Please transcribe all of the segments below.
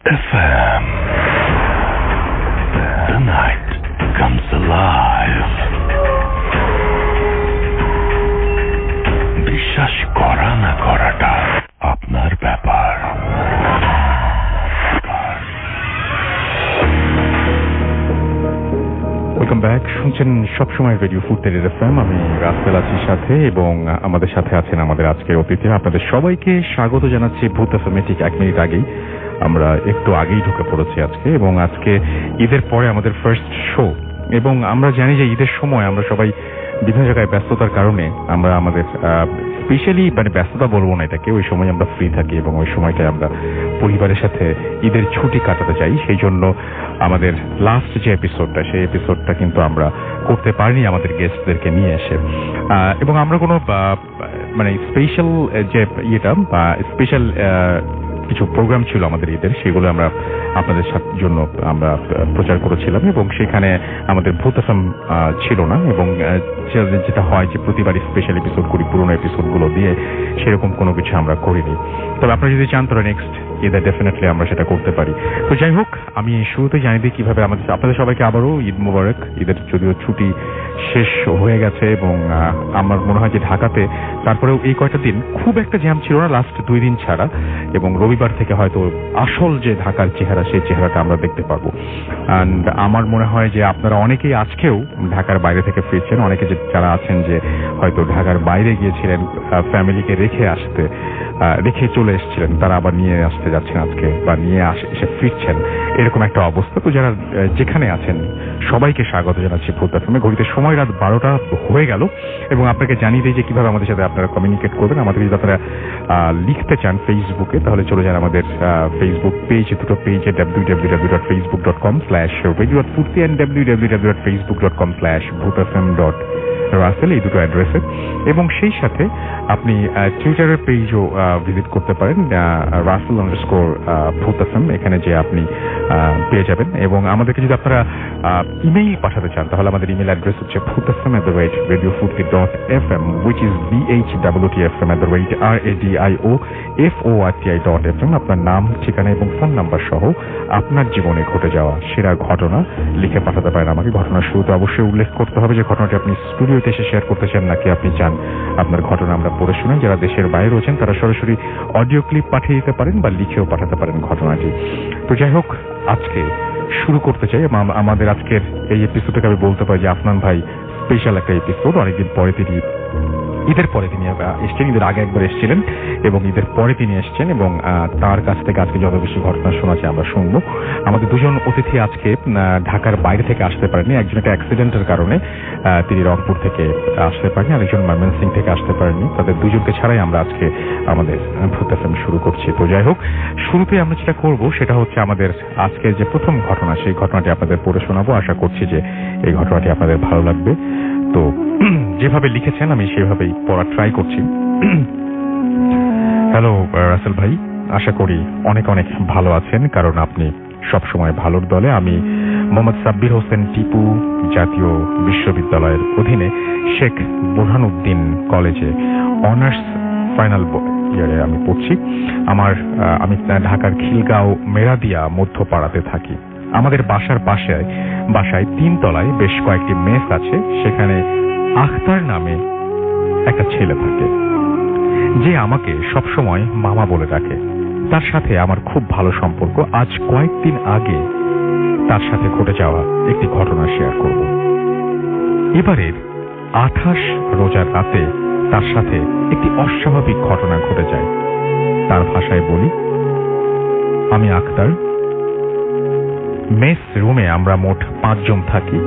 FM. The night comes alive. বিশ্বাস করা না করাটা আপনার ব্যাপার। Welcome back. শুনছেন সবসময় রেডিও ফুটের এফএম। আমি রাসেল আছি সাথে, এবং আমাদের সাথে আছেন আমাদের আজকের অতিথি। আপনাদের সবাইকে স্বাগত জানাচ্ছি ভূত এফএমে। ঠিক 1 মিনিট আগেই আমরা একটু আগেই ঢুকে পড়েছি আজকে, এবং আজকে ঈদের পরে আমাদের ফার্স্ট শো। এবং আমরা জানি যে ঈদের সময় আমরা সবাই বিভিন্ন জায়গায় ব্যস্ততার কারণে আমরা আমাদের স্পেশালি ব্যস্ততা বলবো না এটাকে, ওই সময় আমরা ফ্রি থাকি এবং ওই সময়টায় আমরা পরিবারের সাথে ঈদের ছুটি কাটাতে চাই। সেই জন্য আমাদের লাস্ট যে এপিসোডটা, সেই এপিসোডটা কিন্তু আমরা করতে পারিনি আমাদের গেস্টদেরকে নিয়ে এসে। এবং আমরা কোনো স্পেশাল যে ইয়েটা বা স্পেশাল কিছু প্রোগ্রাম ছিল আমাদের ঈদের, সেগুলো আমরা আপনাদের জন্য আমরা প্রচার করেছিলাম, এবং সেখানে আমাদের ভূত এফএম ছিল না। এবং যেটা হয় যে প্রতিবার স্পেশাল এপিসোড করি, পুরোনো এপিসোডগুলো দিয়ে সেরকম কোনো কিছু আমরা করিনি। তবে আপনারা যদি চান তাহলে নেক্সট ঈদে ডেফিনেটলি আমরা সেটা করতে পারি। তো যাই হোক, আমি শুরুতে জানিয়ে দিই কিভাবে আপনাদের সবাইকে আবারও ঈদ মোবারক। ঈদের যদিও ছুটি শেষ হয়ে গেছে, এবং আমার মনে হয় যে ঢাকাতে তারপরেও এই কয়টা দিন খুব একটা জ্যাম ছিল না, লাস্ট 2 দিন ছাড়া। এবং রবিবার থেকে হয়তো আসল যে ঢাকার চেহারা, সেই চেহারাটা আমরা দেখতে পাবো। অ্যান্ড আমার মনে হয় যে আপনারা অনেকেই আজকেও ঢাকার বাইরে থেকে ফিরছেন। অনেকে যারা আছেন যে হয়তো ঢাকার বাইরে গিয়েছিলেন ফ্যামিলিকে রেখে চলে এসেছিলেন, তারা আবার নিয়ে আসতে যাচ্ছেন আজকে, বা নিয়ে এসে ফিরছেন, এরকম একটা অবস্থা। তো যারা যেখানে আছেন সবাইকে স্বাগত জানাচ্ছি ভূত এফএমে। ঘড়িতে সময় রাত 12টা হয়ে গেল, এবং আপনাকে জানিয়ে দিই যে কিভাবে আমাদের সাথে আপনারা কমিউনিকেট করবেন। আমাদের যদি আপনারা লিখতে চান ফেসবুকে, তাহলে চলে যান আমাদের ফেসবুক পেজ, দুটো পেজে www.facebook.com/radio.furti and www.facebook.com/bhutfm.russell, এই দুটো অ্যাড্রেসে। এবং সেই সাথে আপনি টুইটারের পেজও ভিজিট করতে পারেন, Russell_bhutfm, এখানে যে আপনি পেয়ে যাবেন। এবং আমাদেরকে যদি আপনারা ইমেইল পাঠাতে চান, তাহলে আমাদের ইমেল অ্যাড্রেস হচ্ছে bhutfm@radiofurti.fm, which is bhwtfm@radioforti.fm। আপনার নাম, ঠিকানা এবং ফোন নাম্বার সহ আপনার জীবনে ঘটে যাওয়া সেরা ঘটনা লিখে পাঠাতে পারেন আমাকে। ঘটনার শুরুতে অবশ্যই উল্লেখ করতে হবে যে ঘটনাটি আপনি স্টুডিওতে এসে শেয়ার করতে চান, নাকি আপনি চান আপনার ঘটনা আমরা পড়ে শুনেন। যারা দেশের বাইরে রয়েছেন তারা সরাসরি অডিও ক্লিপ পাঠিয়ে দিতে পারেন বা লিখেও পাঠাতে পারেন ঘটনাটি। তো যাই হোক, আজকে শুরু করতে চাই। আমাদের আজকের এই এপিসোডটাকে আমি বলতে পারি যে আফনান ভাই স্পেশাল একটা এপিসোড। অনেকদিন পরে ঈদের পরে তিনি এসছেন। ঈদের আগে একবার এসেছিলেন এবং ঈদের পরে তিনি এসছেন, এবং তার কাছ থেকে আজকে যত বেশি ঘটনা শোনাচ্ছে আমরা শুনবো। আমাদের দুজন অতিথি আজকে ঢাকার বাইরে থেকে আসতে পারেনি। একজন একটা অ্যাক্সিডেন্টের কারণে তিনি রংপুর থেকে আসতে পারেনি, আরেকজন ময়মনসিংহ থেকে আসতে পারেনি। তাদের দুজনকে ছাড়াই আমরা আজকে আমাদের ভূত এফএম শুরু করছি। তো যাই হোক, শুরুতে আমরা যেটা করব সেটা হচ্ছে আমাদের আজকের যে প্রথম ঘটনা, সেই ঘটনাটি আপনাদের পড়ে শোনাবো। আশা করছি যে এই ঘটনাটি আপনাদের ভালো লাগবে। তো যেভাবে লিখেছেন আমি সেভাবেই পড়ার ট্রাই করছি। হ্যালো রাসেল ভাই, আশা করি অনেক অনেক ভালো আছেন, কারণ আপনি সবসময় ভালোর দলে। আমি মোহাম্মদ সাব্বির হোসেন টিপু জাতীয় বিশ্ববিদ্যালয়ের অধীনে শেখ বোরহানুদ্দিন কলেজে অনার্স ফাইনাল ইয়ারে আমি পড়ছি। আমি ঢাকার খিলগাঁও মেরাদিয়া মধ্যপাড়াতে থাকি। আমাদের বাসার বাসায় 3 তলায় বেশ কয়েকটি মেস আছে। সেখানে আখতার নামে একটা ছেলে থাকে, যে আমাকে সবসময় মামা বলে ডাকে। তার সাথে আমার খুব ভালো সম্পর্ক। আজ কয়েকদিন আগে তার সাথে ঘটে যাওয়া একটি ঘটনা শেয়ার করব। এবারের 28 রোজার রাতে তার সাথে একটি অস্বাভাবিক ঘটনা ঘটে যায়। তার ভাষায় বলি, আমি আখতার। মেস রুমে আমরা মোট 5 জন থাকি।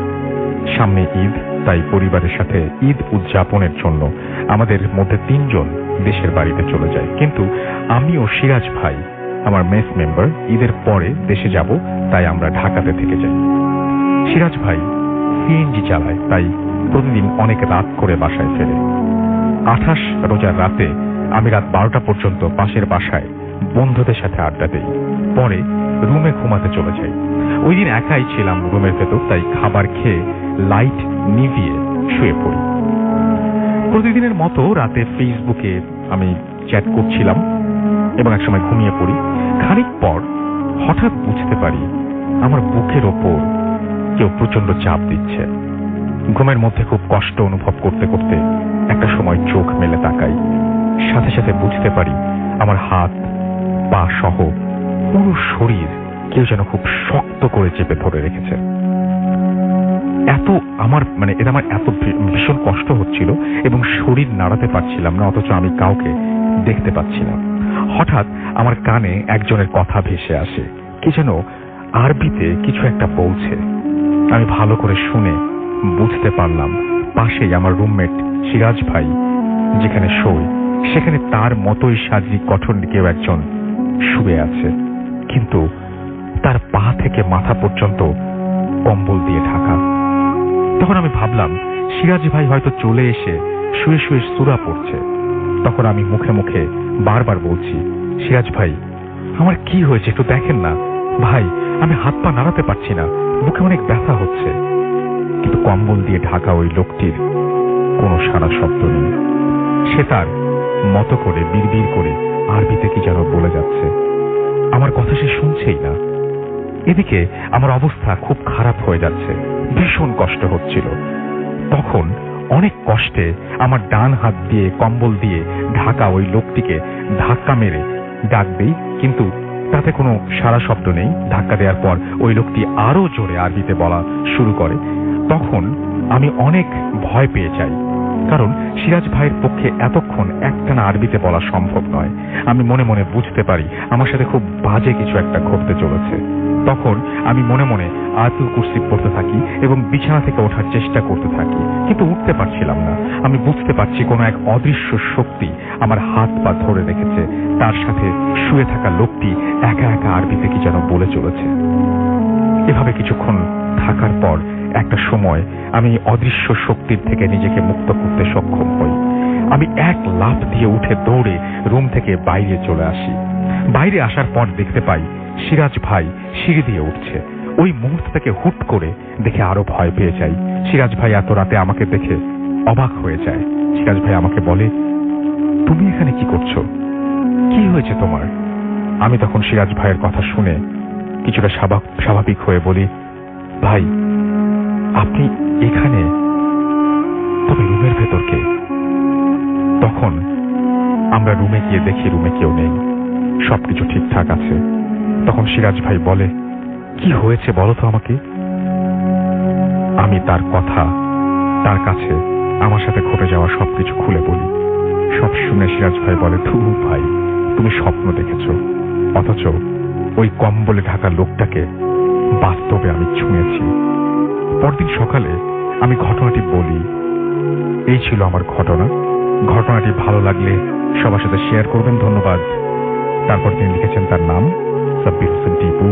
সামনে ঈদ, তাই পরিবারের সাথে ঈদ উদযাপনের জন্য আমাদের মধ্যে 3 জন দেশের বাড়িতে চলে যায়। কিন্তু আমি ও সিরাজ ভাই, আমার মেস মেম্বার, ঈদের পরে দেশে যাব, তাই আমরা ঢাকাতে থেকে যাই। সিরাজ ভাই সিএনজি চালায়, তাই প্রতিদিন অনেক রাত করে বাসায় ফেরে। 28 রোজার রাতে আমি রাত 12টা পর্যন্ত পাশের বাসায় বন্ধুদের সাথে আড্ডা দেই, পরে রুমে ঘুমাতে চলে যাই। ওই দিন একাই ছিলাম রুমের ভেতর, তাই খাবার খেয়ে লাইট নিভিয়ে শুয়ে পড়ি। প্রতিদিনের মতো রাতে ফেসবুকে আমি চ্যাট করছিলাম এবং একসময় ঘুমিয়ে পড়ি। খানিক পর হঠাৎ বুঝতে পারি আমার বুকের ওপর কেউ প্রচন্ড চাপ দিচ্ছে। ঘুমের মধ্যে খুব কষ্ট অনুভব করতে করতে একটা সময় চোখ মেলে তাকাই, সাথে সাথে বুঝতে পারি আমার হাত পা সহ পুরো শরীর কেউ যেন খুব শক্ত করে চেপে ধরে রেখেছে। এটা আমার এত ভীষণ কষ্ট হচ্ছিল এবং শরীর নাড়াতে পারছিলাম না, অথচ আমি কাউকে দেখতে পাচ্ছি না। হঠাৎ আমার কানে একজনের কথা ভেসে আসে, কি যেন আরবিতে কিছু একটা বলছে। আমি ভালো করে শুনে বুঝতে পারলাম পাশেই আমার রুমমেট সিরাজ ভাই যেখানে শোয় সেখানে তার মতোই শারীরিক গঠন কেউ একজন শুয়ে আছে, কিন্তু তার পা থেকে মাথা পর্যন্ত কম্বল দিয়ে ঢাকা। তখন আমি ভাবলাম সিরাজ ভাই হয়তো চলে এসে শুয়ে শুয়ে সূরা পড়ছে। তখন আমি মুখে মুখে বারবার বলছি, সিরাজ ভাই আমার কি হয়েছে একটু দেখেন না ভাই, আমি হাত পা নাড়াতে পারছি না, বুকে অনেক ব্যথা হচ্ছে। কিন্তু কম্বল দিয়ে ঢাকা ওই লোকটির কোনো সারা শব্দ নেই। সে তার মতো করে বিড়বিড় করে আরবিতে কি যেন বলে যাচ্ছে। আমার কথা সে শুনছেই না। এদিকে আমার অবস্থা খুব খারাপ হয়ে যাচ্ছে, ভীষণ কষ্ট হচ্ছিল। তখন অনেক কষ্টে আমার ডান হাত দিয়ে কম্বল দিয়ে ঢাকা ওই লোকটিকে ধাক্কা মেরে ডাক দেই, কিন্তু তাতে কোনো সারা শব্দ নেই। ধাক্কা দেওয়ার পর ওই লোকটি আরো জোরে আরবিতে বলা শুরু করে। তখন আমি অনেক ভয় পেয়ে যাই, কারণ সিরাজ ভাইয়ের পক্ষে এতক্ষণ একটানা আরবিতে বলা সম্ভব নয়। আমি মনে মনে বুঝতে পারি আমার সাথে খুব বাজে কিছু একটা ঘটতে চলেছে। তখন আমি মনে মনে আয়াতুল কুরসি পড়তে থাকি এবং বিছানা থেকে ওঠার চেষ্টা করতে থাকি, কিন্তু উঠতে পারছিলাম না। আমি বুঝতে পারছি কোনো এক অদৃশ্য শক্তি আমার হাত পা ধরে রেখেছে, তার সাথে শুয়ে থাকা লোকটি একা একা আরবিতে কি যেন বলে চলেছে। এভাবে কিছুক্ষণ থাকার পর একটা সময় আমি অদৃশ্য শক্তির থেকে নিজেকে মুক্ত করতে সক্ষম হই। আমি এক লাফ দিয়ে উঠে দৌড়ে রুম থেকে বাইরে চলে আসি। বাইরে আসার পর দেখতে পাই সিরাজ ভাই সিঁড়ি দিয়ে উঠছে। ওই মুহূর্ত থেকে হুট করে দেখে আরো ভয় পেয়ে যাই। সিরাজ ভাই এত রাতে আমাকে দেখে অবাক হয়ে যায়। সিরাজ ভাই আমাকে বলে, তুমি এখানে কি করছো, কি হয়েছে তোমার? আমি তখন সিরাজ ভাইয়ের কথা শুনে কিছুটা স্বাভাবিক হয়ে বলি, ভাই আপনি এখানে, তবে রুমের ভেতর কে? তখন আমরা রুমে গিয়ে দেখি রুমে কেউ নেই, সবকিছু ঠিকঠাক আছে। তখন সিরাজ ভাই বলে, কি হয়েছে বলো তো আমাকে। আমি তার কথা তার কাছে আমার সাথে ঘটে যাওয়া সবকিছু খুলে বলি। সব শুনে সিরাজ ভাই বলে, ধুর ভাই তুমি স্বপ্ন দেখেছো, অথচ ওই কম্বলে ঢাকা লোকটাকে বাস্তবে আমি ছুঁয়েছি। পরদিন সকালে আমি ঘটনাটি বলি, এই ছিল আমার ঘটনা। ঘটনাটি ভালো লাগলে সবার সাথে শেয়ার করবেন, ধন্যবাদ। তারপর তিনি লিখেছেন তার নাম সাব্বির হোসেন টিপু,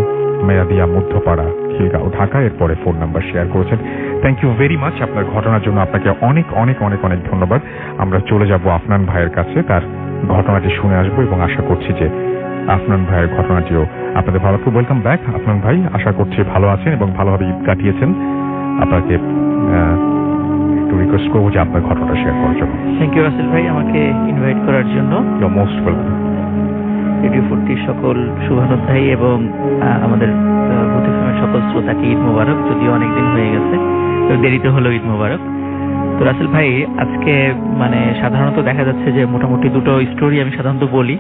মেয়াদিয়া মধ্যপাড়া, খিলগাঁও, ঢাকা। এরপরে ফোন নাম্বার শেয়ার করেছেন। থ্যাংক ইউ ভেরি মাচ আপনার ঘটনার জন্য। আপনাকে অনেক অনেক অনেক অনেক ধন্যবাদ। আমরা চলে যাব আফনান ভাইয়ের কাছে, তার ঘটনাটি শুনে আসবো এবং আশা করছি যে আফনান ভাইয়ের ঘটনাটিও আপনাদের ভালো লাগবে। ওয়েলকাম ব্যাক আফনান ভাই, আশা করছি ভালো আছেন এবং ভালোভাবে ঈদ কাটিয়েছেন। আপনাকে একটু রিকোয়েস্ট করবো যে আপনার ঘটনাটা শেয়ার করার জন্য। থ্যাংক ইউ রাসেল ভাই আমাকে ইনভাইট করার জন্য। You are most welcome. Radio 40 সকল শুভানুধ্যায়ী এবং আমাদের ভূত এফএমের সকল শ্রোতাকে ঈদ মোবারক। যদিও অনেকদিন হয়ে গেছে, তো দেরিতে হলো ঈদ মোবারক। তো রাসেল ভাই আজকে মানে সাধারণত দেখা যাচ্ছে যে মোটামুটি দুটো স্টোরি আমি সাধারণত বলি,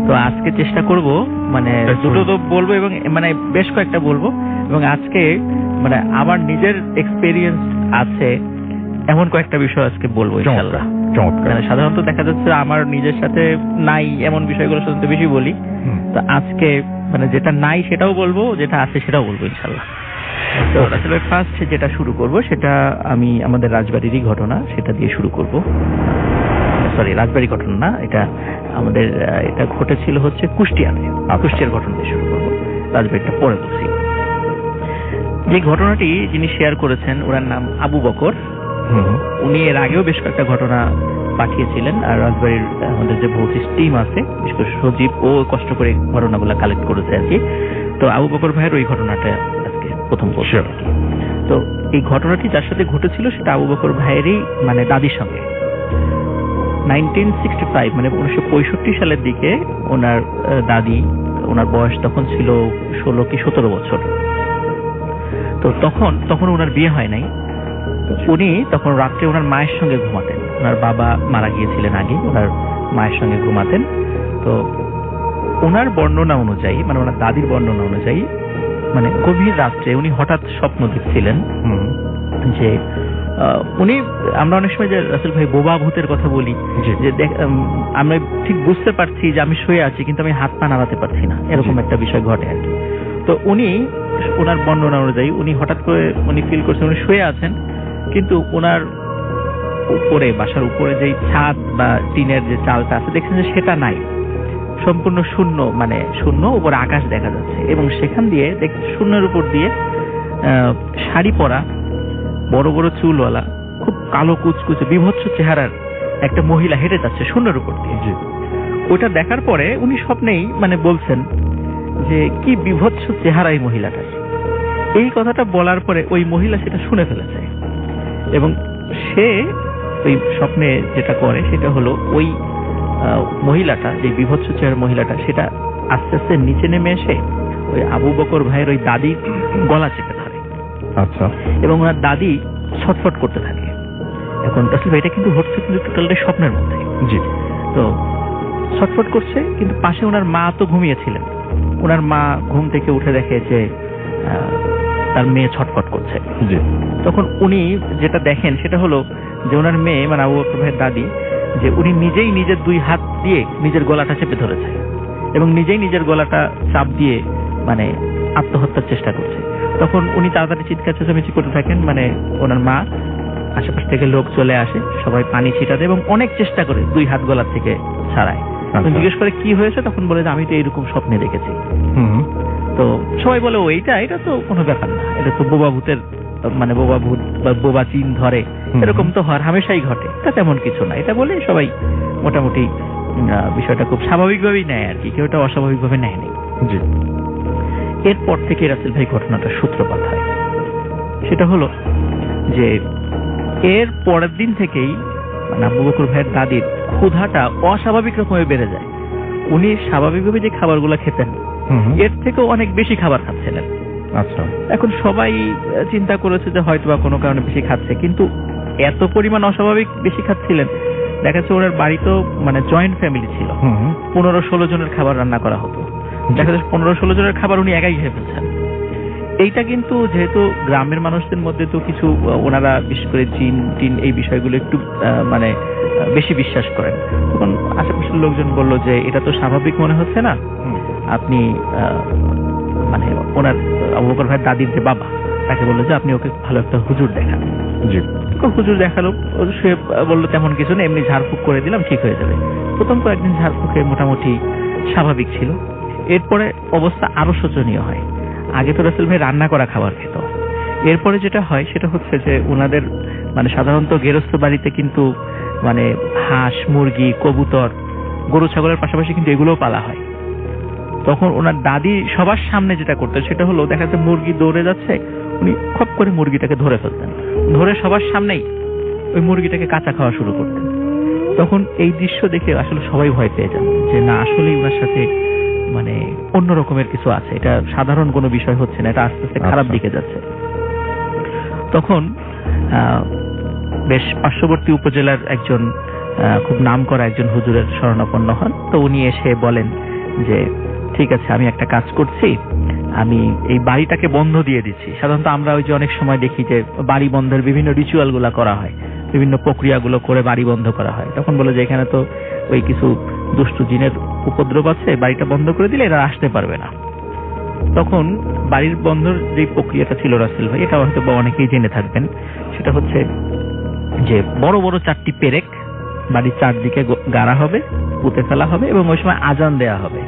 তো আজকে চেষ্টা করব মানে দুটো তো বলবো এবং মানে বেশ কয়েকটা বলবো, এবং আজকে মানে আমার নিজের এক্সপেরিয়েন্স আছে এমন কয়েকটা বিষয় আজকে বলবো ইনশাআল্লাহ। মানে সাধারণত দেখা যাচ্ছে আমার নিজের সাথে নাই এমন বিষয়গুলো সাধারণত বেশি বলি, তো আজকে মানে যেটা নাই সেটাও বলবো, যেটা আছে সেটাও বলবো ইনশাআল্লাহ। তো আসলে ফার্স্ট যেটা শুরু করব সেটা আমি আমাদের রাজবাড়িরই ঘটনা, সেটা দিয়ে শুরু করব। সরি, রাজবাড়ি ঘটনা না, এটা আমাদের এটা ঘটেছিল হচ্ছে কুষ্টিয়াতে। কুষ্টিয়ার ঘটনা দিয়ে শুরু করব, রাজবাড়িটা পরে বলছি। যে ঘটনাটি যিনি শেয়ার করেছেন ওনার নাম আবু বকর। উনি এর আগেও বেশ কয়েকটা ঘটনা পাঠিয়েছিলেন, আর রাজবাড়ির আমাদের যে ভৌতিক টিম আছে বিশেষ করে সজীব ও কষ্ট করে ঘটনাগুলো কালেক্ট করেছে আর কি। তো আবু বকর ভাইয়ের ওই ঘটনাটা আজকে প্রথম বলছি। তো এই ঘটনাটি যার সাথে ঘটেছিল সেটা আবু বকর ভাইয়েরই মানে দাদির সঙ্গে। 1965 মানে 1965 সালের দিকে ওনার দাদি ওনার বয়স তখন ছিল 16 কি 17 বছর। তো তখন ওনার বিয়ে হয় নাই। উনি তখন রাত্রে ওনার মায়ের সঙ্গে ঘুমাতেন। ওনার বাবা মারা গিয়েছিলেন আগে, ওনার মায়ের সঙ্গে ঘুমাতেন। তো ওনার বর্ণনা অনুযায়ী, মানে ওনার দাদির বর্ণনা অনুযায়ী, মানে গভীর রাত্রে উনি হঠাৎ স্বপ্ন দেখছিলেন যে উনি, আমরা অনেক সময় যে রাসেল ভাই বোবা ভূতের কথা বলি, যে আমরা ঠিক বুঝতে পারছি যে আমি শুয়ে আছি কিন্তু আমি হাত পা নাড়াতে পারছি না, এরকম একটা বিষয় ঘটে আর কি। তো উনি, ওনার বর্ণনা অনুযায়ী উনি হঠাৎ করে উনি ফিল করছেন উনি শুয়ে আছেন, কিন্তু ওনার উপরে, বাসার উপরে যে ছাদ বা টিনের যে চালটা আছে দেখছেন যে সেটা নাই, সম্পূর্ণ শূন্য, মানে শূন্য, উপরে আকাশ দেখা যাচ্ছে। এবং সেখান দিয়ে শূন্যের উপর দিয়ে শাড়ি পরা, বড় বড় চুলওয়ালা, খুব কালো কুচকুচে বিভৎস চেহারার একটা মহিলা হেঁটে যাচ্ছে শূন্যের উপর দিয়ে। ওটা দেখার পরে উনি স্বপ্নেই মানে বলছেন যে কি বিভৎস চেহারা এই মহিলাটার। এই কথাটা বলার পরে ওই মহিলা সেটা শুনে ফেলেছে এবং সে ওই স্বপ্নে যেটা করে সেটা হলো ওই মহিলাটা, যে বিভৎস চেহারার মহিলাটা, সেটা আস্তে আস্তে নিচে নেমে এসে ওই আবু বকর ভাইয়ের ওই দাদি গলা চেপে ধরে। আচ্ছা। এবং ওনার দাদি ছটফট করতে থাকে। এখন আসলে এটা কিন্তু হচ্ছে কিন্তু টোটালটা স্বপ্নের মধ্যে। জি। তো ছটফট করছে, কিন্তু পাশে ওনার মা তো ঘুমিয়েছিলেন। ওনার মা ঘুম থেকে উঠে দেখে যে তার মেয়ে ছটফট করছে। জি। তখন উনি যেটা দেখেন সেটা হলো যে ওনার মেয়ে, মানে আবু বকর ভাইয়ের দাদি, যে উনি নিজেই নিজের 2 হাত দিয়ে নিজের গলাটা চেপে ধরেছে এবং নিজেই নিজের গলাটা চাপ দিয়ে মানে আত্মহত্যার চেষ্টা করছে। তখন উনি তাড়াতাড়ি চিৎকার চেঁচামেচি করতে থাকেন, মানে ওনার মা, আশেপাশ থেকে লোক চলে আসে, সবাই পানি ছিটাতে এবং অনেক চেষ্টা করে 2 হাত গলার থেকে ছাড়ায়। জিজ্ঞেস করে কি হয়েছে, তখন বলে যে আমি তো এইরকম স্বপ্নে দেখেছি। তো সবাই বলে এটা তো কোনো ব্যাপার না, এটা তো বোবা ভূতের, মানে বোবা ভূত বা বোবা চিন ধরে, এরকম তো হওয়ার হামেশাই ঘটে, এটা তেমন কিছু না। এটা বলে সবাই মোটামুটি বিষয়টা খুব স্বাভাবিকভাবেই নেয় আর কি, কেউ এটা অস্বাভাবিকভাবে নেয়নি। জি। এরপর থেকে রাসেল ভাই ঘটনাটার সূত্রপাত হয়। সেটা হলো যে এর পরের দিন থেকেই মানে আবু বকর ভাইয়ের দাদির ক্ষুধাটা অস্বাভাবিক রকমের বেড়ে যায়। উনি স্বাভাবিকভাবে যে খাবারগুলো খেতেন এর থেকেও অনেক বেশি খাবার খাচ্ছিলেন। আচ্ছা। এখন সবাই চিন্তা করেছে যে হয়তো বা কোনো কারণে বেশি খাচ্ছে, কিন্তু এত পরিমাণ অস্বাভাবিক বেশি খাচ্ছিলেন। দেখা যাচ্ছে ওনার বাড়ি তো মানে জয়েন্ট ফ্যামিলি ছিল, 15-16 জনের খাবার রান্না করা হতো। দেখা যাচ্ছে 15-16 জনের খাবার উনি একাই খেয়ে ফেলছেন। এইটা কিন্তু যেহেতু গ্রামের মানুষদের মধ্যে তো কিছু ওনারা বিশেষ করে জিন টিন এই বিষয়গুলো একটু মানে বেশি বিশ্বাস করেন, তখন আশেপাশের লোকজন বলল যে এটা তো স্বাভাবিক মনে হচ্ছে না, আপনি মানে ওনার আবু বকর ভাইয়ের দাদির যে বাবা তাকে বললো যে আপনি ওকে ভালো একটা হুজুর দেখান। জি। হুজুর দেখালো, সে বললো তেমন কিছু না, এমনি ঝাড়ফুঁক করে দিলাম ঠিক হয়ে যাবে। প্রথম কয়েকদিন ঝাড়ফুঁকে মোটামুটি স্বাভাবিক ছিল। এরপরে অবস্থা আরো শোচনীয় হয়। আগে তো রাসেল ভাই রান্না করা খাবার খেত, এরপরে যেটা হয় সেটা হচ্ছে যে ওনাদের মানে সাধারণত গেরস্থ বাড়িতে কিন্তু মানে হাঁস, মুরগি, কবুতর, গরু ছাগলের পাশাপাশি কিন্তু এগুলোও পালা হয়। তখন ওনার দাদি সবার সামনে যেটা করতেন সেটা হলো দেখা যাচ্ছে মুরগি দৌড়ে যাচ্ছে, উনি খপ করে মুরগিটাকে ধরে ফেলতেন, ধরে সবার সামনেই ওই মুরগিটাকে কাঁচা খাওয়া শুরু করতেন। তখন এই দৃশ্য দেখে আসলে সবাই ভয় পেয়ে যান যে না, আসলেই ওনার সাথে মানে অন্য রকমের কিছু আছে, এটা সাধারণ কোনো বিষয় হচ্ছে না, এটা আস্তে আস্তে খারাপ দিকে যাচ্ছে। তখন বেশ পার্শ্ববর্তী উপজেলার একজন খুব নামকরা একজন হুজুরের শরণাপন্ন হন। তো উনি এসে বলেন যে ঠিক আছে, আমি একটা কাজ করছি, আমি এই বাড়িটাকে বন্ধ দিয়ে দিচ্ছি। সাধারণত আমরা ওই যে অনেক সময় দেখি যে বাড়ি বন্ধের বিভিন্ন রিচুয়াল গুলা করা হয়, বিভিন্ন প্রক্রিয়াগুলো করে বাড়ি বন্ধ করা হয়। তখন বলে যে এখানে তো ওই কিছু দুষ্টু জিনের উপদ্রব আছে, বাড়িটা বন্ধ করে দিলে এরা আসতে পারবে না। তখন বাড়ির বন্ধর যে প্রক্রিয়াটা ছিল রাসেল ভাই, এটা হয়তো অনেকেই জেনে থাকবেন, সেটা হচ্ছে যে বড় বড় 4টি পেরেক বাড়ির চারদিকে গাড়া হবে, পুঁতে ফেলা হবে এবং ওই সময় আজান দেয়া হবে।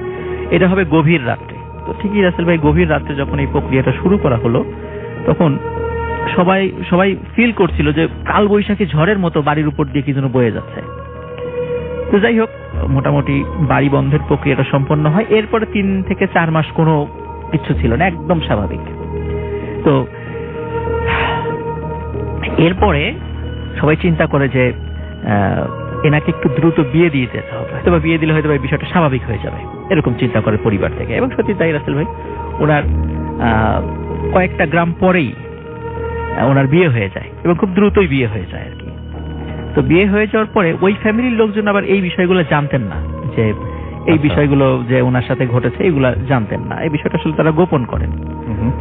এটা হবে গভীর রাত্রে। তো ঠিকই রাসেল ভাই, গভীর রাত্রে যখন এই প্রক্রিয়াটা শুরু করা হলো তখন সবাই ফিল করছিল যে কাল বৈশাখী ঝড়ের মতো বাড়ির উপর দিয়ে কি যেন বয়ে যাচ্ছে। তো যাই হোক, মোটামুটি বাড়ি বন্ধের প্রক্রিয়াটা সম্পন্ন হয়। এরপরে 3 থেকে 4 মাস কোনো কিছু ছিল না, একদম স্বাভাবিক। তো এরপরে সবাই চিন্তা করে যে এনাকে একটু দ্রুত বিয়ে দিয়ে যেতে হবে, হয়তো বিয়ে দিলে হয়তো এই বিষয়টা স্বাভাবিক হয়ে যাবে, এরকম চিন্তা করে পরিবার থেকে। এবং সত্যি তাই রাসেল ভাই, ওনার কয়েকটা গ্রাম পরেই ওনার বিয়ে হয়ে যায় এবং খুব দ্রুতই বিয়ে হয়ে যায় আর কি। তো বিয়ে হয়ে যাওয়ার পরে ওই ফ্যামিলির লোকজন আবার এই বিষয়গুলো জানতেন না, যে এই বিষয়গুলো যে ওনার সাথে ঘটেছে এগুলা জানতেন না, এই বিষয়টা আসলে তারা গোপন করেন।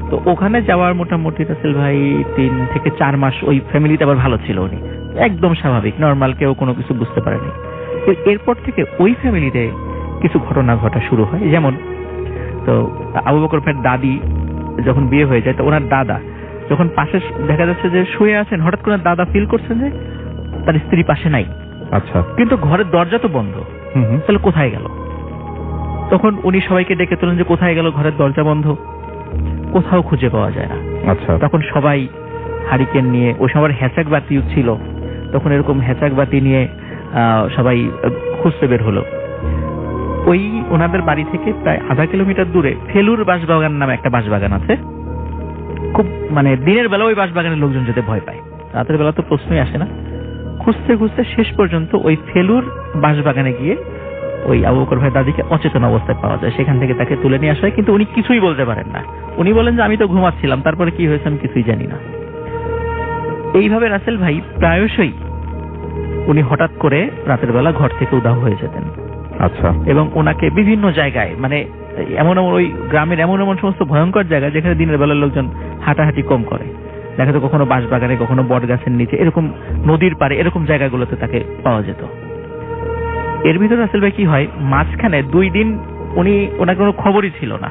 তো ওখানে যাওয়ার মোটামুটি রাসেল ভাই 3 থেকে 4 মাস ওই ফ্যামিলিতে আবার ভালো ছিল, উনি একদম স্বাভাবিক নর্মাল, কেউ কোনো কিছু বুঝতে পারেনি। এরপর থেকে ওই ফ্যামিলিতে কিছু ঘটনা ঘটা শুরু হয়। যেমন তো আবু বকর ভাইয়ের দাদি যখন বিয়ে হয়ে যায়, তো ওনার দাদা যখন পাশে দেখা যাচ্ছে যে শুয়ে আছেন, হঠাৎ করে দাদা ফিল করছেন যে তার স্ত্রী পাশে নাই। আচ্ছা, কিন্তু ঘরের দরজা তো বন্ধ, তাহলে কোথায় গেল? তখন উনি সবাইকে ডেকে তোলেন যে কোথায় গেল, ঘরের দরজা বন্ধ, কোথাও খুঁজে পাওয়া যায় না। আচ্ছা, তখন সবাই হারিকেন নিয়ে, ওই সময় হ্যাচাক বাতি ছিল, তখন এরকম হ্যাচাক বাতি নিয়ে সবাই খুঁজতে বের হলো। ওই ওনাদের বাড়ি থেকে প্রায় আধা কিলোমিটার দূরে ফেলুর বাঁশবাগান নামে একটা বাঁশবাগান আছে। খুব মানে দিনের বেলা ওই বাঁশবাগানের লোকজন যেতে ভয় পায়, রাতের বেলা তো প্রশ্নই আসে না। খুঁজতে খুঁজতে শেষ পর্যন্ত ওই ফেলুর বাঁশবাগানে গিয়ে ওই আবু বকর ভাই দাদিকে অচেতন অবস্থায় পাওয়া যায়। সেখান থেকে তাকে তুলে নিয়ে আসা হয়, কিন্তু উনি কিছুই বলতে পারেন না। উনি বলেন যে আমি তো ঘুমাচ্ছিলাম, তারপরে কি হয়েছে আমি কিছুই জানি না। এইভাবে রাসেল ভাই প্রায়শই উনি হঠাৎ করে রাতের বেলা ঘর থেকে উধাও হয়ে যেতেন। আচ্ছা, এবং ওনাকে বিভিন্ন জায়গায়, মানে এমন এমন ওই গ্রামের এমন এমন সমস্ত ভয়ঙ্কর জায়গা যেখানে দিনের বেলার লোকজন হাঁটাহাঁটি কম করে, দেখা যেত কখনো বাঁশবাগানে, কখনো বট গাছের নিচে, এরকম নদীর পাড়ে, এরকম জায়গাগুলোতে তাকে পাওয়া যেত। এর ভিতরে রাসেল ভাই কি হয়, মাঝখানে 2 দিন ওনার কোনো খবরই ছিল না।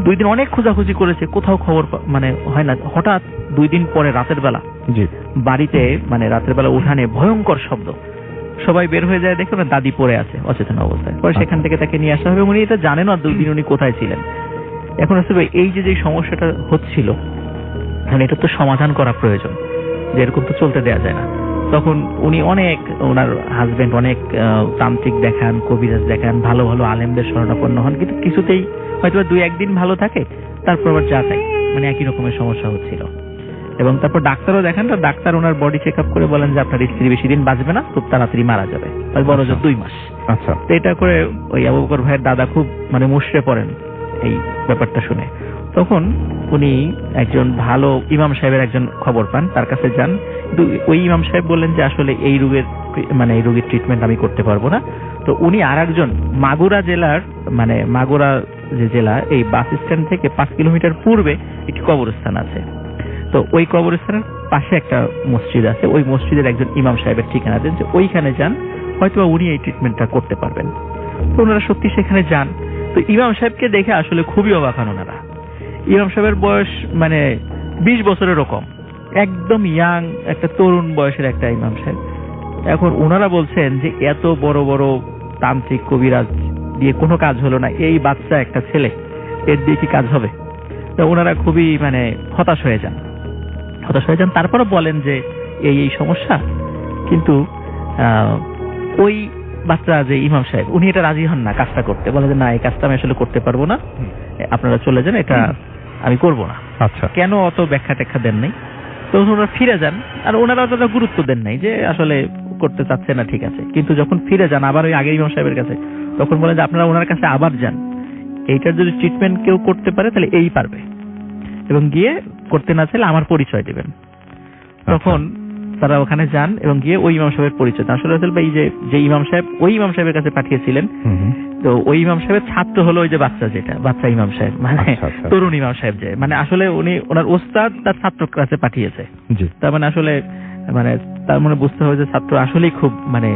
2 দিন অনেক খোঁজাখুঁজি করেছে, কোথাও খবর মানে হয় না। হঠাৎ 2 দিন পরে রাতের বেলা বাড়িতে, মানে রাতের বেলা উঠানে ভয়ঙ্কর শব্দ, সবাই বের হয়ে যায়, দেখে ওনার দাদি পড়ে আছে অচেতন অবস্থায়। পরে সেখান থেকে তাকে নিয়ে আসা হবে। উনি এটা জানেন না 2 দিন উনি কোথায় ছিলেন। এখন রাসেল ভাই এই যে সমস্যাটা হচ্ছিল, এখন এটা তো সমাধান করা প্রয়োজন, যে এরকম তো চলতে দেওয়া যায় না। তখন উনি অনেক, ওনার হাজবেন্ড অনেক তান্ত্রিক দেখান, কবিরাজ দেখান, ভালো ভালো আলেমদের শরণাপন্ন হন, কিন্তু কিছুতেই হয়তো 2-1 দিন ভালো থাকে, তারপর আবার যা তাই, মানে একই রকমের সমস্যা হচ্ছিল। এবং তারপর ডাক্তারও দেখান, তো ডাক্তার ওনার বডি চেক আপ করে বলেন যে আপনার স্ত্রী বেশি দিন বাঁচবে না, খুব তাড়াতাড়ি মারা যাবে, বড় জোর 2 মাস। আচ্ছা, তো এটা করে ওই আবু বকর ভাইয়ের দাদা খুব মানে মুষড়ে পড়েন এই ব্যাপারটা শুনে। তখন উনি একজন ভালো ইমাম সাহেবের একজন খবর পান, তার কাছে যান। কিন্তু ওই ইমাম সাহেব বললেন যে আসলে এই রোগের, মানে এই রোগীর ট্রিটমেন্ট আমি করতে পারবো না। তো উনি আরেকজন মাগুরা জেলার, মানে মাগুরা যে জেলা, এই বাস স্ট্যান্ড থেকে 5 কিলোমিটার পূর্বে একটি কবরস্থান আছে। তো ওই কবরস্থানের পাশে একটা মসজিদ আছে, ওই মসজিদের একজন ইমাম সাহেবের ঠিকানা দেন, যে ওইখানে যান, হয়তো উনি এই ট্রিটমেন্টটা করতে পারবেন। তো ওনারা সত্যি সেখানে যান। তো ইমাম সাহেবকে দেখে আসলে খুবই অবাক হন ওনারা। ইমাম সাহেবের বয়স মানে 20 বছরেরও কম, একদম ইয়াং একটা তরুণ বয়সের একটা ইমাম সাহেব। এখন ওনারা বলছেন যে এত বড় বড় তান্ত্রিক কবিরাজ দিয়ে কোনো কাজ হলো না, এই বাচ্চা একটা ছেলে, এর দিয়ে কি কাজ হবে? তো ওনারা খুবই মানে হতাশ হয়ে যান। তারপরে বলেন যে এই সমস্যা, কিন্তু ওই বাচ্চা যে ইমাম সাহেব, উনি এটা রাজি হন না কাজটা করতে, বলে যে না, এই কাজটা আমি আসলে করতে পারবো না, আপনারা চলে যান, এটা আমি করব না। আচ্ছা, কেন অত ব্যাখ্যা টেখ্যা দেন নাই। তো ওনারা ফিরে যান, আর ওনারা অতটা গুরুত্ব দেন নাই যে আসলে করতে চাচ্ছে না, ঠিক আছে। কিন্তু যখন ফিরে যান আবার ওই আগের ইমাম সাহেবের কাছে, তখন বলে যে আপনারা ওনার কাছে আবার যান, এইটার যদি ট্রিটমেন্ট কেউ করতে পারে তাহলে এই পারবে, এবং গিয়ে করতে না চাইলে আমার পরিচয় দেবেন। তখন তারা ওখানে যান এবং গিয়ে ওই ইমাম সাহেবের পরিচয়। আসলে এই যে ইমাম সাহেব ওই ইমাম সাহেবের কাছে পাঠিয়েছিলেন, তো ওই ইমাম সাহেবের ছাত্র হলো ওই যে বাচ্চা ইমাম সাহেব, মানে তরুণ ইমাম সাহেব, যে মানে আসলে উনি ওনার ওস্তাদ তার ছাত্র কাছে পাঠিয়েছে। তার মানে আসলে মানে তার মনে বুঝতে হবে যে ছাত্র আসলেই খুব মানে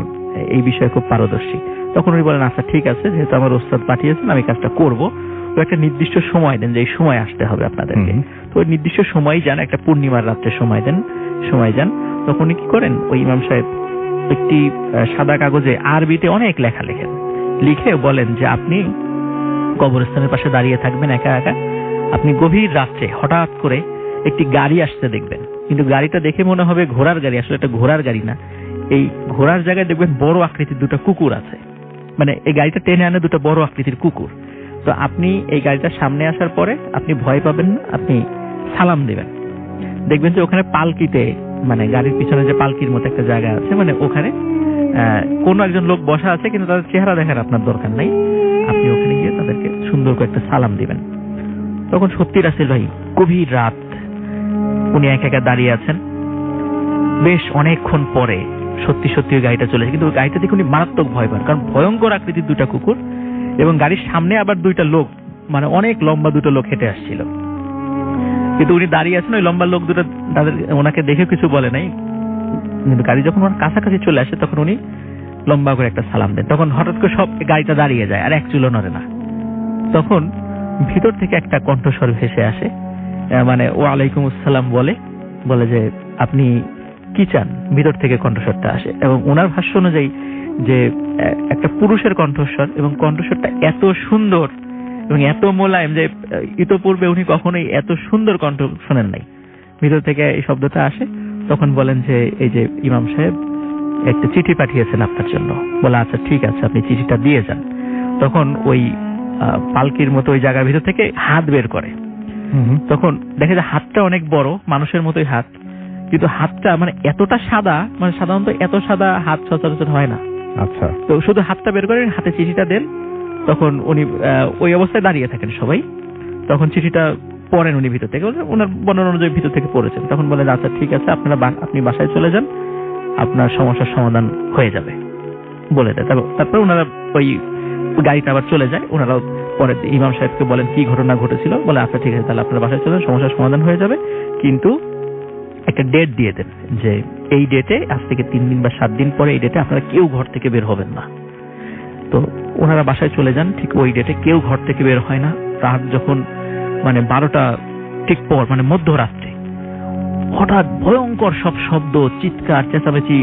এই বিষয়ে খুব পারদর্শী। তখন উনি বলেন আচ্ছা ঠিক আছে, যেহেতু আমার ওস্তাদ পাঠিয়েছেন আমি কাজটা করব, তো একটা নির্দিষ্ট সময় দেন যে এই সময় আসতে হবে আপনাদেরকে। তো ওই নির্দিষ্ট সময় যান, একটা পূর্ণিমার রাত্রে সময় যান। তখন উনি কি করেন, ওই ইমাম সাহেব একটি সাদা কাগজে আরবিতে অনেক লেখা লেখেন, লিখে বলেন যে আপনি কবরস্থানের পাশে দাঁড়িয়ে থাকবেন একা একা, আপনি গভীর রাত্রে হঠাৎ করে একটি গাড়ি আসতে দেখবেন, কিন্তু গাড়িটা দেখে মনে হবে ঘোড়ার গাড়ি, আসলে এটা ঘোড়ার গাড়ি না। এই ঘোড়ার জায়গায় দেখবেন বড় আকৃতির 2টা কুকুর আছে, মানে এই গাড়িটা টেনে আনে 2টা বড় আকৃতির কুকুর। তো আপনি এই গাড়িটার সামনে আসার পরে আপনি ভয় পাবেন না, আপনি সালাম দেবেন, দেখবেন যে ওখানে পালকিতে, মানে গাড়ির পিছনে যে পালকির মতো একটা জায়গা আছে, মানে ওখানে কোনো একজন লোক বসা আছে, কিন্তু তাদের চেহারা দেখার আপনার দরকার নাই, আপনি ওখানে গিয়ে তাদেরকে সুন্দর করে একটা সালাম দিবেন। তখন সত্যি রাসেল ভাই গভীর রাত, উনি একা একা দাঁড়িয়ে আছেন। বেশ অনেকক্ষণ পরে সত্যি সত্যি ওই গাড়িটা চলেছে, কিন্তু ওই গাড়িটা দেখে উনি মারাত্মক ভয় পান, কারণ ভয়ঙ্কর আকৃতির দুটা কুকুর এবং গাড়ির সামনে আবার দুইটা লোক, মানে অনেক লম্বা দুটো লোক হেঁটে আসছিল। কিন্তু উনি দাঁড়িয়ে আছেন, ওই লম্বা লোক দুটো তাদের ওনাকে দেখে কিছু বলে নাই, কিন্তু গাড়ি যখন ওনার কাছাকাছি চলে আসে তখন উনি লম্বা করে একটা সালাম দেন। তখন হঠাৎ করে সব গাড়িটা দাঁড়িয়ে যায়, আর এক চুলো নড়ে না। তখন ভিতর থেকে একটা কণ্ঠস্বর ভেসে আসে, মানে ওয়ালাইকুম আসসালাম বলে যে আপনি কি চান, ভিতর থেকে কণ্ঠস্বরটা আসে। এবং ওনার ভাষ্য অনুযায়ী যে একটা পুরুষের কণ্ঠস্বর, এবং কণ্ঠস্বরটা এত সুন্দর এবং এত মোলায়েম যে ইতোপূর্বে উনি কখনোই এত সুন্দর কণ্ঠ শোনেন নাই। ভিতর থেকে এই শব্দটা আসে। তখন বলেন যে এই যে ইমাম সাহেব একটা চিঠি পাঠিয়েছেন আপনার জন্য। বলে আচ্ছা ঠিক আছে, আপনি চিঠিটা দিয়ে যান। তখন ওই পালকির মতো ওই জায়গার ভিতর থেকে হাত বের করে। তখন দেখে যে হাতটা অনেক বড়, মানুষের মতোই হাত, কিন্তু হাতটা মানে এতটা সাদা, মানে সাধারণত এত সাদা হাত সচরাচর হয় না। আচ্ছা, তো শুধু হাতটা বের করে হাতে চিঠিটা দেন। তখন উনি ওই অবস্থায় দাঁড়িয়ে থাকেন সবাই। তখন চিঠিটা পড়েন উনি ভিতর থেকে, ওনার বর্ণনা অনুযায়ী ভিতর থেকে পড়েছেন। তখন বলে আচ্ছা ঠিক আছে, আপনি বাসায় চলে যান, আপনার সমস্যার সমাধান হয়ে যাবে বলে দেয়। তারপর ওনারা ওই গাড়িটা আবার চলে যায়। ওনারাও পরে ইমাম সাহেবকে বলেন কি ঘটনা ঘটেছিল। বলে আচ্ছা ঠিক আছে, তাহলে আপনার বাসায় চলে যান, সমস্যার সমাধান হয়ে যাবে, কিন্তু একটা ডেট দিয়ে দেন যে এই ডেটে, আজ থেকে 3 দিন বা 7 দিন পরে এই ডেটে আপনারা কেউ ঘর থেকে বের হবেন না। তো ওনারা বাসায় চলে যান। ঠিক ওই ডেটে কেউ ঘর থেকে বের হয় না। রাত যখন মানে 12টা ঠিক পর, মানে মধ্যরাত্রে, হঠাৎ ভয়ঙ্কর সব শব্দ, চিৎকার চেঁচামেচি,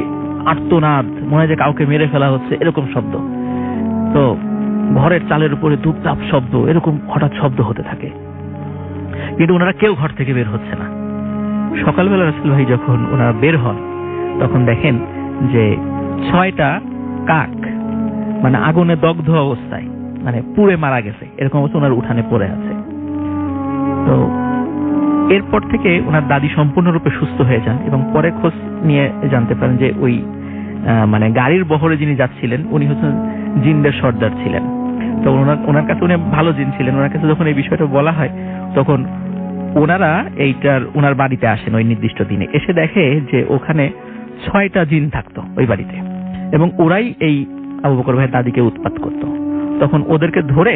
আর্তনাদ, মনে হয় যে কাউকে মেরে ফেলা হচ্ছে, এরকম শব্দ। তো ঘরের চালের উপরে ধূপধাপ শব্দ, এরকম হঠাৎ শব্দ হতে থাকে, কিন্তু ওনারা কেউ ঘর থেকে বের হচ্ছে না। সকালবেলা রাসেল ভাই যখন ওনারা বের হন, তখন দেখেন যে 6টা কাক মানে আগুনে দগ্ধ অবস্থায়, মানে পুড়ে মারা গেছে, এরকম অবস্থা ওনার উঠানে পড়ে আছে। তো এরপর থেকে ওনার দাদি সম্পূর্ণরূপে সুস্থ হয়ে যান, এবং পরে খোঁজ নিয়ে জানতে পারেন যে ওই মানে গাড়ির বহরে যিনি যাচ্ছিলেন উনি হচ্ছেন জিনদের সর্দার ছিলেন। তো ওনার কাছে উনি ভালো জিন ছিলেন। ওনার কাছে যখন এই বিষয়টা বলা হয়, তখন ওনারা ওনার বাড়িতে আসেন ওই নির্দিষ্ট দিনে। এসে দেখে যে ওখানে 6টা জিন থাকতো ওই বাড়িতে, এবং ওরাই এই আবু বকর ভাইয়ের দাদিকে উৎপাত করত। তখন ওদেরকে ধরে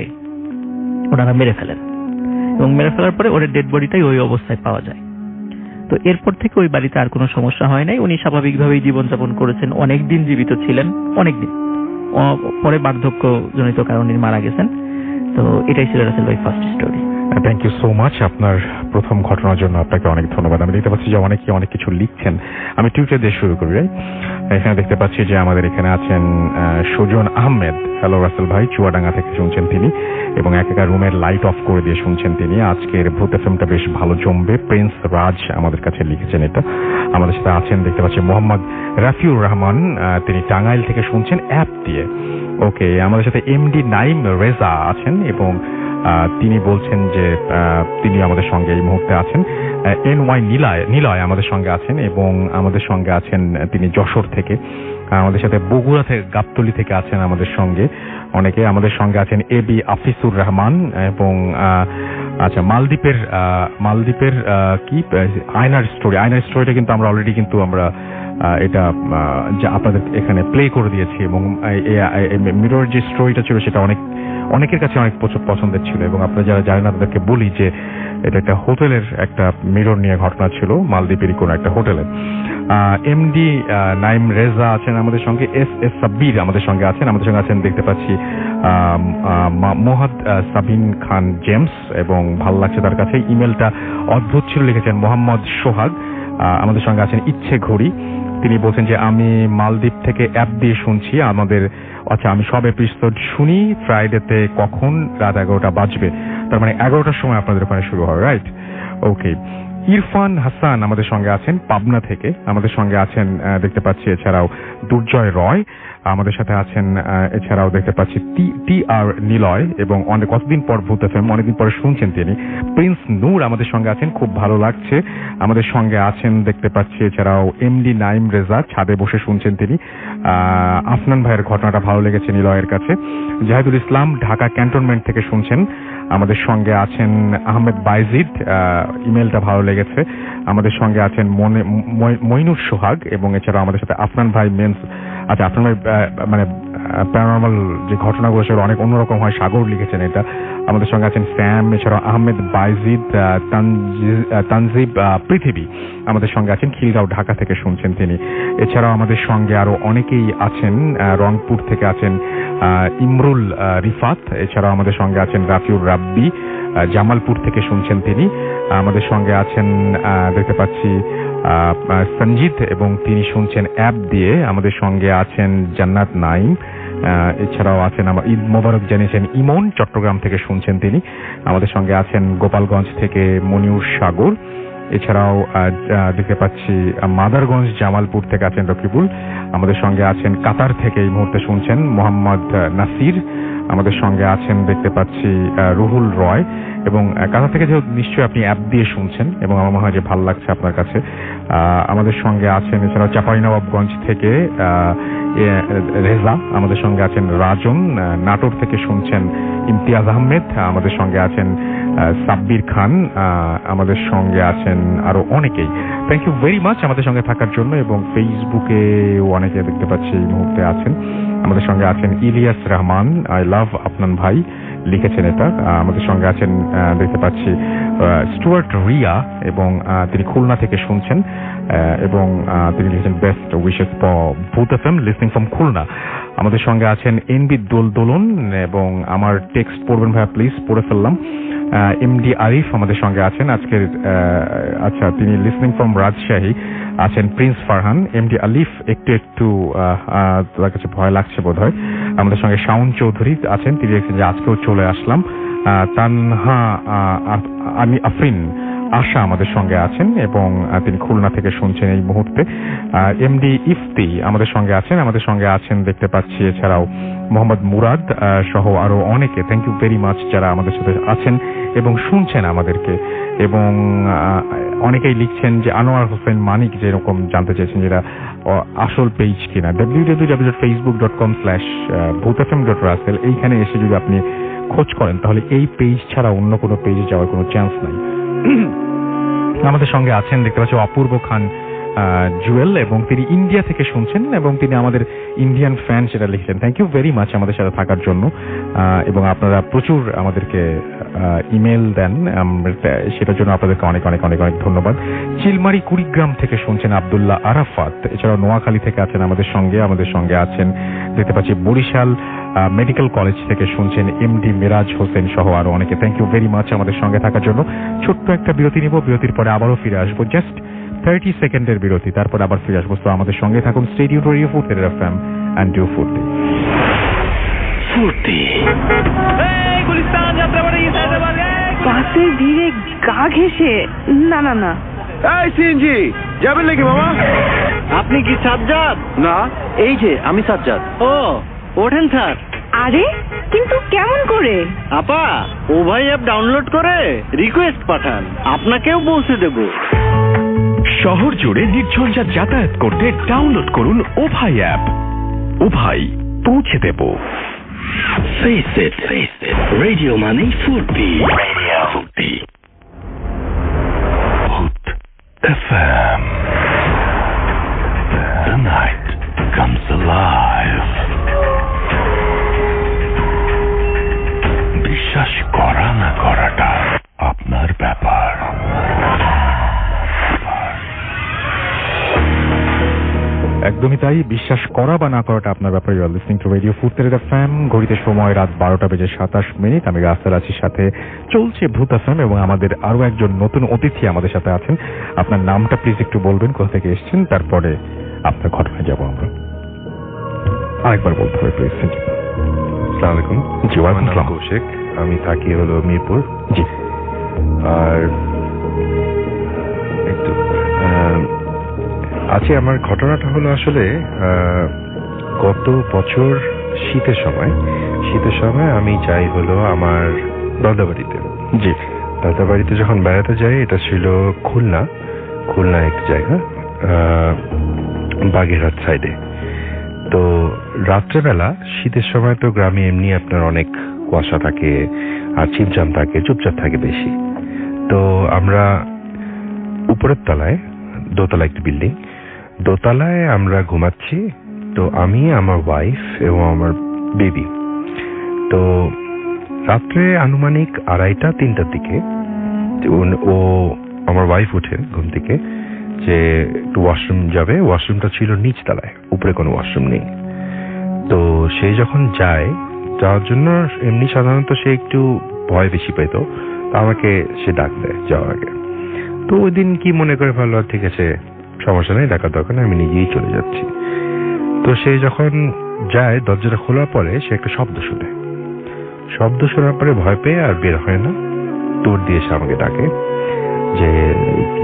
ওনারা মেরে ফেলেন, এবং মেরে ফেলার পরে ওদের ডেড বডিটাই ওই অবস্থায় পাওয়া যায়। তো এরপর থেকে ওই বাড়িতে আর কোনো সমস্যা হয় নাই। উনি স্বাভাবিকভাবেই জীবনযাপন করেছেন, অনেকদিন জীবিত ছিলেন, অনেকদিন। পরে বার্ধক্য জনিত কারণে মারা গেছেন। তো এটাই ছিল রাসেল ভাই first story. Thank you so much. আপনার প্রথম ঘটনার জন্য আপনাকে অনেক ধন্যবাদ। আমি দেখতে পাচ্ছি যে অনেক কিছু লিখছেন। আমি টুইটার দিয়ে শুরু করি। এখানে দেখতে পাচ্ছি যে আমাদের এখানে আছেন সুজন আহমেদ। হ্যালো রাসেল ভাই, চুয়াডাঙ্গা থেকে শুনছেন তিনি, এবং একা রুমের লাইট অফ করে দিয়ে শুনছেন তিনি। আজকের ভূত এফএমটা বেশ ভালো জমবে। প্রিন্স রাজ আমাদের কাছে লিখেছেন এটা। আমাদের সাথে আছেন দেখতে পাচ্ছি মোহাম্মদ রাফিউর রহমান, তিনি টাঙ্গাইল থেকে শুনছেন অ্যাপ দিয়ে। ওকে, আমাদের সাথে এমডি নাইম রেজা আছেন, এবং তিনি বলছেন যে তিনি আমাদের সঙ্গে এই মুহূর্তে আছেন। NY নিলয় আমাদের সঙ্গে আছেন, এবং আমাদের সঙ্গে আছেন তিনি যশোর থেকে। আমাদের সাথে বগুড়া থেকে, গাবতলী থেকে আছেন আমাদের সঙ্গে অনেকে। আমাদের সঙ্গে আছেন এবি আফিসুর রহমান, এবং আচ্ছা মালদ্বীপের কি আয়নার স্টোরিটা কিন্তু আমরা অলরেডি কিন্তু আমরা এটা আপনাদের এখানে প্লে করে দিয়েছি, এবং মিরর যে স্টোরিটা ছিল সেটা অনেকের কাছে অনেক পছন্দের ছিল, এবং আপনারা যারা জানেন না তাদেরকে বলি যে এটা একটা হোটেলের একটা মিরর নিয়ে ঘটনা ছিল, মালদ্বীপেরই কোনো একটা হোটেলে। এমডি নাইম রেজা আছেন আমাদের সঙ্গে, এস সাব্বির আমাদের সঙ্গে আছেন। আমাদের সঙ্গে আছেন দেখতে পাচ্ছি মোহাম্মদ সাবিন খান জেমস, এবং ভালো লাগছে তার কাছে, ইমেলটা অদ্ভুত ছিল, লিখেছেন মোহাম্মদ সোহাগ। আমাদের সঙ্গে আছেন ইচ্ছে ঘড়ি, তিনি বলছেন যে আমি মালদ্বীপ থেকে অ্যাপ দিয়ে শুনছি আমি সব এপিসোড শুনি ফ্রাইডেতে, কখন রাত 11টা বাজবে, তার মানে 11টার সময় আপনাদের ওখানে শুরু হয়, রাইট? ওকে। ইরফান হাসান আমাদের সঙ্গে আছেন পাবনা থেকে, আমাদের সঙ্গে আছেন দেখতে পাচ্ছি এছাড়াও দুর্জয় রয় আমাদের সাথে আছেন, এছাড়াও দেখতে পাচ্ছি টি আর নিলয় এবং অনেক কতদিন পর ভূত এফএম, অনেকদিন পরে শুনছেন তিনি। প্রিন্স নূর আমাদের সঙ্গে আছেন, খুব ভালো লাগছে। আমাদের সঙ্গে আছেন দেখতে পাচ্ছি এছাড়াও এমডি নাইম রেজা, ছাদে বসে শুনছেন তিনি। আফনান ভাইয়ের ঘটনাটা ভালো লেগেছে নিলয়ের কাছে। জাহিদুল ইসলাম ঢাকা ক্যান্টনমেন্ট থেকে শুনছেন। আমাদের সঙ্গে আছেন আহমেদ বাইজিদ, ইমেলটা ভালো লেগেছে। আমাদের সঙ্গে আছেন মইনুর সোহাগ এবং এছাড়াও আমাদের সাথে আফনান ভাই মেন্স। আচ্ছা, আফনান ভাই মানে প্যারানর্মাল যে ঘটনাগুলো সেগুলো অনেক অন্যরকম হয়, সাগর লিখেছেন এটা। আমাদের সঙ্গে আছেন স্যাম, এছাড়াও আহমেদ বাইজিদ, তানজিব পৃথিবী আমাদের সঙ্গে আছেন, খিলগাঁও ঢাকা থেকে শুনছেন তিনি। এছাড়াও আমাদের সঙ্গে আরো অনেকেই আছেন, রংপুর থেকে আছেন ইমরুল রিফাত, এছাড়াও আমাদের সঙ্গে আছেন রাফিউর রাব্বি, জামালপুর থেকে শুনছেন তিনি। আমাদের সঙ্গে আছেন দেখতে পাচ্ছি সঞ্জিত এবং তিনি শুনছেন অ্যাপ দিয়ে। আমাদের সঙ্গে আছেন জান্নাত নাইম, এছাড়াও আছেন আমার ঈদ মোবারক জানিয়েছেন ইমন, চট্টগ্রাম থেকে শুনছেন তিনি। আমাদের সঙ্গে আছেন গোপালগঞ্জ থেকে মনিউর সাগর, এছাড়াও দেখতে পাচ্ছি মাদারগঞ্জ জামালপুর থেকে আছেন রকিবুল। আমাদের সঙ্গে আছেন কাতার থেকে এই মুহূর্তে শুনছেন মোহাম্মদ নাসির। আমাদের সঙ্গে আছেন দেখতে পাচ্ছি রুহুল রয় এবং কাতার থেকে যেহেতু নিশ্চয়ই আপনি অ্যাপ দিয়ে শুনছেন এবং আমার মনে হয় যে ভালো লাগছে আপনার কাছে। আমাদের সঙ্গে আছেন এছাড়াও চাঁপাইনবাবগঞ্জ থেকে রেজা, আমাদের সঙ্গে আছেন রাজন, নাটোর থেকে শুনছেন ইমতিয়াজ আহমেদ, আমাদের সঙ্গে আছেন সাব্বির খান, আমাদের সঙ্গে আছেন আরো অনেকেই। থ্যাংক ইউ ভেরি মাচ আমাদের সঙ্গে থাকার জন্য। এবং ফেসবুকে অনেকে দেখতে পাচ্ছি এই মুহূর্তে আছেন। আমাদের সঙ্গে আছেন ইলিয়াস রহমান, আই লাভ আপনার ভাই লিখেছেন এটা। আমাদের সঙ্গে আছেন দেখতে পাচ্ছি স্টুয়ার্ট রিয়া এবং তিনি খুলনা থেকে শুনছেন এবং তিনি লিখেছেন বেস্ট উইশেস ফর ভূত এফএম লিসনিং ফ্রম খুলনা। আমাদের সঙ্গে আছেন এনবি দোলন এবং আমার টেক্সট পড়বেন ভাইয়া প্লিজ, পড়ে ফেললাম। এমডি আরিফ আমাদের সঙ্গে আছেন আজকের, আচ্ছা তিনি লিসনিং ফ্রম রাজশাহী আছেন। প্রিন্স ফারহান, এমডি আলিফ একটু তার কাছে ভয় লাগছে বোধ হয়। আমাদের সঙ্গে শাওন চৌধুরী আছেন, তিনি লিখছেন যে আজকেও চলে আসলাম। তানহা আমি আফরিন আশা আমাদের সঙ্গে আছেন এবং তিনি খুলনা থেকে শুনছেন এই মুহূর্তে। এমডি ইফতি আমাদের সঙ্গে আছেন। আমাদের সঙ্গে আছেন দেখতে পাচ্ছি এছাড়াও মোহাম্মদ মুরাদ সহ আরো অনেকে। থ্যাংক ইউ ভেরি মাচ যারা আমাদের সাথে আছেন এবং শুনছেন আমাদেরকে। এবং অনেকেই লিখছেন যে আনোয়ার হোসেন মানিক যেরকম জানতে চেয়েছেন যেটা আসল পেজ কিনা, www.facebook.com/bhutfm.russell এইখানে এসে যদি আপনি খোঁজ করেন তাহলে এই পেজ ছাড়া অন্য কোনো পেজে যাওয়ার কোনো চান্স নাই। আমাদের সঙ্গে আছেন দেখতে পাচ্ছি অপূর্ব খান জুয়েল এবং তিনি ইন্ডিয়া থেকে শুনছেন এবং তিনি আমাদের ইন্ডিয়ান ফ্যান সেটা লিখছেন। থ্যাংক ইউ ভেরি মাচ আমাদের সাথে থাকার জন্য। এবং আপনারা প্রচুর আমাদেরকে ইমেল দেন, সেটার জন্য আপনাদেরকে অনেক অনেক অনেক অনেক ধন্যবাদ। চিলমারি কুড়িগ্রাম থেকে শুনছেন আব্দুল্লাহ আরাফাত, এছাড়াও নোয়াখালী থেকে আছেন আমাদের সঙ্গে আছেন দেখতে পাচ্ছি বরিশাল মেডিকেল কলেজ থেকে শুনছেন এমডি মিরাজ হোসেন সহ আরো অনেকে। থ্যাংক ইউ ভেরি মাচ আমাদের সঙ্গে থাকার জন্য। ছোট্ট একটা বিরতি নিব, বিরতির পরে আবারও ফিরে আসবো, জাস্ট 30 সেকেন্ডের বিরতি, তারপর আবার ফিরে আসবো। তো আমাদের সঙ্গে থাকুন, stay tuned two radio Foorti FM and do ফুর্তি। বাসের ভিড়ে গা ঘেঁষে না এই সিএনজি যাবেন নাকি মামা? আপনি কি সাজ্জাদ? না, এই যে আমি সাজ্জাদ। ও ওঠেন স্যার। আরে কিন্তু কেমন করে? আপা ও ভাই অ্যাপ ডাউনলোড করে রিকোয়েস্ট পাঠান, আপনাকেও পৌঁছে দেব। শহর জুড়ে নির্ঝঞ্ঝাট যাতায়াত করতে ডাউনলোড করুন ও ভাই অ্যাপ। ও ভাই পৌঁছে দেব। Face it, radio মানে ফুর্তি। ফুর্তি Bhoot FM. The night comes alive. বিশ্বাস করা না করাটা আপনার ব্যাপার। একদমই তাই, বিশ্বাস করা বা না করাটা আপনার ব্যাপারে। You are listening to radio Foorti FM. ঘড়িতে সময় রাত 12:27 আমি রাস্তার আছি, সাথে চলছে ভূত এফএম এবং আমাদের আরো একজন নতুন অতিথি আমাদের সাথে আছেন। আপনার নামটা প্লিজ একটু বলবেন, কোথা থেকে এসেছেন, তারপরে আপনার ঘটনায় যাব আমরা। আরেকবার বলতে হবে প্লিজ। আসসালামু আলাইকুম। জি, ওয়ালাইকুম আসসালাম। কৌশিক, আমি থাকি হলো মিরপুর। জি। আর আচ্ছা, আমার ঘটনাটা হলো আসলে গত বছর শীতের সময় আমি যাই হলো আমার দাদাবাড়িতে। জি। দাদাবাড়িতে যখন বেড়াতে যাই, এটা ছিল খুলনা একটা জায়গা, বাগেরহাট সাইডে। তো রাত্রেবেলা শীতের সময় তো গ্রামে এমনি আপনার অনেক কুয়াশা থাকে আর ছিমছাম থাকে, চুপচাপ থাকে বেশি। তো আমরা উপরের তলায়, দোতলা একটি বিল্ডিং, দোতলায় আমরা ঘুমাচ্ছি। তো আমি, আমার ওয়াইফ এবং আমার বেবি। তো রাত্রে আনুমানিক 2:30-3টার দিকে ও আমার ওয়াইফ ওঠেন ঘুম থেকে যে একটু ওয়াশরুম যাবে। ওয়াশরুমটা ছিল নিচতলায়, উপরে কোনো ওয়াশরুম নেই। তো সে যখন যাওয়ার জন্য, এমনি সাধারণত সে একটু ভয় বেশি পেত, তো আমাকে সে ডাক দেয় যাওয়ার আগে। তো ওই দিন কি মনে করে ভালো, ঠিক আছে সমস্যা নেই, ডাকার দরকার নেই, আমি নিজেই চলে যাচ্ছি। তো সে যখন যায়, দরজাটা খোলার পরে সে একটা শব্দ শোনার পরে ভয় পেয়ে আর বের হয় না, দৌড় দিয়ে এসে আমাকে ডাকে যে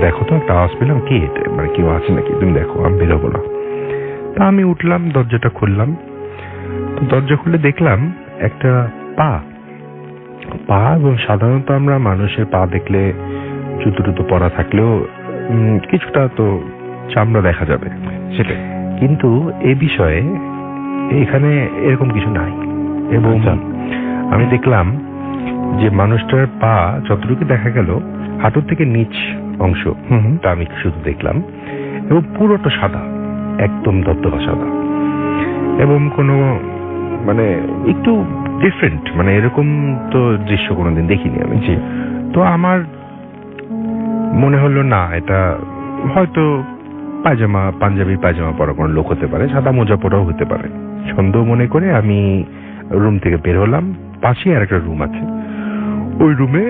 দেখো তো একটা আওয়াজ পেলাম, কি এটা, মানে কেউ আছে নাকি, তুমি দেখো, আমি বেরোবো না। তা আমি উঠলাম, দরজাটা খুললাম। তো দরজা খুলে দেখলাম একটা পা, এবং সাধারণত আমরা মানুষের পা দেখলে জুতো টুতো পরা থাকলেও কিছুটা তো চামড়া দেখা যাবে, সেটাই। কিন্তু এ বিষয়ে এখানে এরকম কিছু নাই। এবং আমি দেখলাম যে মানুষটার পা যতটুকু দেখা গেল, হাঁটুর থেকে নিচ অংশ তা আমি শুধু দেখলাম, এবং পুরোটা সাদা, একদম দবদবা সাদা, এবং কোনো মানে একটু ডিফারেন্ট, মানে এরকম তো দৃশ্য কোনোদিন দেখিনি আমি। তো আমার মনে হলো না, এটা হয়তো পাঞ্জাবি পায়জামা পরা কোনো লোক হতে পারে, সাদা মোজা পরাও হতে পারে। সন্দেহ মনে করে আমি রুম থেকে বের হলাম। পাশেই আর একটা রুম আছে, ওই রুমে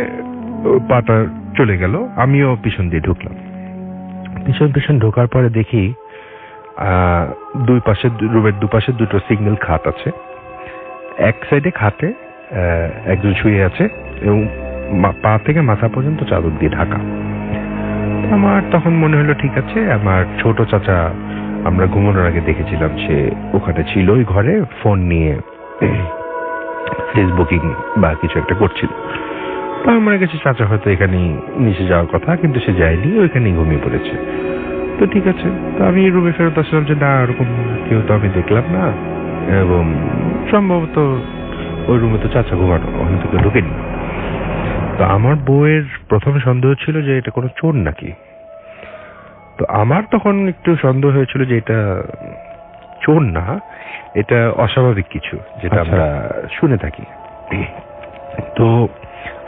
পাটা চলে গেল, আমিও পিছন দিয়ে ঢুকলাম। পিছন ঢোকার পরে দেখি রুমের দুপাশে দুটো সিঙ্গেল খাট আছে। এক সাইডে খাটে একজন শুয়ে আছে এবং পা থেকে মাথা পর্যন্ত চাদর দিয়ে ঢাকা। আমার তখন মনে হলো ঠিক আছে, আমার ছোট চাচা আমরা ঘুমানোর আগে দেখেছিলাম, সে ওখানে ছিল ওই ঘরে, ফোন নিয়ে ফেসবুকিং বা কিছু একটা করছিল। তো আমার কাছে চাচা হয়তো এখানেই নিচে যাওয়ার কথা, কিন্তু সে যায়নি, ওইখানেই ঘুমিয়ে পড়েছে। তো ঠিক আছে, তো আমি রুমে ফেরত আসলাম যে না, ওরকম কেউ তো আমি দেখলাম না, এবং সম্ভবত ওই রুমে তো চাচা ঘুমানো, ওখানে তো কেউ ঢুকেনি। তো আমার বউয়ের প্রথম সন্দেহ ছিল যে এটা কোনো চোর নাকি। তো আমার তখন একটু সন্দেহ হয়েছিল যে এটা চোর না, এটা অস্বাভাবিক কিছু, যেটা আমরা শুনে থাকি। তো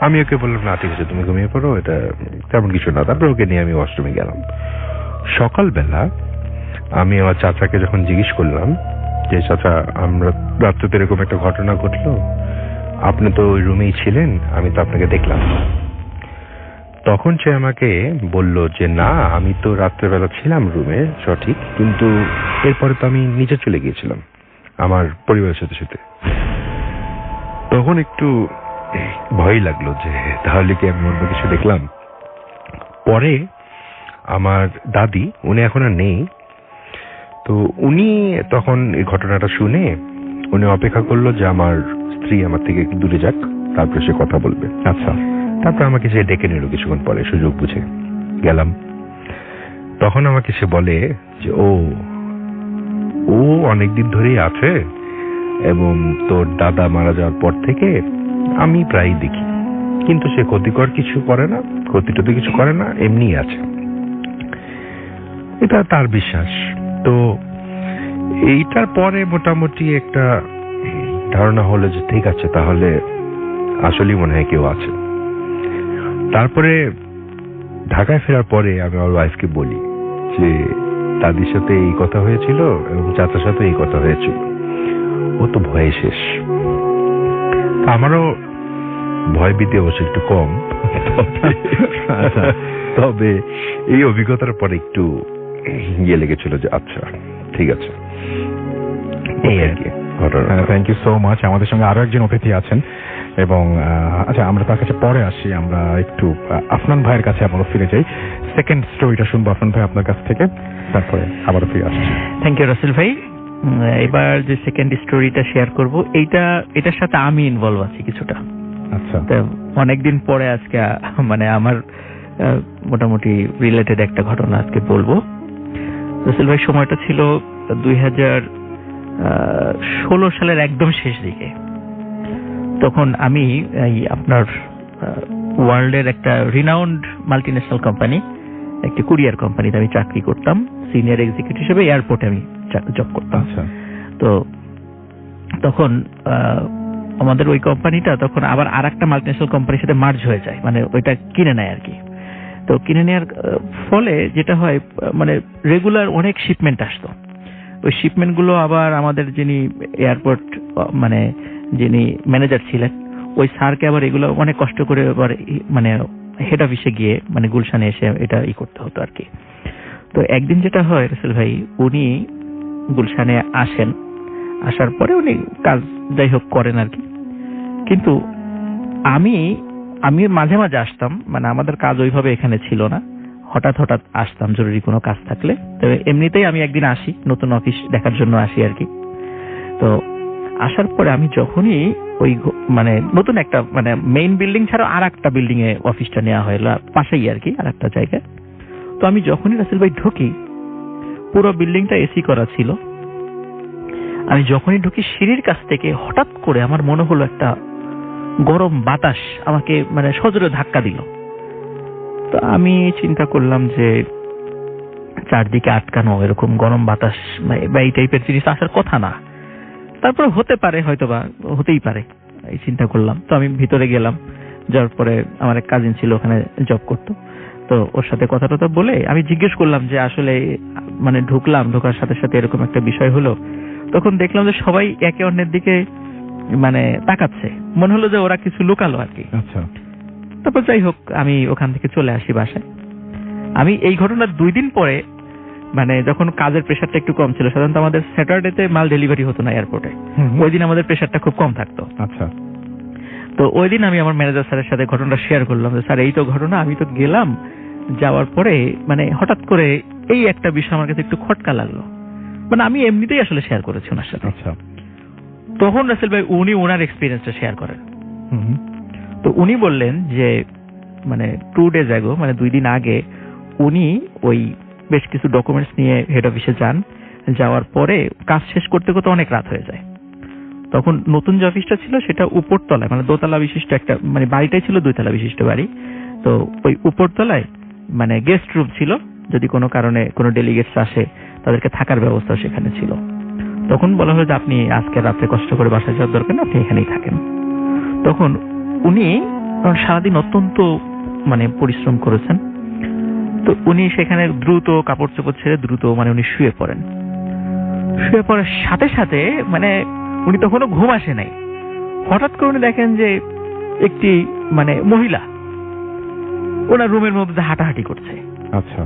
আমি ওকে বললাম না ঠিক আছে তুমি ঘুমিয়ে পড়ো, এটা তেমন কিছু না। তারপরে ওকে নিয়ে আমি ওয়াশরুমে গেলাম। সকালবেলা আমি আমার চাচাকে যখন জিজ্ঞেস করলাম যে চাচা, আমরা রাত্রে তো এরকম একটা ঘটনা ঘটলো, আপনি তো ওই রুমেই ছিলেন, আমি তো আপনাকে দেখলাম। তখন সে আমাকে বলল যে না, আমি তো রাত্রেবেলা ছিলাম রুমে সঠিক, কিন্তু এরপরে তো আমি নিচে চলে গিয়েছিলাম আমার পরিবারের সাথে সাথে। তখন একটু ভয় লাগলো যে তাহলে কি আমি অন্য কিছু দেখলাম। পরে আমার দাদি, উনি এখন আর নেই, তো উনি তখন এই ঘটনাটা শুনে উনি অপেক্ষা করলো যে আমার স্ত্রী আমার থেকে একটু দূরে যাক, তারপরে সে কথা বলবে। আচ্ছা, তারপর আমাকে সে ডেকে নিল কিছুক্ষণ পরে, সুযোগ বুঝে গেলাম। তখন আমাকে সে বলে যে ও অনেকদিন ধরেই আছে, এবং তোর দাদা মারা যাওয়ার পর থেকে আমি প্রায় দেখি, কিন্তু সে ক্ষতিকর কিছু করে না, ক্ষতিটা কিছু করে না, এমনি আছে। এটা তার বিশ্বাস। তো এইটার পরে মোটামুটি একটা ধারণা হলো যে ঠিক আছে, তাহলে আসলেই মনে হয় কেউ আছে। তারপরে ঢাকায় ফেরার পরে আমি আমার ওয়াইফকে বলি যে দাদির সাথে এই কথা হয়েছিল এবং চাচার সাথে এই কথা হয়েছিল। ও তো ভয়ে শেষ। আমারও ভয় ভীতি অবশ্য একটু কম, তবে এই অভিজ্ঞতার পরে একটু ইয়ে লেগেছিল যে আচ্ছা ঠিক আছে, এই আর কি। Thank you so much. আমাদের সঙ্গে আরো একজন অতিথি আছেন এবং আচ্ছা আমরা তার কাছে পরে আসি, আমরা একটু আফনান ভাইয়ের কাছে আবারও ফিরে যাই। সেকেন্ড স্টোরিটা শুনবো আফনান ভাই আপনার কাছ থেকে, তারপরে আবারও ফিরে আসছি। থ্যাংক ইউ রাসেল ভাই। এবার যে সেকেন্ড স্টোরিটা শেয়ার করব, এটার সাথে আমি ইনভলভ আছি কিছুটা। আচ্ছা, তো অনেকদিন পরে আজকে মানে আমার মোটামুটি রিলেটেড একটা ঘটনা আজকে বলবো। রাসেল ভাই সময়টা ছিল 2016 সালের একদম শেষ দিকে। তখন আমি আপনার ওয়ার্ল্ডের একটা রিনাউন্ড মাল্টিন্যাশনাল কোম্পানি, একটি কুরিয়ার কোম্পানিতে আমি চাকরি করতাম, সিনিয়র এক্সিকিউটিভ হিসেবে এয়ারপোর্টে আমি জব করতাম। আচ্ছা, তো তখন আমাদের ওই কোম্পানিটা তখন আবার আর একটা মাল্টিন্যাশনাল কোম্পানির সাথে মার্জ হয়ে যায়, মানে ওইটা কিনে নেয় আর কি। তো কিনে নেওয়ার ফলে যেটা হয়, মানে রেগুলার অনেক শিপমেন্ট আসতো। ওই শিপমেন্ট গুলো আবার আমাদের যিনি এয়ারপোর্ট মানে যিনি ম্যানেজার ছিলেন, ওই স্যারকে আবার এগুলো অনেক কষ্ট করে আবার মানে হেড অফিসে গিয়ে মানে গুলশানে এসে এটা করতে হতো আর কি। তো একদিন যেটা হয় রাসেল ভাই, উনি গুলশানে আসেন, আসার পরে উনি কাজ যাই হোক করেন আর কি। কিন্তু আমি মাঝে মাঝে আসতাম, মানে আমাদের কাজ ওইভাবে এখানে ছিল না, হঠাৎ আসতাম জরুরি কোনো কাজ থাকলে। তবে এমনিতেই আমি একদিন আসি, নতুন অফিস দেখার জন্য আসি আর কি। তো আসার পরে আমি যখনই ওই মানে নতুন একটা মানে মেইন বিল্ডিং ছাড়া আর একটা বিল্ডিং এ অফিসটা নেওয়া হয় পাশেই আর কি, আর একটা জায়গায়। তো আমি যখনই রাসেল ভাই ঢুকি, পুরো বিল্ডিংটা এসি করা ছিল। আমি যখনই ঢুকি সিঁড়ির কাছ থেকে হঠাৎ করে আমার মনে হলো একটা গরম বাতাস আমাকে মানে সজোরে ধাক্কা দিল। তো আমি চিন্তা করলাম যে চারদিকে আটকানো এরকম গরম বাতাস বা এই টাইপের জিনিস আসার কথা না, তারপরে হতে পারে, হয়তো বা হতেই পারে, এই চিন্তা করলাম। তো আমি ভিতরে গেলাম, যাওয়ার পরে আমার এক কাজিন ছিল ওখানে জব করতো, তো ওর সাথে কথা টথা বলে আমি জিজ্ঞেস করলাম যে আসলে মানে ঢোকার সাথে সাথে এরকম একটা বিষয় হলো। তখন দেখলাম যে সবাই একে অন্যের দিকে মানে তাকাচ্ছে, মনে হলো যে ওরা কিছু লুকালো আর কি। আচ্ছা, তারপর যাই হোক আমি ওখান থেকে চলে আসি বাসায়। আমি এই ঘটনার 2 দিন পরে, মানে যখন কাজের প্রেশারটা একটু কম ছিল, সাধারণত আমাদের স্যাটারডেতে মাল ডেলিভারি হতো না এয়ারপোর্টে, ওই দিন আমাদের প্রেশারটা খুব কম থাকতো। আচ্ছা, তো ওই দিন আমি আমার ম্যানেজার স্যারের সাথে ঘটনাটা শেয়ার করলাম যে স্যার এই তো ঘটনা, আমি তো গেলাম, যাওয়ার পরে মানে হঠাৎ করে এই একটা বিষয় আমার কাছে একটু খটকা লাগলো। মানে আমি এমনিতেই আসলে শেয়ার করেছি ওনার সাথে। আচ্ছা, তখন রাসেল ভাই উনি ওনার এক্সপিরিয়েন্সটা শেয়ার করেন। তো উনি বললেন যে মানে 2 days ago, মানে 2 দিন আগে উনি ওই বেশ কিছু ডকুমেন্টস নিয়ে হেড অফিসে যান। যাওয়ার পরে কাজ শেষ করতে করতে অনেক রাত হয়ে যায়। তখন নতুন যে অফিসটা ছিল সেটা উপরতলায়, মানে 2 তলা বিশিষ্ট একটা, মানে বাড়িটাই ছিল 2 তলা বিশিষ্ট বাড়ি। তো ওই উপরতলায় মানে গেস্ট রুম ছিল, যদি কোনো কারণে কোনো ডেলিগেটস আসে তাদেরকে থাকার ব্যবস্থা সেখানে ছিল। তখন বলা হলো যে আপনি আজকে রাতে কষ্ট করে বাসায় যাওয়ার দরকার না, আপনি এখানেই থাকেন। তখন উনি সারাদিন অত্যন্ত মানে পরিশ্রম করেছেন, তো উনি সেখানে দ্রুত কাপড় চোপড় ছেড়ে দ্রুত মানে উনি শুয়ে পড়েন। শুয়ে পড়ার সাথে সাথে মানে উনি তখনও ঘুম আসে নাই, হঠাৎ করে উনি দেখেন যে একটি মানে মহিলা ওনার রুমের মধ্যে হাঁটাহাঁটি করছে। আচ্ছা,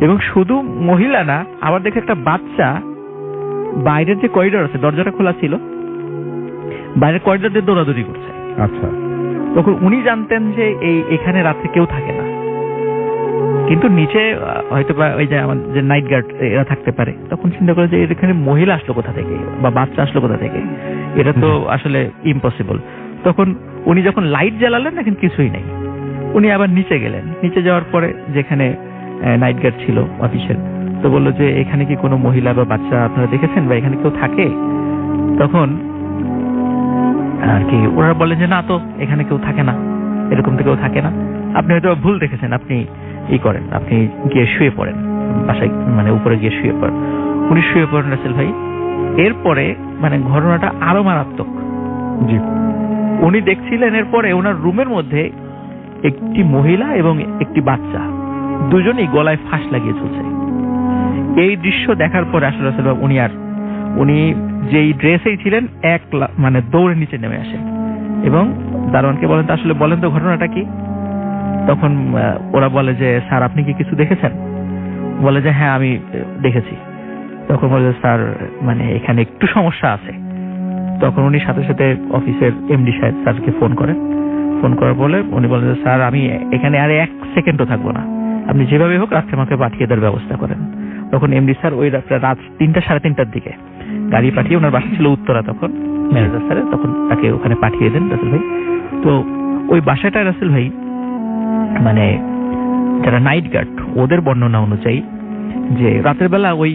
এবং শুধু মহিলা না, আবার দেখে একটা বাচ্চা বাইরের যে করিডোর আছে, দরজাটা খোলা ছিল, বাইরের করিডোর দিয়ে দৌড়াদৌড়ি করছে। আচ্ছা, তখন উনি জানতেন যে এখানে রাত্রে কেউ থাকে না, কিন্তু নিচে হয়তো বা ওই যে আমাদের যে নাইট গার্ড এরা থাকতে পারে। তখন চিন্তা করে যে এখানে মহিলা আসলো কোথা থেকে বা বাচ্চা আসলো কোথা থেকে, এটা তো আসলে ইম্পসিবল। তখন উনি যখন লাইট জ্বালালেন দেখেন কিছুই নেই। উনি আবার নিচে গেলেন, নিচে যাওয়ার পরে যেখানে নাইট গার্ড ছিল অফিসের, তো বললো যে এখানে কি কোনো মহিলা বা বাচ্চা আপনারা দেখেছেন বা এখানে কেউ থাকে? তখন আর কি ওরা বলেন যে না, তো এখানে কেউ থাকে না, এরকম তো কেউ থাকে না, আপনি হয়তো ভুল দেখেছেন, আপনি করেন, আপনি গিয়ে শুয়ে পড়েন বাসায়, মানে উপরে গিয়ে শুয়ে পড়েন। উনি শুয়ে পড়েন রাসেল ভাই। এরপরে মানে ঘটনাটা আরো মারাত্মক। জি, উনি দেখছিলেন এরপরে ওনার রুমের মধ্যে একটি মহিলা এবং একটি বাচ্চা দুজনেই গলায় ফাঁস লাগিয়ে চলছে। এই দৃশ্য দেখার পরে আসলে রাসেল ভাই উনি যেই ড্রেসেই ছিলেন মানে দৌড়ে নিচে নেমে আসেন এবং দারোয়ানকে বলেন, আসলে বলেন তো ঘটনাটা কি? তখন ওরা বলে যে স্যার আপনি কি কিছু দেখেছেন? বলে যে হ্যাঁ আমি দেখেছি। তখন বলে যে স্যার মানে এখানে একটু সমস্যা আছে। তখন উনি সাথে সাথে অফিসের এমডি সাহেব স্যারকে ফোন করার বলে উনি বলেন যে স্যার আমি এখানে আর 1 সেকেন্ডও থাকবো না, আপনি যেভাবে হোক রাত্রে আমাকে পাঠিয়ে দেওয়ার ব্যবস্থা করেন। তখন এমডি স্যার ওই রাত 3টা সাড়ে 3টার দিকে গাড়ি পাঠিয়ে, ওনার বাসা ছিল উত্তরা তখন, ম্যানেজার স্যারের, তখন তাকে ওখানে পাঠিয়ে দেন রাসেল ভাই। তো ওই বাসাটায় রাসেল ভাই মানে যারা নাইট গার্ড ওদের বর্ণনা অনুযায়ী যে রাতের বেলা ওই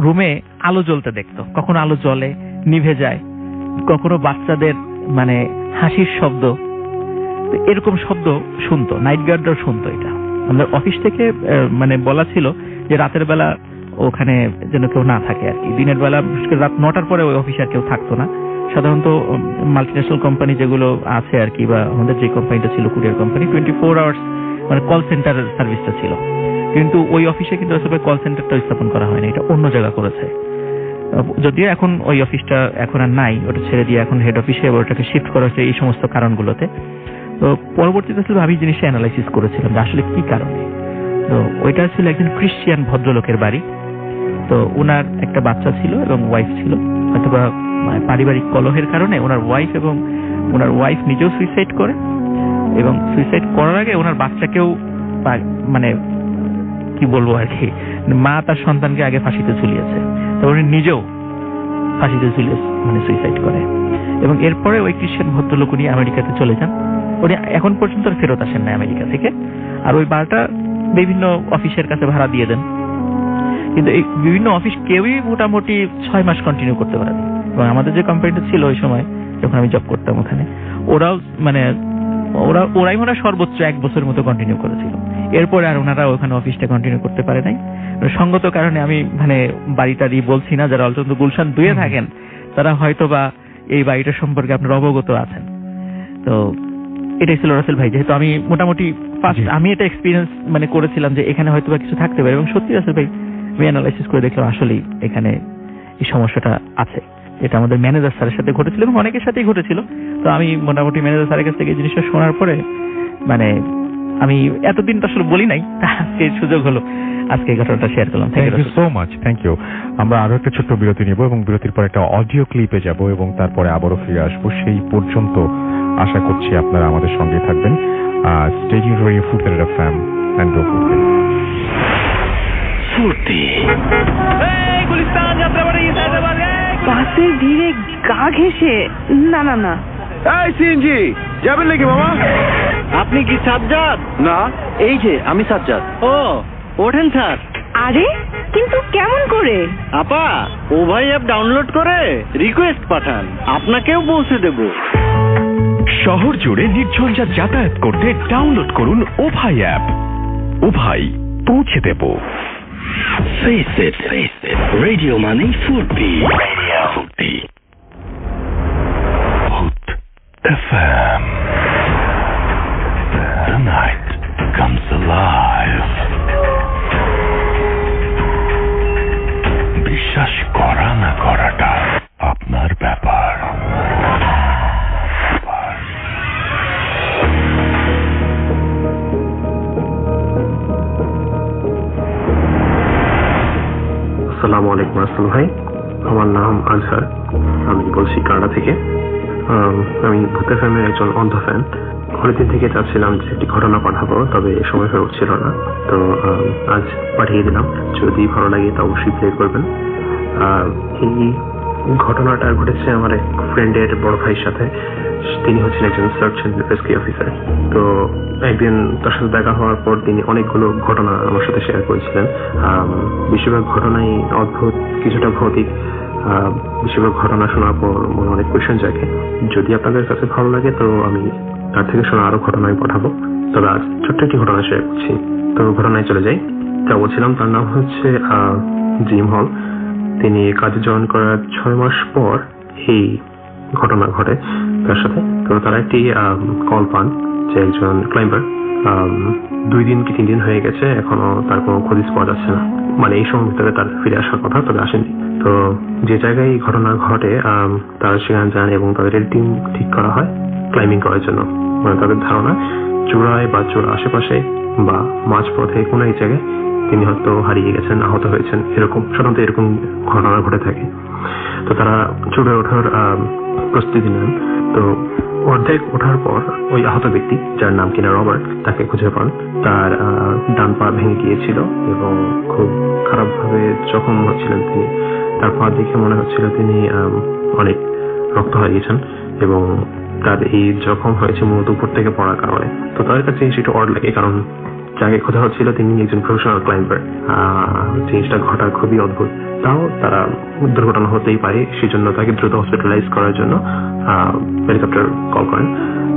রুমে আলো জ্বলতে দেখতো, কখনো আলো জ্বলে নিভে যায়, কখনো বাচ্চাদের মানে হাসির শব্দ, এরকম শব্দ শুনতো, নাইট গার্ডরাও শুনতো। এটা আমাদের অফিস থেকে মানে বলা ছিল যে রাতের বেলা ওখানে যেন কেউ না থাকে আর কি। দিনের বেলা রাত 9টার পরে ওই অফিসে আর কেউ থাকতো না। সাধারণত মাল্টিন্যাশনাল কোম্পানি যেগুলো আছে আর কি, বা আমাদের যে কোম্পানিটা ছিল কুরিয়ার কোম্পানি, 24 আওয়ার্স মানে কল সেন্টার সার্ভিসটা ছিল, কিন্তু ওই অফিসে কিন্তু আসলে কল সেন্টারটা স্থাপন করা হয়নি, এটা অন্য জায়গা করেছে। যদিও এখন ওই অফিসটা এখন আর নাই, ওটা ছেড়ে দিয়ে এখন হেড অফিসে ওটাকে শিফট করা হয়েছে এই সমস্ত কারণগুলোতে। তো পরবর্তীতে আসলে আমি জিনিসটা অ্যানালাইসিস করেছিলাম যে আসলে কি কারণে। তো ওইটা ছিল একজন খ্রিস্টিয়ান ভদ্রলোকের বাড়ি। তো ওনার একটা বাচ্চা ছিল এবং ওয়াইফ ছিল, অথবা পারিবারিক কলহের কারণে ওনার ওয়াইফ নিজেও সুইসাইড করে, এবং সুইসাইড করার আগে ওনার বাচ্চাকেও মানে কি বলবো আর কি, মা তার সন্তানকে আগে ফাঁসিতে ঝুলিয়েছে, তারপর উনি নিজেও ফাঁসিতে ঝুলিয়ে মানে সুইসাইড করে। এবং এরপরে ওই খ্রিস্টান ভদ্রলোক উনি আমেরিকাতে চলে যান। উনি এখন পর্যন্ত ফেরত আসেন না আমেরিকা থেকে। আর ওই বারটা বিভিন্ন অফিসের কাছে ভাড়া দিয়ে দেন, কিন্তু এই বিভিন্ন অফিস কেউই মোটামুটি 6 মাস কন্টিনিউ করতে পারেনি। এবং আমাদের যে কোম্পানিটা ছিল ওই সময় যখন আমি জব করতাম ওখানে, ওরাই মনে হয় সর্বোচ্চ 1 বছর মতো কন্টিনিউ করেছিল। এরপরে আর ওনারা ওখানে অফিসটা কন্টিনিউ করতে পারে নাই সঙ্গত কারণে। আমি মানে বাড়িটারই বলছি না, যারা অন্তত গুলশান 2-এ থাকেন তারা হয়তো বা এই বাড়িটা সম্পর্কে আপনার অবগত আছেন। তো এটাই ছিল রাসেল ভাই, যেহেতু আমি মোটামুটি ফার্স্ট আমি এটা এক্সপিরিয়েন্স মানে করেছিলাম যে এখানে হয়তো বা কিছু থাকতে পারে, এবং সত্যি রাসেল ভাই আমি অ্যানালাইসিস করে দেখলাম আসলেই এখানে এই সমস্যাটা আছে। এটা আমাদের ম্যানেজার স্যারের সাথে ঘটেছিল এবং অনেকের সাথেই ঘটেছিল। তো আমি মোটামুটি ম্যানেজার স্যারের কাছ থেকে এই জিনিসটা শোনার পরে মানে আমি এতদিন তো আসলে বলি নাই, আজকে সুযোগ হলো, আজকে এই ঘটনাটা শেয়ার করলাম। Thank you so much, thank you. আমরা আরো একটা ছোট্ট বিরতি নিব এবং বিরতির পর একটা অডিও ক্লিপে যাব এবং তারপরে আবারও ফিরে আসবো। সেই পর্যন্ত আশা করছি আপনারা আমাদের সঙ্গে থাকবেন। Stay tuned radio Foorti FM and go Foorti. বাসের ভিড়ে গা ঘেঁষে না। এই সিএনজি যাবেন নাকি মামা? আপনি কি সাজ্জাদ? না, এই যে আমি সাজ্জাদ। ও ওঠেন স্যার। আরে কিন্তু কেমন করে? আপা ওভাই অ্যাপ ডাউনলোড করে রিকোয়েস্ট পাঠান, আপনাকেও পৌঁছে দেব। শহর জুড়ে নির্ঝঞ্ঝাট যাতায়াত করতে ডাউনলোড করুন ওভাই অ্যাপ। ওভাই পৌঁছে দেব। Face it. Radio Money Foodie. Radio Foodie. Food FM. The night comes alive. বিশ্বাস করা না করাটা আপনার ব্যাপার। আসসালামু আলাইকুম রাসেল ভাই, আমার নাম আজহার, আমি বলছি কানাডা থেকে। আমি ভূত এফএমের একজন অন্ধ ফ্যান। অনেকদিন থেকে চাচ্ছিলাম যে একটি ঘটনা পাঠাবো, তবে সময় হয়ে উঠছিল না, তো আজ পাঠিয়ে দিলাম। যদি ভালো লাগে তা অবশ্যই প্লে করবেন। এই ঘটনাটা ঘটেছে আমার এক ফ্রেন্ডের বড় ভাইয়ের সাথে। তিনি হচ্ছেন একজন সার্চ অ্যান্ড রেস্কিউ অফিসার। তো একদিন তার সাথে দেখা হওয়ার পর তিনি অনেকগুলো ঘটনা আমার সাথে শেয়ার করেছিলেন। বেশিরভাগ ঘটনাই অদ্ভুত, কিছুটা ভৌতিক। বেশিরভাগ ঘটনা শোনার পর মনে অনেক কোয়েশ্চেন জাগে। যদি আপনাদের কাছে ভালো লাগে তো আমি তার থেকে শোনা আরো ঘটনা আমি পাঠাবো, তবে আজ ছোট্ট একটি ঘটনা শেয়ার করছি। তো ঘটনায় চলে যাই। যা বলছিলাম তার নাম হচ্ছে জিম হল। তিনি কাজে জয়েন করার 6 মাস পর এই ঘটনা ঘটে তার সাথে। তো তারা একটি কল পান যে একজন ক্লাইম্বার 2 দিন কি 3 দিন হয়ে গেছে, এখনো তার কোনো খোঁজ পাওয়া যাচ্ছে না। মানে এই সময়ের ভিতরে তার ফিরে আসার কথা, তবে আসেনি। তো যে জায়গায় এই ঘটনা ঘটে তারা সেখানে যান এবং তাদের টিম ঠিক করা হয় ক্লাইম্বিং করার জন্য। মানে তাদের ধারণা চূড়ায় বা চূড়ার আশেপাশে বা মাঝপথে কোনো এক জায়গায় তিনি হয়তো হারিয়ে গেছেন, আহত হয়েছেন, এরকম সাধারণত এরকম ঘটনা ঘটে থাকে। তো তারা চূড়ে ওঠার প্রস্তুতি নেন। তো অর্ধেক ওঠার পর ওই আহত ব্যক্তি, যার নাম কিনা রবার্ট, তাকে খুঁজে পান। তার ডান পা ভেঙে গিয়েছিল এবং খুব খারাপ ভাবে জখম হচ্ছিলেন তিনি। তার পা দেখে মনে হচ্ছিল তিনি অনেক রক্ত হারিয়েছেন এবং তার এই জখম হয়েছে মূলত উপর থেকে পড়ার কারণে। তো তাদের কাছে সেটা অড লাগে, কারণ যাকে খোঁজা হচ্ছিল তিনি একজন প্রফেশনাল ক্লাইম্বার। জিনিসটা ঘটা খুবই অদ্ভুত। তাও তারা দুর্ঘটনা হতেই পারে, সেজন্য তাকে দ্রুত হসপিটালাইজ করার জন্য হেলিকপ্টার কল করেন।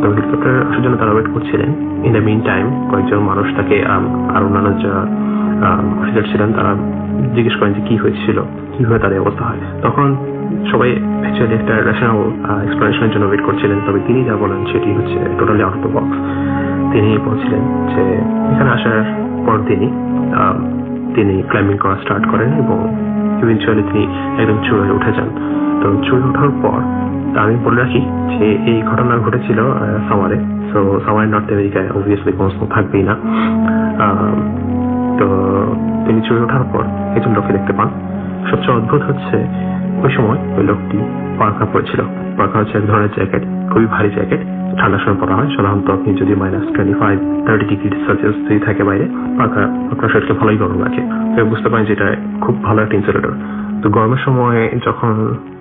তো হেলিকপ্টার আসার জন্য তারা ওয়েট করছিলেন। ইন দ্য মিন টাইম কয়েকজন মানুষ তাকে আর অন্যান্য যারা অফিসার ছিলেন তারা জিজ্ঞেস করেন যে কি হয়েছিল, কিভাবে তাদের অবস্থা হয়। তখন সবাই অ্যাকচুয়ালি একটা রেশনাল এক্সপ্লেনেশনের জন্য ওয়েট করছিলেন, তবে তিনি যা বলেন সেটি হচ্ছে totally out of the box. তিনি বলছিলেন যে এখানে আসার পর তিনি ক্লাইম্বিং করা স্টার্ট করেন এবং ইভেনচুয়ালি তিনি একদম চূড়ায় উঠে যান। তো চূড়ায় ওঠার পর আমি বলে রাখি যে এই ঘটনা ঘটেছিল সামারে। সো সামারে নর্থ আমেরিকায় অবভিয়াসলি কোনো স্নো থাকবেই না। তো তিনি চূড়ায় ওঠার পর একজন লোককে দেখতে পান। সবচেয়ে অদ্ভুত হচ্ছে ওই সময় ওই লোকটি পার্কা পরেছিল। পার্কা হচ্ছে এক ধরনের জ্যাকেট, খুবই ভারী জ্যাকেট, ঠান্ডার সময় পরা হয়। সাধারণত আপনি যদি -25-30 ডিগ্রি সেলসিয়াস যদি থাকে বাইরে, পার্কা আপনার শরীরকে ভালোই গরম রাখে। বুঝতে পারেন যে এটা খুব ভালো একটা ইনসুলেটর। তো গরমের সময় যখন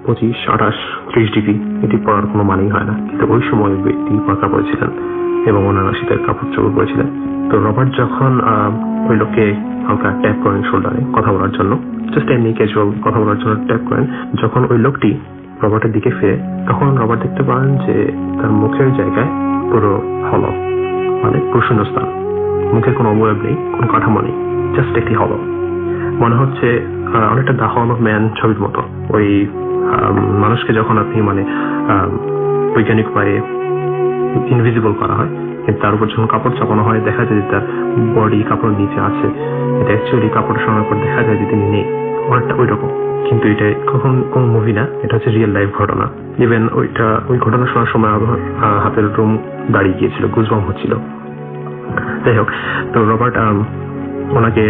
25-28-30 ডিগ্রি, এটি পরার কোনো মানেই হয় না, কিন্তু ওই সময় ব্যক্তি পার্কা পরেছিলেন এবং ওনারা শীতের কাপড় চোপড় পরেছিলেন। তো রবার্ট যখন ওই লোককে হালকা ট্যাপ করেন শোল্ডারে কথা বলার জন্য, জাস্ট এমনি ক্যাজুয়াল কথা বলার জন্য ট্যাপ করেন, যখন ওই লোকটি রবার্টের দিকে ফিরে তখন রবার্ট দেখতে পান যে তার মুখের জায়গায় পুরো হলো, মানে পুরো শূন্যস্থান। মুখে কোনো অবয়ব নেই, কোনো কাঠামো নেই, জাস্ট একটি হলো। মনে হচ্ছে অনেকটা দ্য হল অফ ম্যান ছবির মতো। ওই মানুষকে যখন আপনি মানে বৈজ্ঞানিক উপায়ে ইনভিজিবল করা হয়, কিন্তু তার উপর যখন কাপড় চাপানো হয় দেখা যায় যে তার বডি কাপড় নিচে আছে, এটা অ্যাকচুয়ালি কাপড় শোনার পর দেখা যায় যে তিনি নেই, অনেকটা ওই রকম। কিন্তু এটা কখন কোন মুভি না, এটা হচ্ছে রিয়েল লাইফ ঘটনা। ইভেন ওই ঘটনা শোনার সময় আমার হাতের রুম দাঁড়িয়ে গিয়েছিল, গুজবাম হচ্ছিল। যাই হোক, তো রবার্ট ওনাকে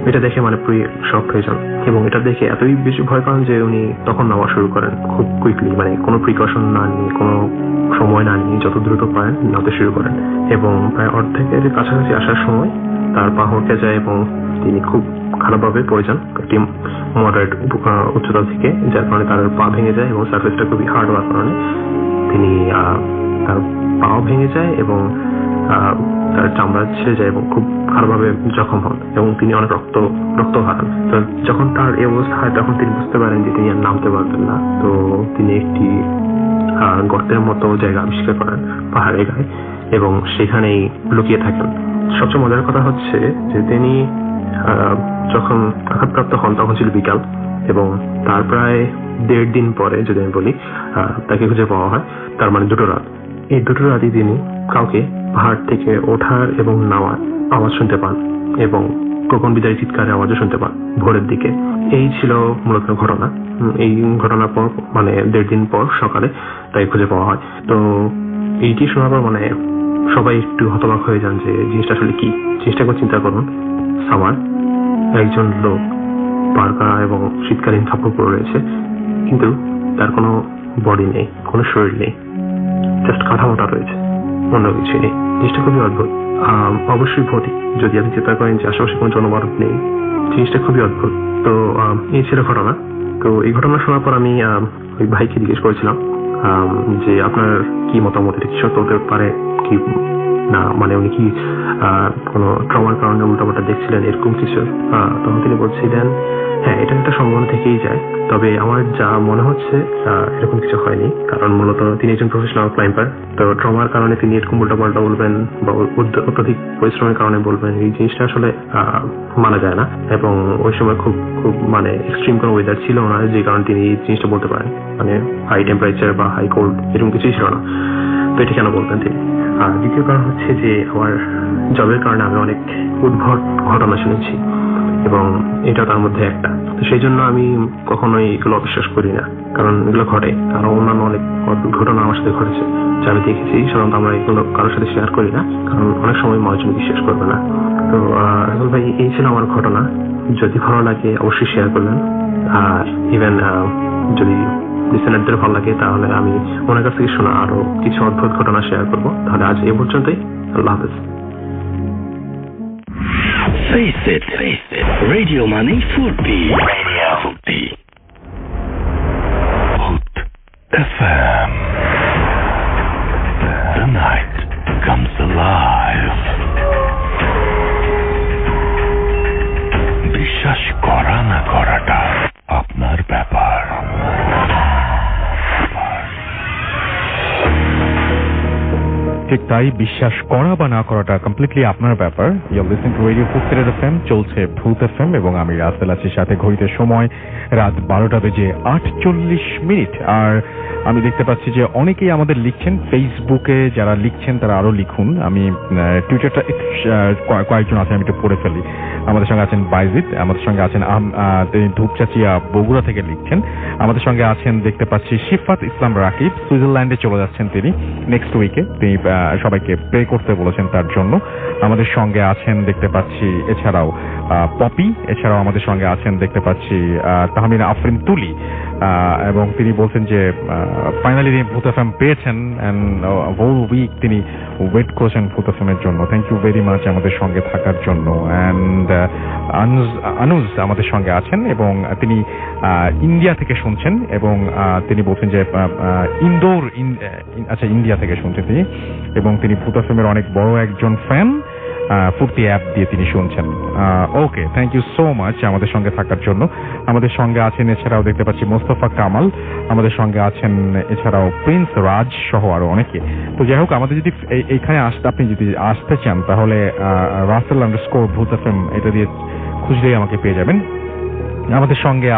এটা দেখে মানে পুরো শক হয়ে যান এবং এটা দেখে এতই বেশি ভয় পান যে উনি তখন নামা শুরু করেন খুব কুইকলি, মানে কোনো প্রিকশন না নিয়ে, কোনো সময় না নিয়ে যত দ্রুত পারেন নামতে শুরু করেন। এবং প্রায় অর্ধেকের কাছাকাছি আসার সময় তার পা হড়কে যায় এবং তিনি খুব খারাপভাবে পড়ে যান একটি মডারেট উচ্চতা থেকে, যার কারণে তার পা ভেঙে যায় এবং সার্ফেসটা খুবই হার্ড হওয়ার কারণে তিনি তার পাও ভেঙে যায় এবং তার চামড়া ছিঁড়ে যায় এবং খুব খারাপভাবে জখম হন এবং তিনি অনেক রক্ত হারান। তো যখন তার এই অবস্থা হয় তখন তিনি বুঝতে পারেন যে তিনি আর নামতে পারবেন না। তো তিনি একটি গর্তের মতো জায়গা আবিষ্কার করেন পাহাড়ের গায়ে এবং সেখানেই লুকিয়ে থাকেন। সবচেয়ে মজার কথা হচ্ছে যে তিনি যখন আঘাতপ্রাপ্ত হন তখন ছিল বিকাল এবং তার প্রায় 1.5 দিন পরে, যদি আমি বলি, তাকে খুঁজে পাওয়া হয়। তার মানে 2 রাত। এই 2 রাতই তিনি কাউকে পাহাড় থেকে ওঠার এবং নামার আওয়াজ শুনতে পান এবং গগন বিদারী চিৎকারের আওয়াজও শুনতে পান ভোরের দিকে। এই ছিল মূলত ঘটনা। এই ঘটনার পর মানে 1.5 দিন পর সকালে তাকে খুঁজে পাওয়া হয়। তো এইটি শোনার পর মানে সবাই একটু হতবাক হয়ে যান যে জিনিসটা আসলে কি। জিনিসটা একবার চিন্তা করুন, সামার একজন লোক পার্কা এবং শীতকালীন কাপড় পরে রয়েছে, কিন্তু তার কোনো বডি নেই, কোনো শরীর নেই, জাস্ট কাঠামোটা রয়েছে, অন্য কিছু নেই। জিনিসটা খুবই অদ্ভুত, অবশ্যই ভৌতিক। যদি আপনি চিন্তা করেন যে আশেপাশে কোনো জনমানব নেই, জিনিসটা খুবই অদ্ভুত। তো এই ছিল ঘটনা। তো এই ঘটনা শোনার পর আমি ওই ভাইকে জিজ্ঞেস করেছিলাম যে আপনার কি মতামত, এটা কি সত্য হতে পারে কি না, মানে উনি কি কোনো ট্রমার কারণে উল্টাপাল্টা দেখছিলেন এরকম কিছু। তখন তিনি বলছিলেন হ্যাঁ, এটা একটা সম্ভাবনা থেকেই যায়, তবে আমার যা মনে হচ্ছে এরকম কিছু হয়নি, কারণ মূলত তিনি একজন প্রফেশনাল ক্লাইম্বার। তো ট্রমার কারণে তিনি এরকম উল্টাপাল্টা বলবেন বা অত্যধিক পরিশ্রমের কারণে বলবেন, এই জিনিসটা আসলে মানা যায় না। এবং ওই সময় খুব খুব মানে এক্সট্রিম কোনো ওয়েদার ছিল না, যে কারণে তিনি এই জিনিসটা বলতে পারেন, মানে হাই টেম্পারেচার বা হাই কোল্ড এরকম কিছুই ছিল না। তো এটা কেন বলতেন তিনি? আর দ্বিতীয় কারণ হচ্ছে যে আমার জবের কারণে আমি অনেক উদ্ভট ঘটনা শুনেছি এবং এটা তার মধ্যে একটা। তো সেই জন্য আমি কখনোই এগুলো অবিশ্বাস করি না, কারণ এগুলো ঘটে। আরো অন্যান্য অনেক অদ্ভুত ঘটনা আমার সাথে ঘটেছে যা আমি দেখেছি। সাধারণত আমরা এগুলো কারোর সাথে শেয়ার করি না, কারণ অনেক সময় মানুষজন বিশ্বাস করবে না। তো রাসেল ভাই, এই ছিল আমার ঘটনা। যদি ভালো লাগে অবশ্যই শেয়ার করবেন, আর ইভেন যদি লিসেনারদের ভালো লাগে তাহলে আমি ওনার কাছ থেকে শোনা আরো কিছু অদ্ভুত ঘটনা শেয়ার করবো। তাহলে আজ এই পর্যন্তই, আল্লাহ হাফেজ। Face it, Radio Money Foodie. Radio Foodie. Hoot FM. The night comes alive. বিশ্বাস করা না করাটা আপনার ব্যাপার। ঠিক তাই, বিশ্বাস করা বা না করাটা কমপ্লিটলি আপনার ব্যাপার। You listening to radio Foorti FM, চলছে ভূত এফএম এবং আমি রাসেল আছি সাথে। ঘড়িতে সময় রাত 12:48। আর আমি দেখতে পাচ্ছি যে অনেকেই আমাদের লিখছেন ফেসবুকে। যারা লিখছেন তারা আরো লিখুন। আমি টুইটারটা কয়েকজন আছে, আমি একটু পড়ে ফেলি। আমাদের সঙ্গে আছেন বাইজিদ, আমাদের সঙ্গে আছেন তিনি ধূপচাচিয়া বগুড়া থেকে লিখছেন। আমাদের সঙ্গে আছেন দেখতে পাচ্ছি শিফাত ইসলাম রাকিব, সুইজারল্যান্ডে চলে যাচ্ছেন তিনি নেক্সট উইকে। তিনি সবাইকে প্রে করতে বলেছেন তার জন্য। আমাদের সঙ্গে আছেন দেখতে পাচ্ছি এছাড়াও পপি, এছাড়াও আমাদের সঙ্গে আছেন দেখতে পাচ্ছি তাহমিনা আফরিন তুলি, এবং তিনি বলছেন যে ফাইনালি তিনি ভূত এফএম পেয়েছেন এন্ড হোল উইক তিনি ওয়েট করেছেন ভূত এফএমের জন্য। থ্যাংক ইউ ভেরি মাচ আমাদের সঙ্গে থাকার জন্য। এন্ড আনুজ আমাদের সঙ্গে আছেন এবং তিনি ইন্ডিয়া থেকে শুনছেন এবং তিনি বলছেন যে ইন্দোর, আচ্ছা ইন্ডিয়া থেকে শুনছেন তিনি, এবং তিনি ভূত এফএমের অনেক বড় একজন ফ্যান। ফুর্তি অ্যাপ দিয়ে তিনি শুনছেন। ওকে, থ্যাংক ইউ সো মাচ আমাদের সঙ্গে থাকার জন্য। আমাদের সঙ্গে আছেন এছাড়াও দেখতে পাচ্ছি মোস্তফা কামাল, আমাদের সঙ্গে আছেন এছাড়াও প্রিন্স রাজ সহ আরো অনেকে। তো যাই হোক, আমাদের যদি এইখানে আপনি যদি আসতে চান তাহলে রাসেল_ ভূত এফএম এটা দিয়ে খুঁজলেই আমাকে পেয়ে যাবেন। আমাদের সঙ্গে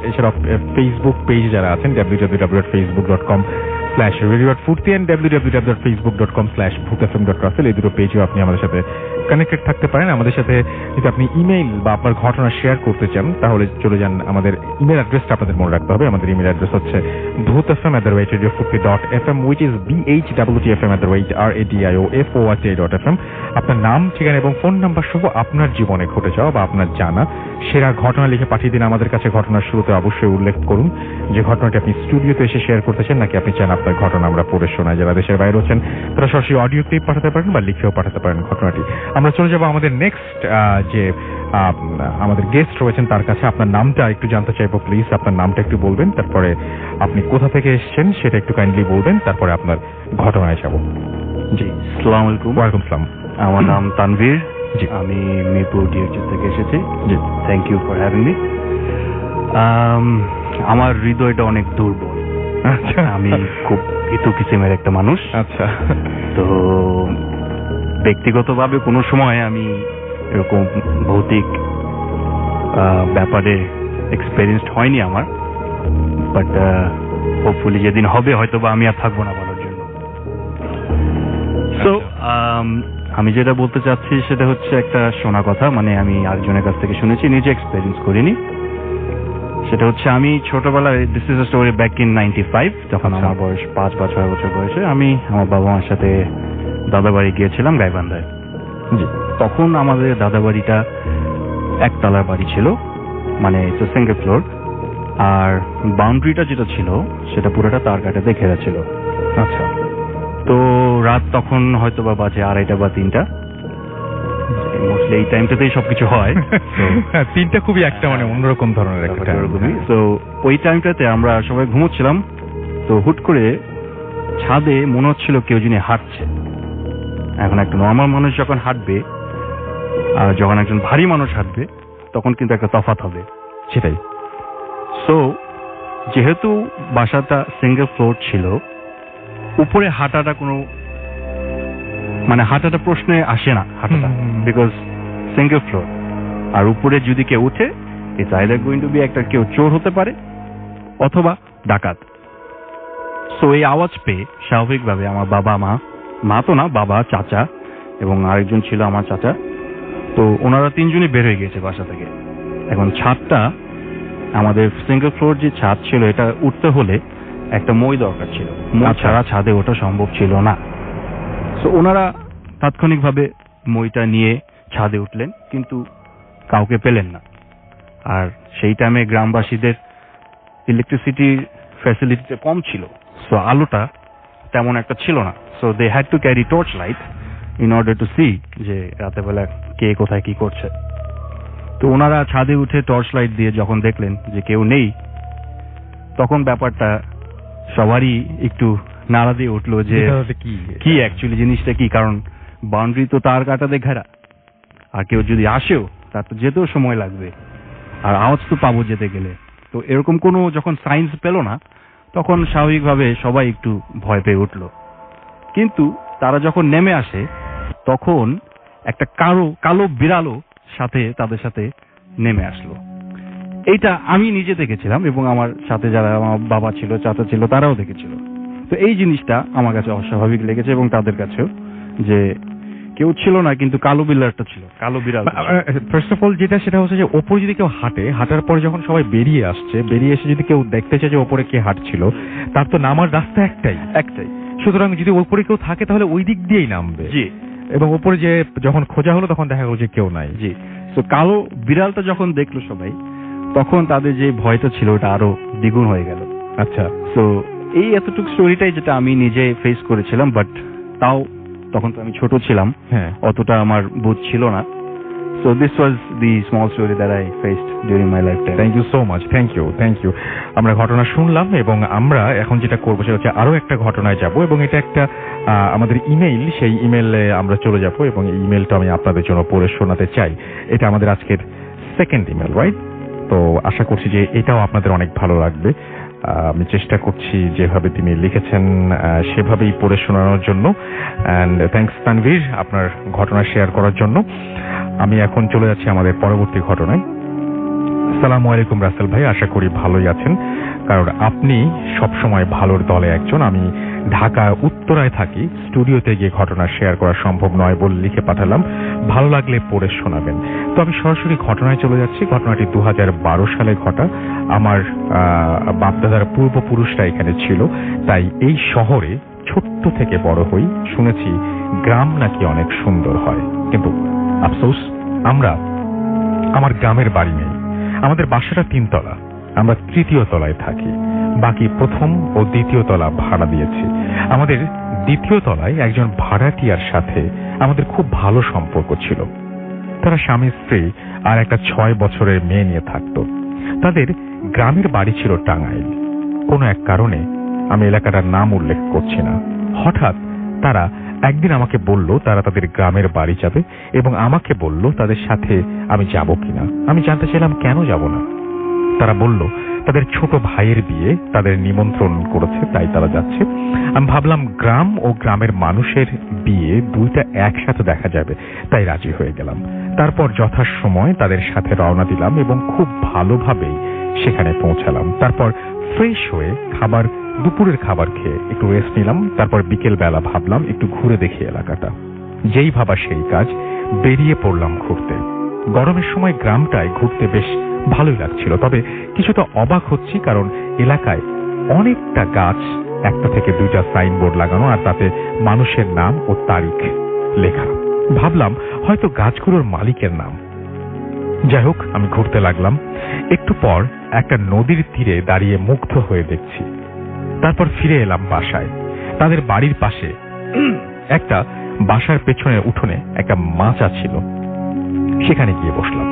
এছাড়াও ফেসবুক পেজ যারা আছেন www.facebook.com/radio.furti and www.facebook.com/bhutfm.russell, এই দুটো পেজেও আপনি আমাদের সাথে কানেক্টেড থাকতে পারেন। আমাদের সাথে যদি আপনি ইমেইল বা আপনার ঘটনা শেয়ার করতে চান তাহলে চলে যান, আমাদের ইমেল অ্যাড্রেসটা আপনাদের মনে রাখতে হবে। আমাদের ইমেল অ্যাড্রেস হচ্ছে bhutfm@radiofurti.fm, which is bhwtfm@radio.fm। আপনার নাম, ঠিকানা এবং ফোন নাম্বার সহ আপনার জীবনে ঘটে যাওয়া বা আপনার জানা সেরা ঘটনা লিখে পাঠিয়ে দিন আমাদের কাছে। ঘটনার শুরুতে অবশ্যই উল্লেখ করুন যে ঘটনাটি আপনি স্টুডিওতে এসে শেয়ার করতে চান, নাকি আপনি চান আপনার ঘটনা আমরা পড়ে শোনাই। যারা দেশের বাইরে আছেন তারা সরাসরি অডিও ক্লিপ পাঠাতে পারেন বা লিখেও পাঠাতে পারেন ঘটনাটি। আমরা চলে যাব আমাদের নেক্সট যে আমাদের গেস্ট রয়েছেন তার কাছে। আপনার নামটা একটু জানতে চাইবো, প্লিজ আপনার নামটা একটু বলবেন, তারপরে আপনি কোথা থেকে এসেছেন সেটা একটু কাইন্ডলি বলবেন, তারপরে আপনার ঘটনায় যাব। জি, আসসালামু আলাইকুম। ওয়ালাইকুম আসসালাম। আমার নাম তানভীর। জি, আমি মিরপুর ডিএচএস থেকে এসেছি। জি, thank you for having me. আমার হৃদয়টা অনেক দুর্বল। আচ্ছা, আমি খুব ভীতু কিসিমের একটা মানুষ। আচ্ছা, তো ব্যক্তিগতভাবে কোনো সময় আমি এরকম ভৌতিক ব্যাপারে এক্সপেরিয়েন্সড হয়নি আমার, বাট হোপফুলি যেদিন হবে হয়তো বা আমি আর থাকবো না বলার জন্য। সো আমি যেটা বলতে চাচ্ছি সেটা হচ্ছে একটা শোনা কথা, মানে আমি আরেকজনের কাছ থেকে শুনেছি, নিজে এক্সপেরিয়েন্স করিনি। সেটা হচ্ছে আমি ছোটবেলায়, this is a story back in 95, যখন আমার বয়স 5 বা 6 বছর বয়সে, আমি আমার বাবা মার সাথে দাদাবাড়ি গিয়েছিলাম গাইবান্ধায়। জি, তখন আমাদের দাদাবাড়িটা একতলার বাড়ি ছিল, মানে ইটস আ সিঙ্গেল ফ্লোর, আর বাউন্ডারিটা যেটা ছিল সেটা পুরোটা তার কাটাতে ঘেরা ছিল। আচ্ছা, তো রাত তখন হয়তো বা বাজে 2:30 বা 3টা, মোস্টলি এই টাইমটাতেই সবকিছু হয়। 3টা খুবই একটা মানে অন্যরকম ধরনের একটা টাইম। তো ওই টাইমটাতে আমরা সবাই ঘুমোচ্ছিলাম, তো হুট করে ছাদে মনে হচ্ছিল কেউ যিনি হাঁটছে। এখন একটা নর্মাল মানুষ যখন হাঁটবে আর যখন একজন ভারী মানুষ হাঁটবে তখন কিন্তু একটা তফাৎ হবে। সেটাই। সো যেহেতু বাসাটা সিঙ্গেল ফ্লোর ছিল, উপরে হাঁটাটা কোনো মানে হাঁটাটা প্রশ্নে আসে না, হাঁটাটা, বিকজ সিঙ্গেল ফ্লোর। আর উপরে যদি কেউ উঠে, it's either going to be একটা কেউ চোর হতে পারে অথবা ডাকাত। সো এই আওয়াজ পেয়ে স্বাভাবিকভাবে আমার বাবা, মা তো না, বাবা, চাচা এবং আরেকজন ছিল আমার চাচা, তো ওনারা 3 জনই বের হয়ে গিয়েছে বাসা থেকে। এখন ছাদটা, আমাদের সিঙ্গেল ফ্লোর যে ছাদ ছিল, এটা উঠতে হলে একটা মই দরকার ছিল, মই ছাড়া ছাদে ওঠা সম্ভব ছিল না। সো ওনারা তাৎক্ষণিকভাবে মইটা নিয়ে ছাদে উঠলেন, কিন্তু কাউকে পেলেন না। আর সেই টাইমে গ্রামবাসীদের ইলেকট্রিসিটির ফ্যাসিলিটিটা কম ছিল, সো আলোটা তেমন একটা ছিল না। So they had to carry torch light in order to see যে রাতেবেলা কে কোথায় কি করছে। তো ওনারা ছাদে উঠে টর্চ লাইট দিয়ে যখন দেখলেন যে কেউ নেই, তখন ব্যাপারটা সবারই একটু নাড়া দিয়ে উঠলো যে কি অ্যাকচুয়ালি জিনিসটা কি, কারণ বাউন্ডারি তো তার কাটাতে ঘেরা, আর কেউ যদি আসেও তার তো যেতেও সময় লাগবে, আর আওয়াজ তো পাবো যেতে গেলে। তো এরকম কোনো যখন সাইন্স পেল না, তখন স্বাভাবিকভাবে সবাই একটু ভয় পেয়ে উঠলো। কিন্তু তারা যখন নেমে আসে, তখন একটা কালো বিড়ালও তাদের সাথে নেমে আসলো। এইটা আমি নিজে দেখেছিলাম এবং আমার সাথে যারা আমার বাবা ছিল, চাচা ছিল, তারাও দেখেছিল। তো এই জিনিসটা আমার কাছে অস্বাভাবিক লেগেছে এবং তাদের কাছেও, যে কেউ ছিল না কিন্তু কালো বিড়ালটা ছিল, কালো বিড়াল। ফার্স্ট অফ অল সেটা হচ্ছে যে ওপরে যদি কেউ হাঁটার পরে যখন সবাই বেরিয়ে এসে যদি কেউ দেখতে চায় যে ওপরে কে হাঁটছিল, তার তো নামার রাস্তা একটাই। সুতরাং যদি ওপরে কেউ থাকে তাহলে ওই দিক দিয়েই নামবে। জি। এবং ওপরে যে যখন খোঁজা হলো তখন দেখা গেল যে কেউ নাই। জি। তো কালো বিড়ালটা যখন দেখলো সবাই, তখন তাদের যে ভয়টা ছিল ওটা আরো দ্বিগুণ হয়ে গেল। আচ্ছা। তো এই এতটুকু স্টোরিটাই যেটা আমি নিজে ফেস করেছিলাম, বাট তাও তখন তো আমি ছোট ছিলাম, অতটা আমার বোধ ছিল না। So this was the small story that I faced during my life time. Thank you so much, thank you. আমরা ঘটনা শুনলাম এবং আমরা এখন যেটা করবো সেটা হচ্ছে আরো একটা ঘটনায় যাব, এবং এটা একটা আমাদের ইমেইল, সেই ইমেইলে আমরা চলে যাব এবং এই ইমেইলটা আমি আপনাদের জন্য পড়ে শোনাতে চাই। এটা আমাদের আজকের সেকেন্ড ইমেইল, রাইট? তো আশা করছি যে এটাও আপনাদের অনেক ভালো লাগবে। আমি চেষ্টা করছি যেভাবে তিনি লিখেছেন সেভাবেই পড়ে শোনানোর জন্য। অ্যান্ড থ্যাঙ্কস তানভীর আপনার ঘটনা শেয়ার করার জন্য। আমি এখন চলে যাচ্ছি আমাদের পরবর্তী ঘটনায়। আসসালামু আলাইকুম রাসেল ভাই, আশা করি ভালোই আছেন, কারণ আপনি সবসময় ভালোর দলে একজন। আমি ঢাকা উত্তরায় থাকি, স্টুডিওতে গিয়ে ঘটনা শেয়ার করা সম্ভব নয় বলে লিখে পাঠালাম, ভালো লাগলে পড়ে শোনাবেন। তো আমি সরাসরি ঘটনায় চলে যাচ্ছি। ঘটনাটি 2012 সালে ঘটা। আমার বাপদাদার পূর্বপুরুষরা এখানে ছিল, তাই এই শহরে ছোট্ট থেকে বড় হই। শুনেছি গ্রাম নাকি অনেক সুন্দর হয়, কিন্তু আফসোস আমার গ্রামের বাড়ি নেই। আমাদের বাসাটা 3 তলা, আমরা 3য় তলায় থাকি, বাকি 1ম ও 2য় তলা ভাড়া দিয়েছি। আমাদের 2য় তলায় একজন ভাড়াটিয়ার সাথে আমাদের খুব ভালো সম্পর্ক ছিল। তারা স্বামী স্ত্রী আর একটা 6 বছরের মেয়ে নিয়ে থাকত। তাদের গ্রামের বাড়ি ছিল টাঙ্গাইল। কোনো এক কারণে, আমি এলাকাটার নাম উল্লেখ করছি না, হঠাৎ তারা একদিন আমাকে বলল তারা তাদের গ্রামের বাড়ি যাবে এবং আমাকে বলল তাদের সাথে আমি যাব কিনা। আমি জানতে চাইলাম কেন যাব না। তারা বলল তাদের ছোট ভাইয়ের বিয়ে, তাদের নিমন্ত্রণ করেছে, তাই তারা যাচ্ছে। আমি ভাবলাম গ্রাম ও গ্রামের মানুষের বিয়ে দুইটা একসাথে দেখা যাবে, তাই রাজি হয়ে গেলাম। তারপর যথাসময় তাদের সাথে রওনা দিলাম এবং খুব ভালোভাবেই সেখানে পৌঁছালাম। তারপর ফ্রেশ হয়ে দুপুরের খাবার খেয়ে একটু রেস্ট নিলাম। তারপর বিকেল বেলা ভাবলাম একটু ঘুরে দেখি এলাকাটা। যেই ভাবা সেই কাজ, বেরিয়ে পড়লাম ঘুরতে। গরমের সময় গ্রামটায় ঘুরতে বেশ ভালোই লাগছিল, তবে কিছুটা অবাক হচ্ছি, কারণ এলাকায় অনেকটা গাছ, 1 থেকে 2টা সাইনবোর্ড লাগানো, আর তাতে মানুষের নাম ও তারিখ লেখা। ভাবলাম হয়তো গাছগুলোর মালিকের নাম। যাই হোক, আমি ঘুরতে লাগলাম। একটু পর একটা নদীর তীরে দাঁড়িয়ে মুগ্ধ হয়ে দেখছি। তারপর ফিরে এলাম বাসায়। তাদের বাড়ির পাশে একটা বাসার পেছনের উঠোনে একটা মাচা ছিল, সেখানে গিয়ে বসলাম।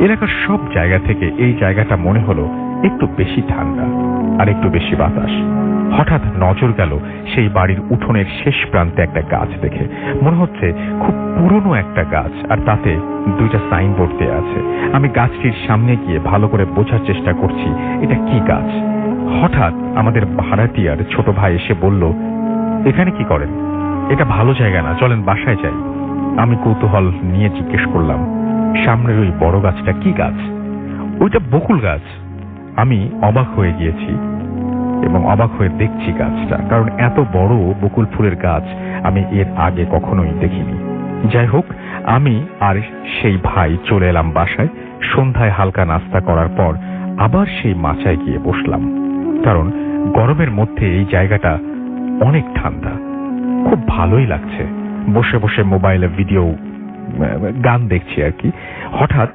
এলাকার সব জায়গা থেকে এই জায়গাটা মনে হলো একটু বেশি ঠান্ডা আর একটু বেশি বাতাস। হঠাৎ নজর গেল সেই বাড়ির উঠোনের শেষ প্রান্তে একটা গাছ দেখে। মনে হচ্ছে খুব পুরনো একটা গাছ, আর তাতে 2টা সাইনবোর্ড দেয়া আছে। আমি গাছটির সামনে গিয়ে ভালো করে বোঝার চেষ্টা করছি এটা কি গাছ। হঠাৎ আমাদের ভাড়াটিয়ার ছোট ভাই এসে বলল, এখানে কি করেন? এটা ভালো জায়গা না, চলেন বাসায় যাই। আমি কৌতূহল নিয়ে জিজ্ঞেস করলাম, সামনের ওই বড় গাছটা কি গাছ? ওইটা বকুল গাছ। আমি অবাক হয়ে গিয়েছি এবং অবাক হয়ে দেখছি গাছটা, কারণ এত বড় বকুল ফুলের গাছ আমি এর আগে কখনোই দেখিনি। যাই হোক, আমি আর সেই ভাই চলে এলাম বাসায়। সন্ধ্যায় হালকা নাস্তা করার পর আবার সেই মাচায় গিয়ে বসলাম, কারণ গরমের মধ্যে এই জায়গাটা অনেক ঠান্ডা, খুব ভালোই লাগছে। বসে বসে মোবাইলে ভিডিও গান দেখছি আর কি। হঠাৎ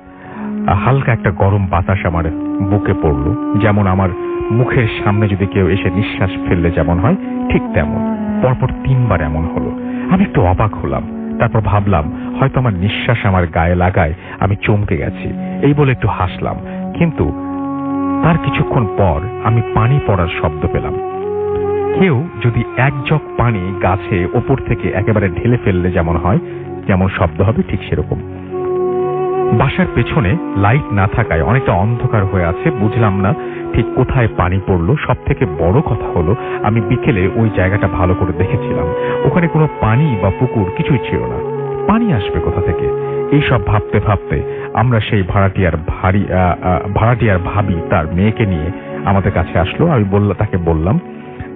হালকা একটা গরম বাতাস আমার বুকে পড়লো, যেমন আমার মুখের সামনে যদি কেউ এসে নিঃশ্বাস ফেললে যেমন হয় ঠিক তেমন। পরপর 3 বার এমন হলো। আমি একটু অবাক হলাম, তারপর ভাবলাম হয়তো আমার নিঃশ্বাস আমার গায়ে লাগায় আমি চমকে গেছি, এই বলে একটু হাসলাম। কিন্তু তার কিছুক্ষণ পর আমি পানি পড়ার শব্দ পেলাম। কেউ যদি 1 জগ পানি গাছে ওপর থেকে একেবারে ঢেলে ফেললে যেমন হয়, যেমন শব্দ হবে ঠিক সেরকম। বাসার পেছনে লাইট না থাকায় অনেকটা অন্ধকার হয়ে আছে, বুঝলাম না ঠিক কোথায় পানি পড়লো। সব থেকে বড় কথা হলো আমি বিকেলে ওই জায়গাটা ভালো করে দেখেছিলাম, ওখানে কোনো পানি বা পুকুর কিছুই ছিল না। পানি আসবে কোথা থেকে? এইসব ভাবতে ভাবতে আমরা সেই ভাড়াটিয়ার ভাবি তার মেয়েকে নিয়ে আমাদের কাছে আসলো। আমি তাকে বললাম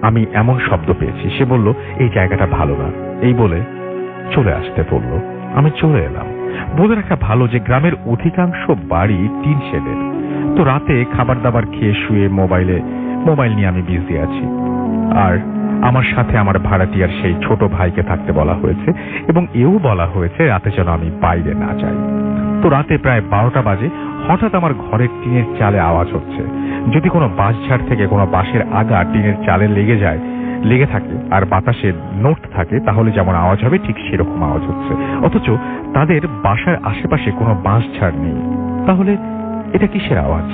আমি এমন শব্দ পেয়েছি। সে বলল এই জায়গাটা ভালো না, এই বলে চলে আসতে বলল। আমি চলে এলাম। বলে রাখা ভালো যে গ্রামের অধিকাংশ বাড়ি টিন শেডের। তো রাতে খাবার দাবার খেয়ে শুয়ে মোবাইল নিয়ে আমি বিজি আছি। আর আমার সাথে আমার ভাড়াটিয়ার সেই ছোট ভাইকে থাকতে বলা হয়েছে এবং এও বলা হয়েছে রাতে যেন আমি বাইরে না যাই। তো রাতে প্রায় 12টা বাজে হঠাৎ আমার ঘরের টিনের চালে আওয়াজ হচ্ছে। যদি কোনো বাঁশঝাড় থেকে কোনো বাঁশের আগা টিনের চালে লেগে থাকে আর বাতাসে নড়তে থাকে তাহলে যেমন আওয়াজ হবে ঠিক সেরকম আওয়াজ হচ্ছে, অথচ তাদের বাসার আশেপাশে কোনো বাঁশঝাড় নেই। তাহলে এটা কিসের আওয়াজ?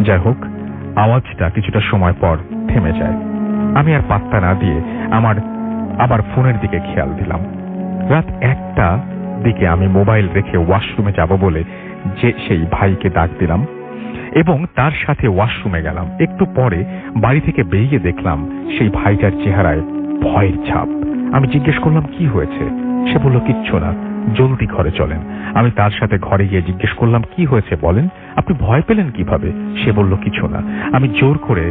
যাই হোক, আওয়াজটা কিছুটা সময় পর থেমে যায়। আমি আর পাত্তা না দিয়ে আবার ফোনের দিকে খেয়াল দিলাম। রাত 1টা দিকে আমি মোবাইল রেখে ওয়াশরুমে যাব বলে যে সেই ভাইকে ডাক দিলাম এবং তার সাথে ওয়াশরুমে গেলাম। একটু পরে বাড়ি থেকে বেরিয়ে দেখলাম সেই ভাইটার চেহারায় ভয়ের ছাপ। আমি জিজ্ঞেস করলাম কি হয়েছে? সে বলল কিচ্ছু না, জলদি ঘরে চলেন। আমি তার সাথে ঘরে গিয়ে জিজ্ঞেস করলাম কি হয়েছে বলেন, আপনি ভয় পেলেন কিভাবে? সে বলল কিছু না। আমি জোর করে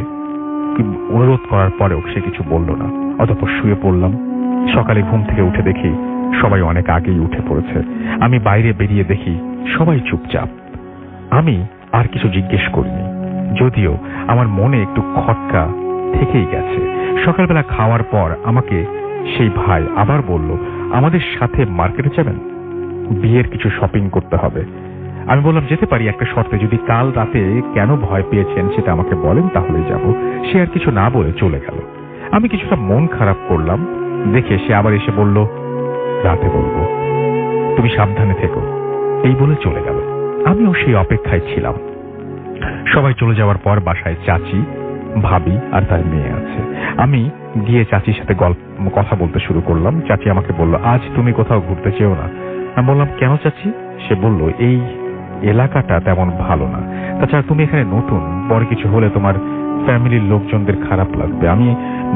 অনুরোধ করার পরেও সে কিছু বলল না। অতঃপর শুয়ে পড়লাম। সকালে ঘুম থেকে উঠে দেখি সবাই অনেক আগেই উঠে পড়েছে। আমি বাইরে বেরিয়ে দেখি সবাই চুপচাপ। আমি আর কিছু জিজ্ঞেস করিনি, যদিও আমার মনে একটু খটকা থেকেই গেছে। সকালবেলা খাওয়ার পর আমাকে সেই ভাই আবার বলল আমাদের সাথে মার্কেটে যাবেন, বিয়ের কিছু শপিং করতে হবে। আমি বললাম যেতে পারি একটা শর্তে, যদি কাল রাতে কেন ভয় পেয়েছেন সেটা আমাকে বলেন তাহলেই যাব। সে আর কিছু না বলে চলে গেল। আমি কিছুটা মন খারাপ করলাম দেখে সে আবার এসে বলল রাতে বলবো, তুমি সাবধানে থেকো, এই বলে চলে গেল। আমিও সেই অপেক্ষায় ছিলাম। সবাই চলে যাওয়ার পর বাসায় চাচি, ভাবি আর তার মেয়ে আছে। আমি গিয়ে চাচির সাথে কথা বলতে শুরু করলাম। চাচি আমাকে বলল আজ তুমি কোথাও ঘুরতে চেও না? আমি বললাম কেন চাচি? সে বলল এই এলাকাটা তেমন ভালো না, তাছাড়া তুমি এখানে নতুন, পরে কিছু হলে তোমার ফ্যামিলির লোকজনদের খারাপ লাগবে। আমি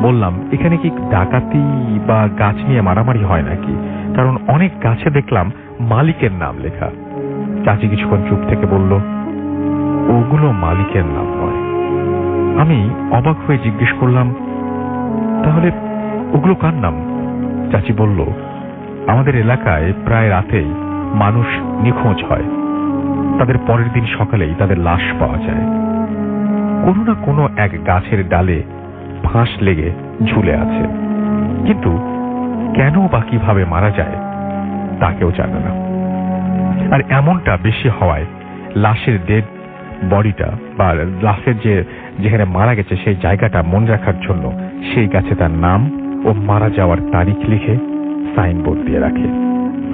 বললাম এখানে কি ডাকাতি বা গাছ নিয়ে মারামারি হয় নাকি? কারণ অনেক গাছে দেখলাম মালিকের নাম লেখা। চাচি কিছুক্ষণ চুপ থেকে বলল ওগুলো মালিকের নাম নয়। আমি অবাক হয়ে জিজ্ঞেস করলাম তাহলে ওগুলো কার নাম? চাচি বলল আমাদের এলাকায় প্রায় রাতেই মানুষ নিখোঁজ হয়, তাদের পরের দিন সকালেই তাদের লাশ পাওয়া যায়। কোনো না কোনো এক গাছের ডালে ফাঁস লেগে ঝুলে আছে, কিন্তু কেন বা কিভাবে মারা যায় তা কেউ জানে না। আর এমনটা বেশি হওয়ায় লাশের ডেড বডিটা বা লাশের যেখানে মারা গেছে সেই জায়গাটা মনে রাখার জন্য সেই গাছে তার নাম ও মারা যাওয়ার তারিখ লিখে সাইনবোর্ড দিয়ে রাখে।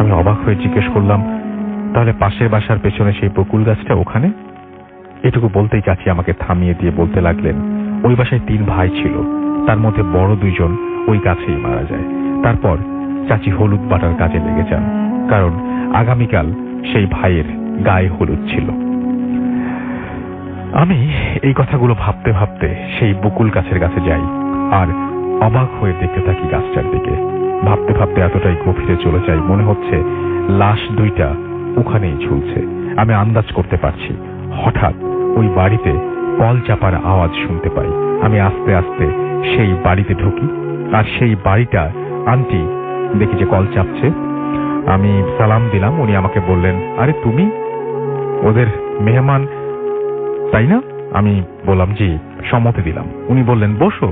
আমি অবাক হয়ে জিজ্ঞেস করলাম তাহলে পাশের বাসার পেছনে সেই বকুল গাছটা ওখানে? এটুকু বলতেই চাচি আমাকে থামিয়ে দিয়ে বলতে লাগলেন ওই বাসায় 3 ভাই ছিল, তার মধ্যে বড় 2 জন ওই গাছেই মারা যায়। তারপর চাচি হলুদ বাটার কাজে লেগে যান, কারণ আগামীকাল সেই ভাইয়ের গায়ে হলুদ ছিল। আমি এই কথাগুলো ভাবতে ভাবতে সেই বকুল গাছের কাছে যাই আর অবাক হয়ে দেখতে থাকি গাছটার দিকে। ভাবতে ভাবতে এতটাই গভীরে চলে যাই, মনে হচ্ছে লাশ 2টা ওখানেই ঝুলছে। আমি আন্দাজ করতে পারছি। হঠাৎ ওই বাড়িতে কল চাপার আওয়াজ শুনতে পাই। আমি আস্তে আস্তে সেই বাড়িতে ঢুকি আর সেই বাড়িটা আন্টি দেখি যে কল চাপছে। আমি সালাম দিলাম। উনি আমাকে বললেন আরে তুমি ওদের মেহমান তাই না? আমি বললাম জি, সম্মতি দিলাম। উনি বললেন বসো।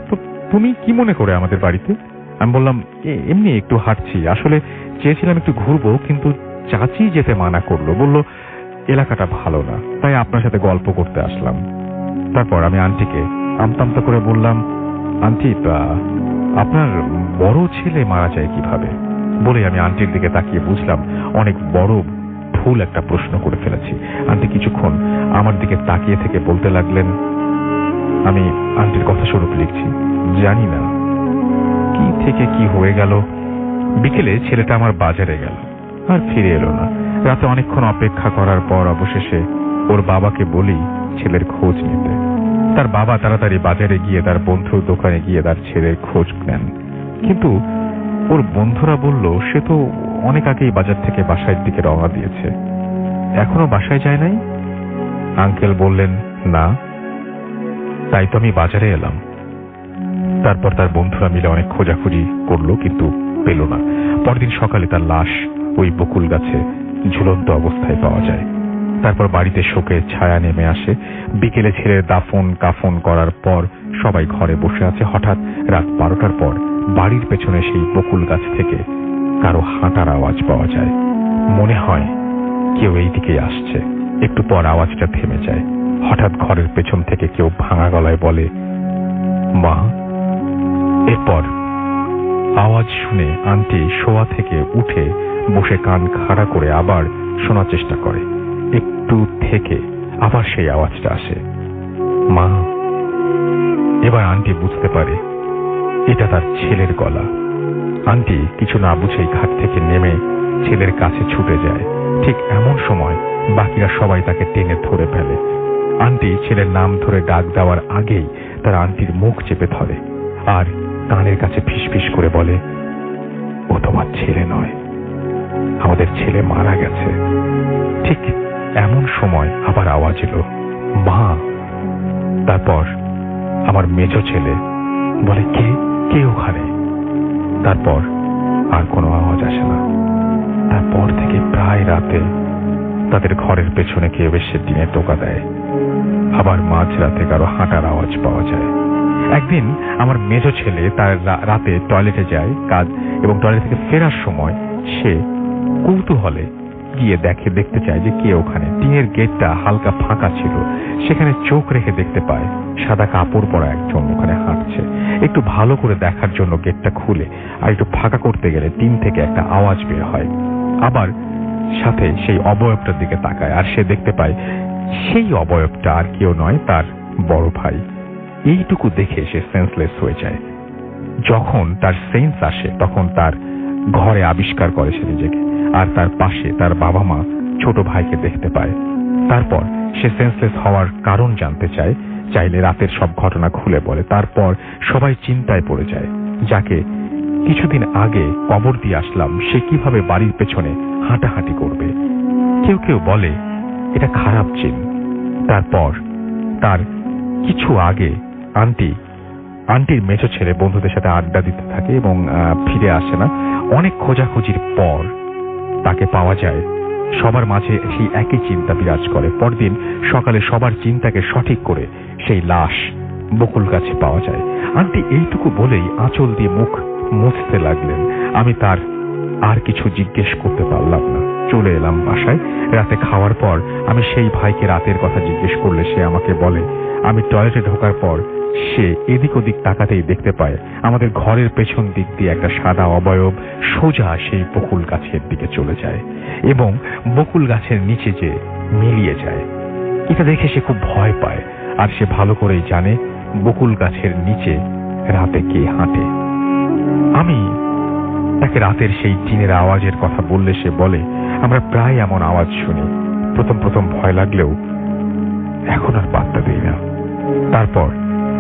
তো তুমি কি মনে করে আমাদের বাড়িতে? আমি বললাম এমনি একটু হাঁটছি, আসলে চেয়েছিলাম একটু ঘুরবো, কিন্তু চাচি যেতে মানা করলো, বলল এলাকাটা ভালো না, তাই আপনার সাথে গল্প করতে আসলাম। তারপর আমি আন্টিকে আমতামতা করে বললাম, আন্টি আপনার বড় ছেলে মারা যায় কিভাবে? বলে আমি আন্টির দিকে তাকিয়ে বুঝলাম অনেক বড় ভুল একটা প্রশ্ন করে ফেলেছি। আন্টি কিছুক্ষণ আমার দিকে তাকিয়ে থেকে বলতে লাগলেন, আমি আন্টির কথা স্বরূপ লিখছি, জানি না কি থেকে কি হয়ে গেল। বিকেলে ছেলেটা আমার বাজারে গেল, আর ফিরে এলো না। রাতে অনেকক্ষণ অপেক্ষা করার পর অবশেষে ওর বাবাকে বলি ছেলের খোঁজ নিতে। তার বাবা তাড়াতাড়ি বাজারে গিয়ে তার বন্ধুর দোকানে গিয়ে তার ছেলের খোঁজ নেন, কিন্তু ওর বন্ধুরা বলল সে তো অনেক আগেই বাজার থেকে বাসার দিকে রওনা দিয়েছে, এখনো বাসায় যায় নাই। আঙ্কেল বললেন, না, তাই তো আমি বাজারে এলাম। তারপর তার বন্ধুরা মিলে অনেক খোঁজাখুঁজি করলো, কিন্তু পেল না। পরদিন সকালে তার লাশ ওই বকুল গাছে ঝুলন্ত অবস্থায় পাওয়া যায়। তারপর বাড়িতে শোকের ছায়া নেমে আসে। বিকেলে ছেলের দাফন কাফন করার পর সবাই ঘরে বসে আছে। হঠাৎ রাত 12টার পর বাড়ির পেছনে সেই বকুল গাছ থেকে কারো হাঁটার আওয়াজ পাওয়া যায়। মনে হয় কেউ এই দিকেই আসছে। একটু পর আওয়াজটা থেমে যায়। হঠাৎ ঘরের পেছন থেকে কেউ ভাঙা গলায় বলে, মা। এরপর আওয়াজ শুনে আন্টি শোয়া থেকে উঠে বসে কান খাড়া করে আবার শোনার চেষ্টা করে। একটু থেকে আবার সেই আওয়াজটা আসে, মা। এবার আন্টি বুঝতে পারে এটা তার ছেলের গলা। আন্টি কিছু না বুঝেই ঘাট থেকে নেমে ছেলের কাছে ছুটে যায়। ঠিক এমন সময় বাকিরা সবাই তাকে টেনে ধরে ফেলে। আন্টি ছেলের নাম ধরে ডাক দেওয়ার আগেই তারা আন্টির মুখ চেপে ধরে আর কানের কাছে ফিসফিস করে বলে, ও তোমার ছেলে নয়, আমাদের ছেলে মারা গেছে। ঠিক এমন সময় আবার আওয়াজ এলো, মা। তারপর আমার মেজো ছেলে বলে, কে কে ওখানে? তারপর আর কোনো আওয়াজ আসে না। তারপর থেকে প্রায় রাতে তাদের ঘরের পেছনে কেউ এসে দিনে টোকা দেয়। আবার মাঝরাতে কারো হাঁটার আওয়াজ পাওয়া যায়। একদিন আমার মেজো ছেলে তার রাতে টয়লেটে যায় কাজ, এবং টয়লেট থেকে ফেরার সময় সে কৌতূহলে গিয়ে দেখতে চায় যে কে ওখানে। টিনের গেটটা হালকা ফাঁকা ছিল, সেখানে চোখ রেখে দেখতে পায় সাদা কাপড় পরা একজন ওখানে হাঁটছে। একটু ভালো করে দেখার জন্য গেটটা খুলে আর একটু ফাঁকা করতে গেলে টিন থেকে একটা আওয়াজ বের হয়। আবার সাথে সেই অবয়বটার দিকে তাকায়, আর সে দেখতে পায় সেই অবয়বটা আর কেউ নয়, তার বড় ভাই। এইটুকু দেখে সে সেন্সলেস হয়ে যায়। যখন তার সেন্স আসে তখন তার ঘরে আবিষ্কার করে সে নিজেকে, আর তার পাশে তার বাবা মা ছোট ভাইকে দেখতে পায়। তারপর সে সেন্সলেস হওয়ার কারণ জানতে চাইলে রাতের সব ঘটনা খুলে বলে। তারপর সবাই চিন্তায় পড়ে যায়, যাকে কিছুদিন আগে কবর দিয়ে আসলাম সে কিভাবে বাড়ির পেছনে হাঁটাহাঁটি করবে। কেউ কেউ বলে এটা খারাপ চিন। তারপর তার কিছু আগে আন্টির মেজো ছেলে বন্ধুদের সাথে আড্ডা দিতে থাকে এবং ফিরে আসে না। অনেক খোঁজাখুঁজির পর তাকে পাওয়া যায়। সবার মাঝে সেই একই চিন্তা বিরাজ করে। পরদিন সকালে সবার চিন্তাকে সঠিক করে সেই লাশ বকুল গাছে পাওয়া যায়। আন্টি এইটুকু বলেই আঁচল দিয়ে মুখ মুছতে লাগলেন। আমি তার আর কিছু জিজ্ঞেস করতে পারলাম না। চলে এলাম বাসায়। রাতে খাওয়ার পর আমি সেই ভাইকে রাতের কথা জিজ্ঞেস করলে সে আমাকে বলে, আমি টয়লেটে ঢোকার পর সে এদিক ওদিক তাকাতেই দেখতে পায় আমাদের ঘরের পেছন দিক দিয়ে একটা সাদা অবয়ব সোজা সেই বকুল গাছের দিকে চলে যায় এবং বকুল গাছের নিচে যে মিলিয়ে যায়। এটা দেখে সে খুব ভয় পায়, আর সে ভালো করেই জানে বকুল গাছের নিচে রাতে কে হাঁটে। আমি তাকে রাতের সেই টিনের আওয়াজের কথা বললে সে বলে, আমরা প্রায় এমন আওয়াজ শুনি। প্রথম ভয় লাগলেও এখন আর পাত্তা দিই না। তারপর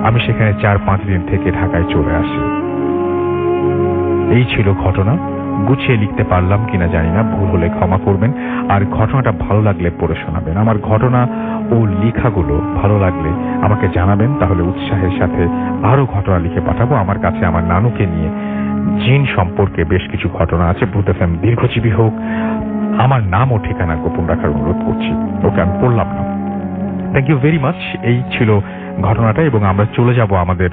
আমি সেখানে 4-5 দিন থেকে ঢাকায় চলে আসি। এই ছিল ঘটনা। গুছিয়ে লিখতে পারলাম কিনা জানি না, ভুল হলে ক্ষমা করবেন। আর ঘটনাটা ভালো লাগলে পড়ে শোনাবেন। আমার ঘটনা ও লেখাগুলো ভালো লাগলে আমাকে জানাবেন, তাহলে উৎসাহের সাথে আরো ঘটনা লিখে পাঠাবো। আমার কাছে আমার নানুকে নিয়ে জিন সম্পর্কে বেশ কিছু ঘটনা আছে। ভূত এফএম দীর্ঘজীবী হোক। আমার নাম ও ঠিকানা গোপন রাখার অনুরোধ করছি। ওকে, আমি পড়লাম না। Thank you very much. এই ছিল ঘটনাটা, এবং আমরা চলে যাব আমাদের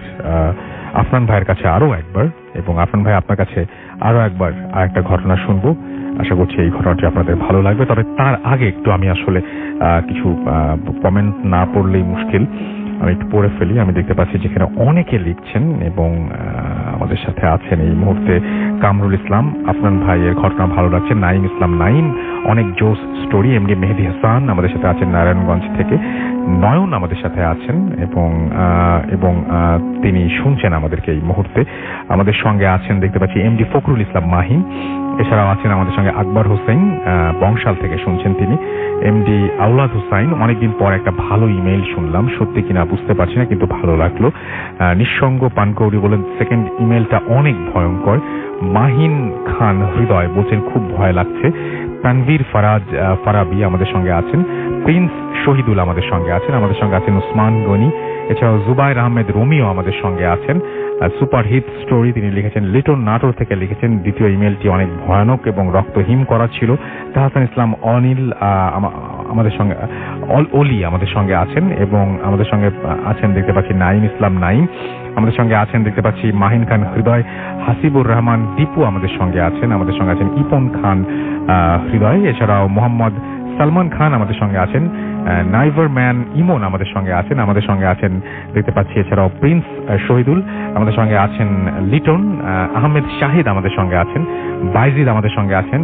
আফনান ভাইয়ের কাছে আরো একবার, এবং আফনান ভাই আপনার কাছে আরো একবার আরেকটা ঘটনা শুনবো। আশা করছি এই ঘটনাটি আপনাদের ভালো লাগবে। তবে তার আগে একটু আমি আসলে কিছু কমেন্ট না পড়লেই মুশকিল, আমি একটু পড়ে ফেলি। আমি দেখতে পাচ্ছি যেখানে অনেকে লিখছেন এবং আমাদের সাথে আছেন এই মুহূর্তে কামরুল ইসলাম, আফনান ভাইয়ের ঘটনা ভালো লাগছে, নাইম ইসলাম নাইম, অনেক জোস স্টোরি, এমডি মেহেদি হাসান আমাদের সাথে আছেন নারায়ণগঞ্জ থেকে, নয়ন আমাদের সাথে আছেন এবং তিনি শুনছেন আমাদেরকে এই মুহূর্তে। আমাদের সঙ্গে আছেন দেখতে পাচ্ছি এমডি ফখরুল ইসলাম মাহিম, এছাড়াও আছেন আমাদের সঙ্গে আকবর হোসেন, বংশাল থেকে শুনছেন তিনি, এমডি আউলাদ হুসাইন। অনেকদিন পর একটা ভালো ইমেইল শুনলাম, সত্যি কিনা বুঝতে পারছি না কিন্তু ভালো লাগলো। নিঃসঙ্গ পানকৌড়ি বলেন সেকেন্ড ইমেইলটা অনেক ভয়ঙ্কর। মাহিন খান হৃদয় বলছেন খুব ভয় লাগছে। তানভীর ফারাবি আমাদের সঙ্গে আছেন, প্রিন্স শহীদুল আমাদের সঙ্গে আছেন, আমাদের সঙ্গে আছেন উসমান গনি, এছাড়াও জুবাইর আহমেদ রোমিও আমাদের সঙ্গে আছেন। সুপার হিট স্টোরি তিনি লিখেছেন, লিটন নাটোর থেকে লিখেছেন। দ্বিতীয় ইমেলটি অনেক ভয়ানক এবং রক্তহীন করা ছিল। তাহসান ইসলাম অনিল আমাদের সঙ্গে অলি আমাদের সঙ্গে আছেন এবং আমাদের সঙ্গে আছেন দেখতে পাচ্ছি নাইম ইসলাম নাইম, আমাদের সঙ্গে আছেন দেখতে পাচ্ছি মাহিন খান হৃদয়, হাসিবুর রহমান দীপু আমাদের সঙ্গে আছেন, আমাদের সঙ্গে আছেন ইপন খান হৃদয়, এছাড়াও মোহাম্মদ সালমান খান আমাদের সঙ্গে আছেন, নাইভার ম্যান ইমন আমাদের সঙ্গে আছেন, আমাদের সঙ্গে আছেন দেখতে পাচ্ছি এছাড়াও প্রিন্স শহীদুল, আমাদের সঙ্গে আছেন লিটন, আহমেদ শাহিদ আমাদের সঙ্গে আছেন, বাইজিদ আমাদের সঙ্গে আছেন,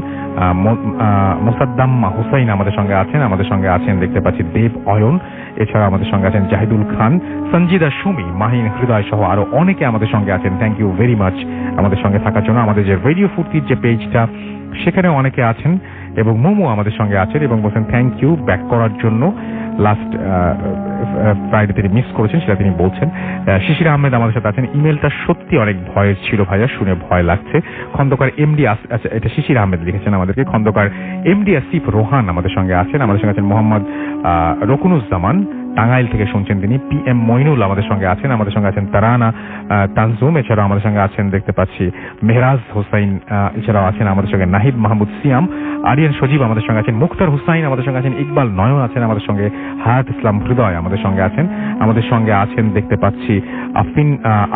মোসাদ্দাম হুসাইন আমাদের সঙ্গে আছেন, আমাদের সঙ্গে আছেন দেখতে পাচ্ছি দেব অয়ন, এছাড়া আমাদের সঙ্গে আছেন জাহিদুল খান, সঞ্জিদা সুমি, মাহিন হৃদয় সহ আরো অনেকে আমাদের সঙ্গে আছেন। থ্যাংক ইউ ভেরি মাচ আমাদের সঙ্গে থাকার জন্য। আমাদের যে রেডিও ফুর্তির যে পেজটা সেখানে অনেকে আছেন এবং মোমো আমাদের সঙ্গে আছেন এবং বলছেন থ্যাংক ইউ ব্যাক করার জন্য। লাস্ট ফ্রাইডে তিনি মিস করেছেন সেটা তিনি বলছেন। শিশির আহমেদ আমাদের সাথে আছেন, ইমেলটা সত্যি অনেক ভয়ের ছিল ভাইয়া, শুনে ভয় লাগছে। খন্দকার এমডি, আচ্ছা এটা শিশির আহমেদ লিখেছেন আমাদেরকে। খন্দকার এমডি আসিফ রোহান আমাদের সঙ্গে আছেন, আমাদের সঙ্গে আছেন মোহাম্মদ রকুনুজ্জামান, টাঙ্গাইল থেকে শুনছেন তিনি। PM মইনুল আমাদের সঙ্গে আছেন, আমাদের সঙ্গে আছেন তারানা তানজুম, এছাড়াও আমাদের সঙ্গে আছেন দেখতে পাচ্ছি মেহরাজ হোসাইন, এছাড়াও আছেন আমাদের সঙ্গে নাহিদ মাহমুদ সিয়াম, আরিয়ান সজীব আমাদের সঙ্গে আছেন, মুখতার হুসাইন আমাদের সঙ্গে আছেন, ইকবাল নয়ন আছেন আমাদের সঙ্গে, হায়াত ইসলাম হৃদয় আমাদের সঙ্গে আছেন, আমাদের সঙ্গে আছেন দেখতে পাচ্ছি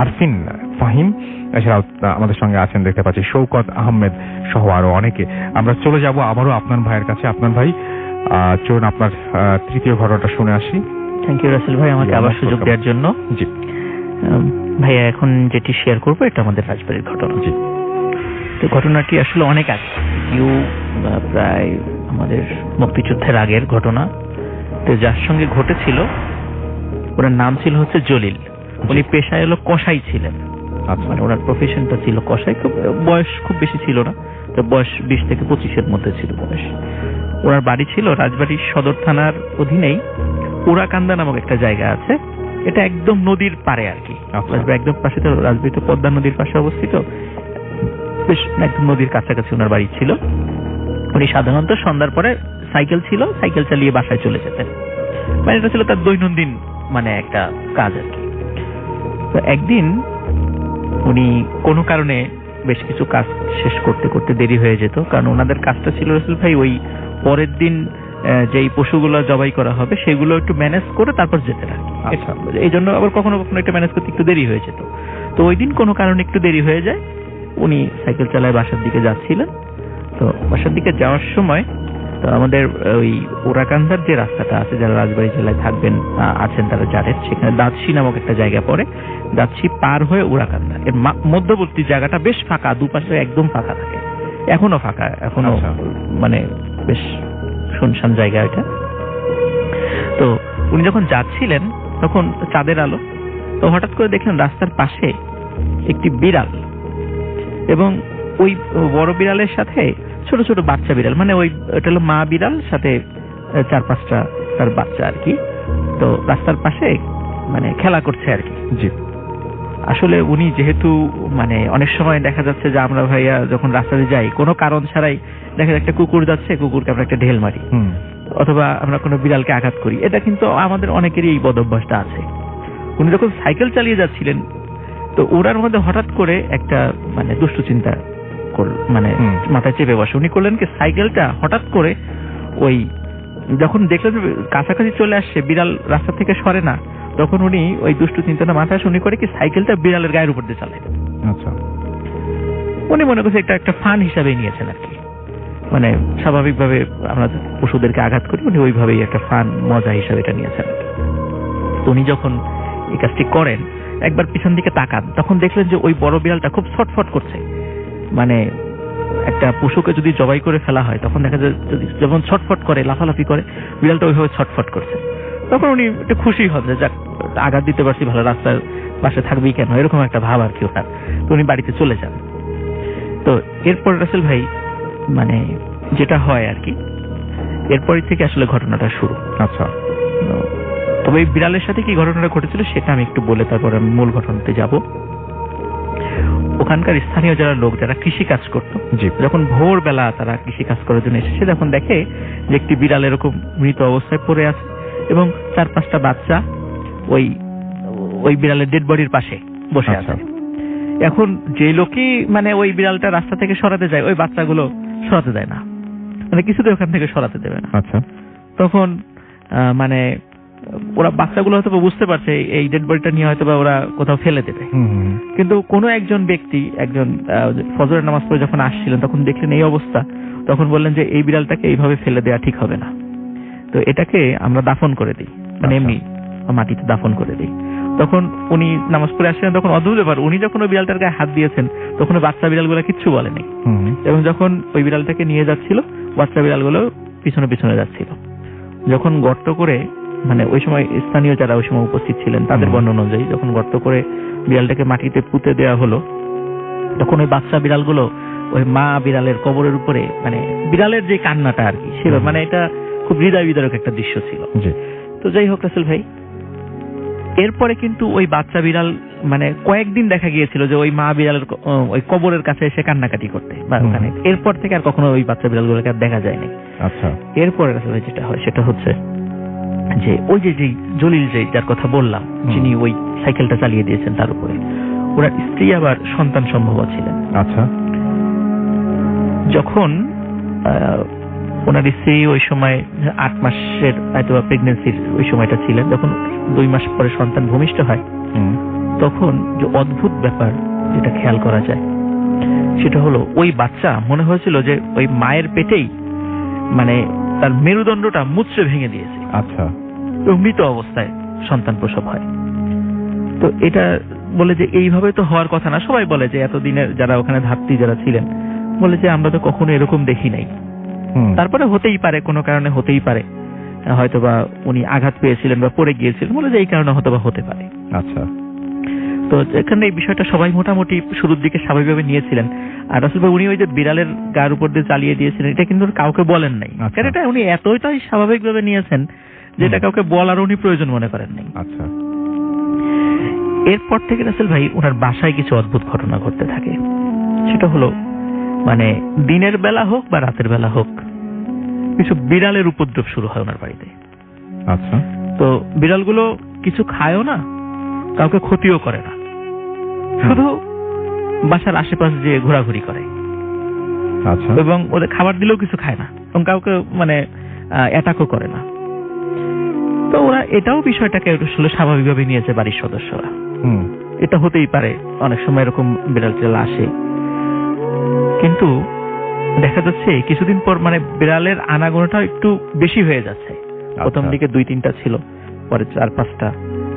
আরফিন ফাহিম, এছাড়াও আমাদের সঙ্গে আছেন দেখতে পাচ্ছি শৌকত আহমেদ সহ আরো অনেকে। আমরা চলে যাব আবারও আপনার ভাইয়ের কাছে। আপনার ভাই চলুন আপনার তৃতীয় ঘটনাটা শুনে আসি। থ্যাংক ইউ রাসেল ভাই আমাকে আবার সুযোগ দেওয়ার জন্য। জি ভাইয়া, এখন যেটি শেয়ার করবো এটা আমাদের রাজবাড়ির ঘটনা। জি, তো ঘটনাটি আসলে অনেক আগে, প্রায় আমাদের মুক্তিযুদ্ধের আগের ঘটনা। তো যার সঙ্গে ঘটেছিল ওনার নাম ছিল হচ্ছে জলিল। উনি পেশায় হলো কসাই ছিলেন, মানে ওনার প্রফেশনটা ছিল কসাই। বয়স খুব বেশি ছিল না, তো বয়স 20 থেকে 25-এর মধ্যে ছিল বয়স। ওনার বাড়ি ছিল রাজবাড়ির সদর থানার অধীনেই উড়াকান্দা নামক একটা জায়গা আছে, এটা একদম নদীর পারে আর কি, একদম পাশে। তো রাজবাড়ি তো পদ্মা নদীর পাশে অবস্থিত, বেশ একদম নদীর কাছাকাছি ওনার বাড়ি ছিল। উনি সাধারণত সন্ধ্যার পরে সাইকেল ছিল, সাইকেল চালিয়ে বাসায় চলে যেতেন, মানে এটা ছিল তার দৈনন্দিন মানে একটা কাজ আর কি। তো একদিন উনি কোনো কারণে বেশ কিছু কাজ শেষ করতে করতে দেরি হয়ে যেত, কারণ ওনাদের কাজটা ছিল রসুল ভাই ওই পরের দিন যেই পশুগুলো জবাই করা হবে সেগুলো একটু ম্যানেজ করে তারপর যেতে না। এই জন্য আবার কখনো কখনো এটা ম্যানেজ করতে একটু দেরি হয়ে যেত। তো ওই দিন কোনো কারণে একটু দেরি হয়ে যায়, উনি সাইকেল চালায় বাসার দিকে যাচ্ছিলেন। তো বাসার দিকে যাওয়ার সময় তো আমাদের ওই ওরাকান্দার যে রাস্তাটা আছে, যারা রাজবাড়ী জেলায় থাকবেন আছেন তারা জানেন, সেখানে দাঁতশি নামক একটা জায়গা পড়ে। দাঁতশি পার হয়ে ওরাকান্দা এর মধ্যবর্তী জায়গাটা বেশ ফাঁকা, দুপাশে একদম ফাঁকা থাকে, এখনো ফাঁকা, এখনো মানে বেশ শুনশান জায়গা এটা। তো উনি যখন যাচ্ছিলেন তখন চাঁদের আলো, তো হঠাৎ করে দেখলেন রাস্তার পাশে একটি বিড়াল এবং ওই বড় বিড়ালের সাথে ছোট ছোট বাচ্চা বিড়াল, মানে ওই এটা হলো মা বিড়াল সাথে 4-5টা তার বাচ্চা আর কি। তো রাস্তার পাশে মানে খেলা করছে আর কি। জি, আসলে উনি যেহেতু মানে অনেক সময় দেখা যাচ্ছে যে আমরা ভাইয়া যখন রাস্তাতে যাই কোনো কারণ ছাড়াই দেখা যায় একটা কুকুর যাচ্ছে, কুকুরকে আমরা একটা ঢেল মারি, অথবা আমরা কোনো বিড়ালকে আঘাত করি, এটা কিন্তু আমাদের অনেকেরই এই বদ অভ্যাসটা আছে। উনি যখন সাইকেল চালিয়ে যাচ্ছিলেন তো ওরার মধ্যে হঠাৎ করে একটা মানে দুষ্ট চিন্তা মানে মাথায় চেপে বসে। উনি করলেন কি, সাইকেলটা হঠাৎ করে ওই যখন দেখলেন কাছাকাছি চলে আসছে, বিড়াল রাস্তা থেকে সরে না, তখন উনি ওই দুষ্ট চিন্তাটা মাথায় শুনি করে কি সাইকেলটা বিড়ালের গায়ের উপর দিয়ে চালায়। আচ্ছা, উনি মনে করছে এটা একটা ফান হিসাবে নিয়েছেন আর কি। মানে স্বাভাবিকভাবে আমরা পশুদেরকে আঘাত করি, উনি ওইভাবেই একটা ফান মজা হিসাবে এটা নিয়েছেন। তো উনি যখন এই কাজটি করেন, একবার পিছন দিকে তাকান, তখন দেখলেন যে ওই বড় বিড়ালটা খুব ছটফট করছে। মানে একটা পশুকে যদি জবাই করে ফেলা হয় তখন দেখা যায় যেমন ছটফট করে, লাফালাফি করে, বিড়ালটা ওইভাবে ছটফট করছে। তখন উনি একটু খুশি হন যে যাক, আঘাত দিতে পারছি, ভালো, রাস্তার পাশে থাকবেই কেন, এরকম একটা ভাব আর কি ওনার। তো উনি বাড়িতে চলে যান। তো এরপর রাসেল ভাই মানে যেটা হয় আর কি, এরপরই থেকে আসলে ঘটনাটা শুরু। আচ্ছা, তবে এই বিড়ালের সাথে কি ঘটনাটা ঘটেছিল সেটা আমি একটু বলে তারপর আমি মূল ঘটনাতে যাব। ওখানকার স্থানীয় যারা লোক, যারা কৃষি কাজ করতো, যখন ভোরবেলা তারা কৃষি কাজ করার জন্য এসেছে, যখন দেখে যে একটি বিড়াল এরকম মৃত অবস্থায় পড়ে আছে এবং 4-5টা বাচ্চা ওই বিড়ালের ডেড বডির পাশে বসে আছে। এখন যে লোকই মানে ওই বিড়ালটা রাস্তা থেকে সরাতে যায়, ওই বাচ্চাগুলো সরাতে দেয় না, মানে কিছুতেই ওখান থেকে সরাতে দেবে না। আচ্ছা, তখন মানে ওরা বাচ্চাগুলো হয়তো বুঝতে পারছে এই ডেড বডিটা নিয়ে হয়তো বা ওরা কোথাও ফেলে দেবে, কিন্তু কোনো একজন ব্যক্তি, একজন ফজরের নামাজ পড়ে যখন আসছিলেন তখন দেখলেন এই অবস্থা, তখন বললেন যে এই বিড়ালটাকে এইভাবে ফেলে দেওয়া ঠিক হবে না, তো এটাকে আমরা দাফন করে দিই, মানে এমনি মাটিতে দাফন করে দিই। তখন উনি নামাজ পড়ে আসছিলেন, তখন অদ্ভুত ব্যাপার, উনি যখন ওই বিড়ালটার গায়ে হাত দিয়েছেন তখন বাচ্চা বিড়ালগুলো কিচ্ছু বলেনি, এবং যখন ওই বিড়ালটাকে নিয়ে যাচ্ছিল বাচ্চা বিড়ালগুলো পিছনে পিছনে যাচ্ছিল। যখন গর্ত করে, মানে ওই সময় স্থানীয় যারা ওই সময় উপস্থিত ছিলেন তাদের বর্ণনা অনুযায়ী যখন গর্ত করে বিড়ালটাকে মাটিতে পুঁতে দেওয়া হলো, তখন ওই বাচ্চা বিড়ালগুলো ওই মা বিড়ালের কবরের উপরে, মানে বিড়ালের যে কান্নাটা আর কি, সেটা মানে এটা খুব হৃদয় বিদারক একটা দৃশ্য ছিল। তো যাই হোক রাসেল ভাই, এরপরে কিন্তু ওই বাচ্চা বিড়াল মানে কয়েকদিন দেখা গিয়েছিল যে ওই মা বিড়ালের ওই কবরের কাছে এসে কান্নাকাটি করতে বা ওখানে, এরপর থেকে আর কখনো ওই বাচ্চা বিড়ালগুলোকে আর দেখা যায়নি। আচ্ছা, এরপরে রাসেল ভাই যেটা হয় সেটা হচ্ছে যে ওই যে জলিল, যে যার কথা বললাম, যিনি ওই সাইকেলটা চালিয়ে দিয়েছেন, তার উপরে ওনার স্ত্রী আবার সন্তান সম্ভব ছিলেন। আচ্ছা, যখন ওনার স্ত্রী ওই সময় 8 মাসের হয়তো প্রেগনেন্সির ওই সময়টা ছিলেন, যখন 2 মাস পরে সন্তান ভূমিষ্ঠ হয়, তখন যে অদ্ভুত ব্যাপার যেটা খেয়াল করা যায় সেটা হলো ওই বাচ্চা মনে হয়েছিল যে ওই মায়ের পেটেই মানে তার মেরুদণ্ডটা মুচড়ে ভেঙে দিয়েছে। আচ্ছা, মৃত অবস্থায় সন্তান প্রসব হয়। তো এটা বলে যে এইভাবে তো হওয়ার কথা না, সবাই বলে যে এতদিনের যারা ওখানে ধাত্রী যারা ছিলেন বলে যে আমরা তো কখনো এরকম দেখি নাই। তারপরে হতেই পারে, কোনো কারণে হতেই পারে, হয়তোবা উনি আঘাত পেয়েছিলেন বা পড়ে গিয়েছিলেন, বলে যে এই কারণে হয়তোবা হতে পারে। আচ্ছা, তো এখানে এই বিষয়টা সবাই মোটামুটি শুরুর দিকে স্বাভাবিকভাবে নিয়েছিলেন। আর আসলে ভাই উনি ওই যে বিড়ালের গার উপর দিয়ে চালিয়ে দিয়েছিলেন, এটা কিন্তু কাউকে বলেন নাই, কারণ এটা উনি এতটাই স্বাভাবিকভাবে নিয়েছেন যে এটা কাউকে বলার উনি প্রয়োজন মনে করেন নাই। আচ্ছা, এরপর থেকে রাসেল ভাই ওনার বাসায় কিছু অদ্ভুত ঘটনা ঘটতে থাকে। সেটা হলো মানে দিনের বেলা হোক বা রাতের বেলা হোক, কিছু বিড়ালের উপদ্রব শুরু হয় ওনার বাড়িতে। আচ্ছা, তো বিড়ালগুলো কিছু খায়ও না, কাউকে ক্ষতিও করে না, শুধু বাসার আশেপাশ দিয়ে ঘোরাঘুরি করে। আচ্ছা, এবং ওদের খাবার দিলেও কিছু খায় না এবং কাউকে মানে অ্যাটাকও করে না। তো ওরা এটাও বিষয়টাকে আসলে স্বাভাবিকভাবে নিয়েছে বাড়ির সদস্যরা। এটা হতেই পারে, অনেক সময় এরকম বিড়াল টিড়াল আসে। কিন্তু দেখা যাচ্ছে কিছুদিন পর মানে বিড়ালের আনাগোনাটা একটু বেশি হয়ে যাচ্ছে। প্রথম দিকে 2-3টা ছিল, পরে 4-5টা,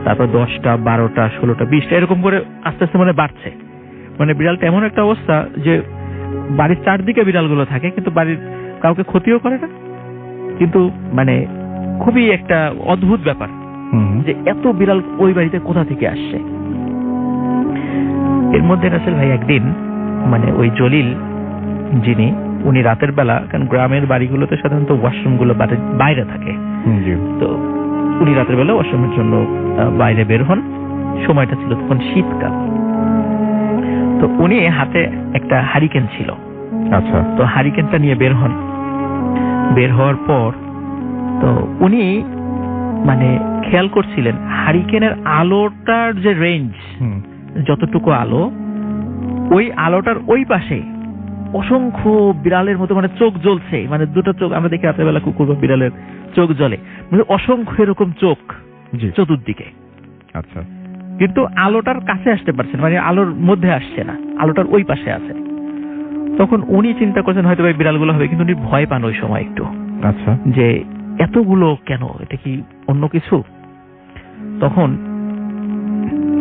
তারপর 10টা, 12টা, 16টা, 20টা, এরকম করে আস্তে আস্তে মানে বাড়ছে। মানে বিড়ালটা এমন একটা অবস্থা যে বাড়ির চারদিকে বিড়ালগুলো থাকে, কিন্তু বাড়ির কাউকে ক্ষতিও করে না। কিন্তু মানে খুবই একটা অদ্ভুত ব্যাপার যে এত বিড়াল ওই বাড়িতে কোথা থেকে আসছে। এর মধ্যে রাসেল ভাই একদিন মানে ওই জলিল যিনি, উনি রাতের বেলা, কারণ গ্রামের বাড়িগুলোতে সাধারণত ওয়াশরুম গুলো বাইরে থাকে, তো উনি রাতের বেলা ওয়াশরুমের জন্য বাইরে বের হন। সময়টা ছিল তখন শীতকাল। তো উনি হাতে একটা হারিকেন ছিল। আচ্ছা, তো হারিকেনটা নিয়ে বের হন। বের হওয়ার পর তো উনি মানে খেয়াল করছিলেন হারিকেনের আলোটার যে রেঞ্জ, যতটুকু আলো, ওই আলোটার ওই পাশে অসংখ্য বিড়ালের মতো মানে চোখ জ্বলছে। মানে দুটো চোখ, আমরা দেখি রাত্রেবেলা কুকুর বা বিড়ালের চোখ জ্বলে, মানে অসংখ্য এরকম চোখ চতুর্দিকে। আচ্ছা, কিন্তু আলোটার কাছে আসতে পারছে না, মানে আলোর মধ্যে আসছে না, আলোটার ওই পাশে আছে। তখন উনি চিন্তা করছেন হয়তো এই বিড়ালগুলো হবে, কিন্তু উনি ভয় পান ওই সময় একটু, আচ্ছা, যে এতগুলো কেন, এটা কি অন্য কিছু? তখন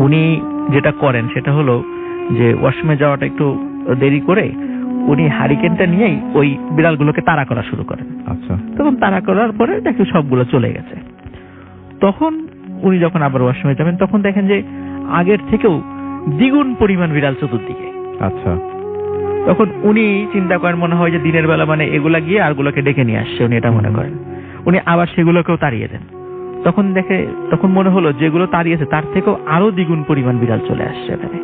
উনি যেটা করেন সেটা হলো যে ওয়াশরুমে যাওয়াটা একটু দেরি করে উনি হারিকেনটা নিয়েই ওই বিড়ালগুলোকে তাড়া করা শুরু করেন। আচ্ছা, তখন তাড়া করার পরে দেখে সবগুলো চলে গেছে। তখন উনি যখন আবার ওয়াশরুমে যাবেন তখন দেখেন যে আগের থেকেও দ্বিগুণ পরিমাণ বিড়াল চতুর্দিকে। আচ্ছা, তখন উনি চিন্তা করেন মনে হয় যে দিনের বেলা মানে এগুলা গিয়ে আরগুলোকে ডেকে নিয়ে আসছে, উনি এটা মনে করেন। উনি আবার সেগুলোকেও তাড়িয়ে দেন। তখন মনে হলো যেগুলো তাড়িয়েছে তার থেকেও আরো দ্বিগুণ পরিমাণ বিড়াল চলে আসছে এখানে,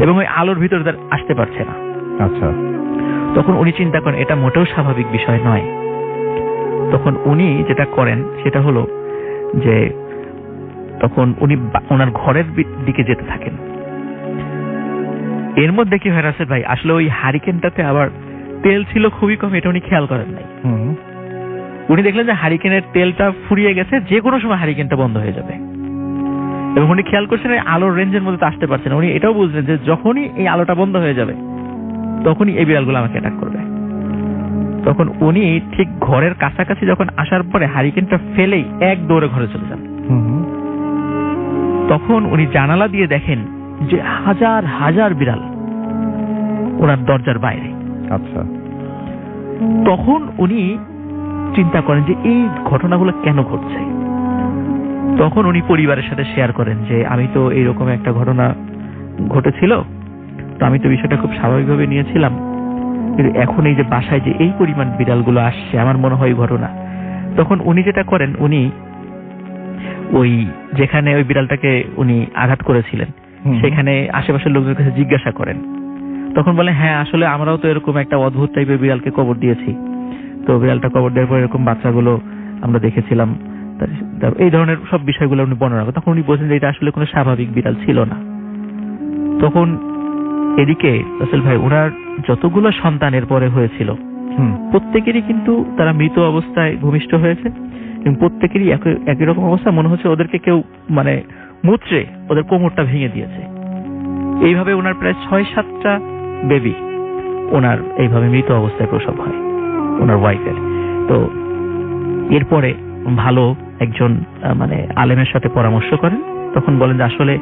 এবং ওই আলোর ভিতরে তার আসতে পারছে না। আচ্ছা, তখন উনি চিন্তা করেন এটা মোটেও স্বাভাবিক বিষয় নয়। তখন উনি যেটা করেন সেটা হলো যে তখন উনি ওনার ঘরের দিকে যেতে থাকেন। এর মধ্যে কি হয় রাসেল ভাই, আসলে ওই হারিকেনটাতে আবার তেল ছিল খুবই কম, এটা উনি খেয়াল করেন নাই। উনি দেখলেন যে হারিকেনের তেলটা ফুরিয়ে গেছে, যে কোনো সময় হারিকেনটা বন্ধ হয়ে যাবে, এবং উনি খেয়াল করছেন এই আলোর রেঞ্জের মধ্যে আসতে পারছেন না। উনি এটাও বুঝলেন যে যখনই এই আলোটা বন্ধ হয়ে যাবে তখনই এই বিড়ালগুলো আমাকে অ্যাটাক করবে। তখন উনি ঠিক ঘরের কাছাকাছি যখন আসার পরে হারিকেনটা ফেলেই এক দৌড়ে ঘরে চলে যান। তখন উনি জানালা দিয়ে দেখেন যে হাজার হাজার বিড়াল ওনার দরজার বাইরে। আচ্ছা, তখন উনি চিন্তা করেন যে এই ঘটনাগুলো কেন ঘটছে। তখন উনি পরিবারের সাথে শেয়ার করেন যে আমি তো এইরকম একটা ঘটনা ঘটেছিল, তো আমি তো বিষয়টা খুব স্বাভাবিকভাবে নিয়েছিলাম, কিন্তু এখন এই যে বাসায় যে এই পরিমাণ বিড়ালগুলো আসছে আমার মনে হয় ঘটনা। তখন উনি যেটা করেন, উনি ওই যেখানে ওই বিড়ালটাকে উনি আঘাত করেছিলেন সেখানে আশেপাশের লোকদের কাছে জিজ্ঞাসা করেন। তখন বলে হ্যাঁ আসলে আমরাও তো এরকম একটা অদ্ভুত টাইপের বিড়ালকে কবর দিয়েছি, তো বিড়ালটা কবর দেওয়ার পর এরকম বাচ্চাগুলো আমরা দেখেছিলাম, এই ধরনের সব বিষয়গুলো উনি বর্ণনা করেন। তখন উনি বলছেন যে এটা আসলে কোনো স্বাভাবিক বিড়াল ছিল না। তখন এদিকে রাসেল ভাই ওনার যতগুলো সন্তানের পরে হয়েছিল প্রত্যেকেরই কিন্তু তারা মৃত অবস্থায় ভূমিষ্ঠ হয়েছে, এবং প্রত্যেকেরই একই রকম অবস্থা, মনে হচ্ছে ওদেরকে কেউ মানে মুচড়ে ওদের কোমরটা ভেঙে দিয়েছে। এইভাবে ওনার প্রায় 6-7টা বেবি ওনার এইভাবে মৃত অবস্থায় প্রসব হয় ওনার ওয়াইফের। তো এরপরে ভালো একজন মানে আলেমের সাথে পরামর্শ করেন। তখন বলেন যে আসলে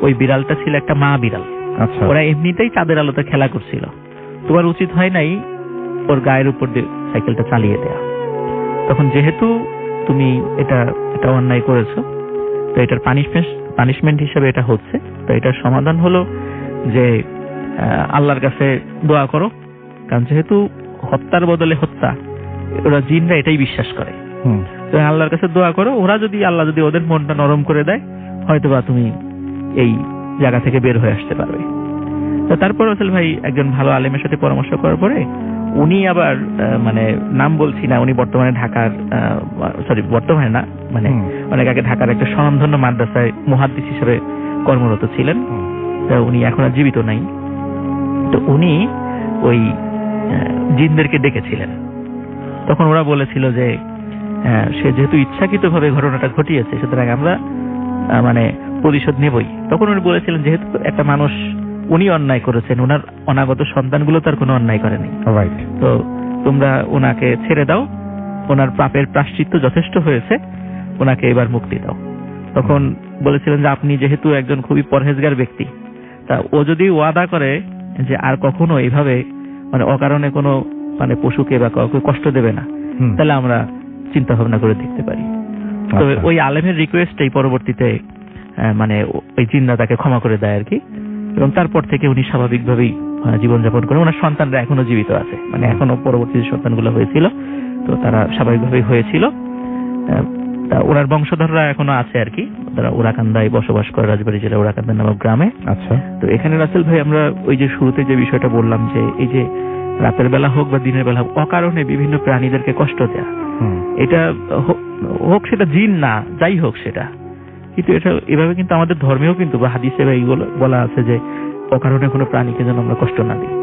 ওই বিড়ালটা ছিল একটা মা বিড়াল, ওরা এমনিতেই চাঁদের আলোতে খেলা করছিল, তোমার উচিত হয় নাই ওর গায়ের উপর দিয়ে সাইকেলটা চালিয়ে দেয়া। তখন যেহেতু তুমি এটা অন্যায় করেছো, তো এটার পানিশমেন্ট হিসেবে এটা হচ্ছে, তো এটার সমাধান হলো যে আল্লাহর কাছে দোয়া করো, কারণ যেহেতু হত্যার বদলে হত্যা, ওরা জিনরা এটাই বিশ্বাস করে। তো আল্লাহর কাছে দোয়া করো, আল্লাহ যদি ওদের মনটা নরম করে দেয় হয়তোবা তুমি এই জায়গা থেকে বের হয়ে আসতে পারবে। তো তারপর রাসেল ভাই একজন ভালো আলেমের সাথে পরামর্শ করার পরে উনি আবার মানে নাম বলছি না, উনি বর্তমানে ঢাকার বর্তমানে না মানে অনেক আগে ঢাকার একটা স্বনামধন্য মাদ্রাসায় মুহাদ্দিস হিসেবে কর্মরত ছিলেন। তো উনি এখন আর জীবিত নাই। তো উনি ওই জিনদেরকে ডেকেছিলেন। তখন ওরা বলেছিল যে সে যেহেতু ইচ্ছাকৃতভাবে ঘটনাটা ঘটিয়েছে সুতরাং আমরা মানে প্রতিশোধ নেবই। তখন উনি বলেছিলেন যেহেতু একটা মানুষ উনি অন্যায় করেছেন, ওনার অনাগত সন্তানগুলো তার কোনো অন্যায় করেনি, তো তোমরা ওনাকে ছেড়ে দাও, ওনার পাপের প্রায়শ্চিত্ত যথেষ্ট হয়েছে, ওনাকে এবার মুক্তি দাও। তখন বলেছিলেন যে আপনি যেহেতু একজন খুবই পরহেজগার ব্যক্তি, তা ও যদি ওয়াদা করে যে আর কখনো এইভাবে মানে অকারণে কোনো মানে পশুকে বা কাউকে কষ্ট দেবে না, তাহলে আমরা চিন্তা ভাবনা করে দেখতে পারি। তো ওই আলেমের রিকোয়েস্টেই পরবর্তীতে মানে ওই জিন্না তাকে ক্ষমা করে দেয় আর কি, এবং তারপর থেকে উনি স্বাভাবিকভাবেই জীবনযাপন করেন। ওনার সন্তানরা এখনো জীবিত আছে, মানে এখনো পরবর্তী সন্তানগুলো হয়েছিল তো তারা স্বাভাবিকভাবেই হয়েছিল। ওনার বংশধররা এখনো আছে আর কি, তারা ওরাকান্দায় বসবাস করে, রাজবাড়ী জেলা ওরাকান্দা নামক গ্রামে। আচ্ছা, তো এখানে রাসেল ভাই আমরা ওই যে শুরুতে যে বিষয়টা বললাম যে এই যে রাতের বেলা হোক বা দিনের বেলা হোক অকারণে বিভিন্ন প্রাণীদেরকে কষ্ট দেয়া, এটা হোক সেটা জিন না যাই হোক সেটা, কিন্তু এটা এভাবে কিন্তু আমাদের ধর্মেও কিন্তু বা হাদিসে বলা আছে যে অকারণে কোনো প্রাণীকে যেন আমরা কষ্ট না দিই।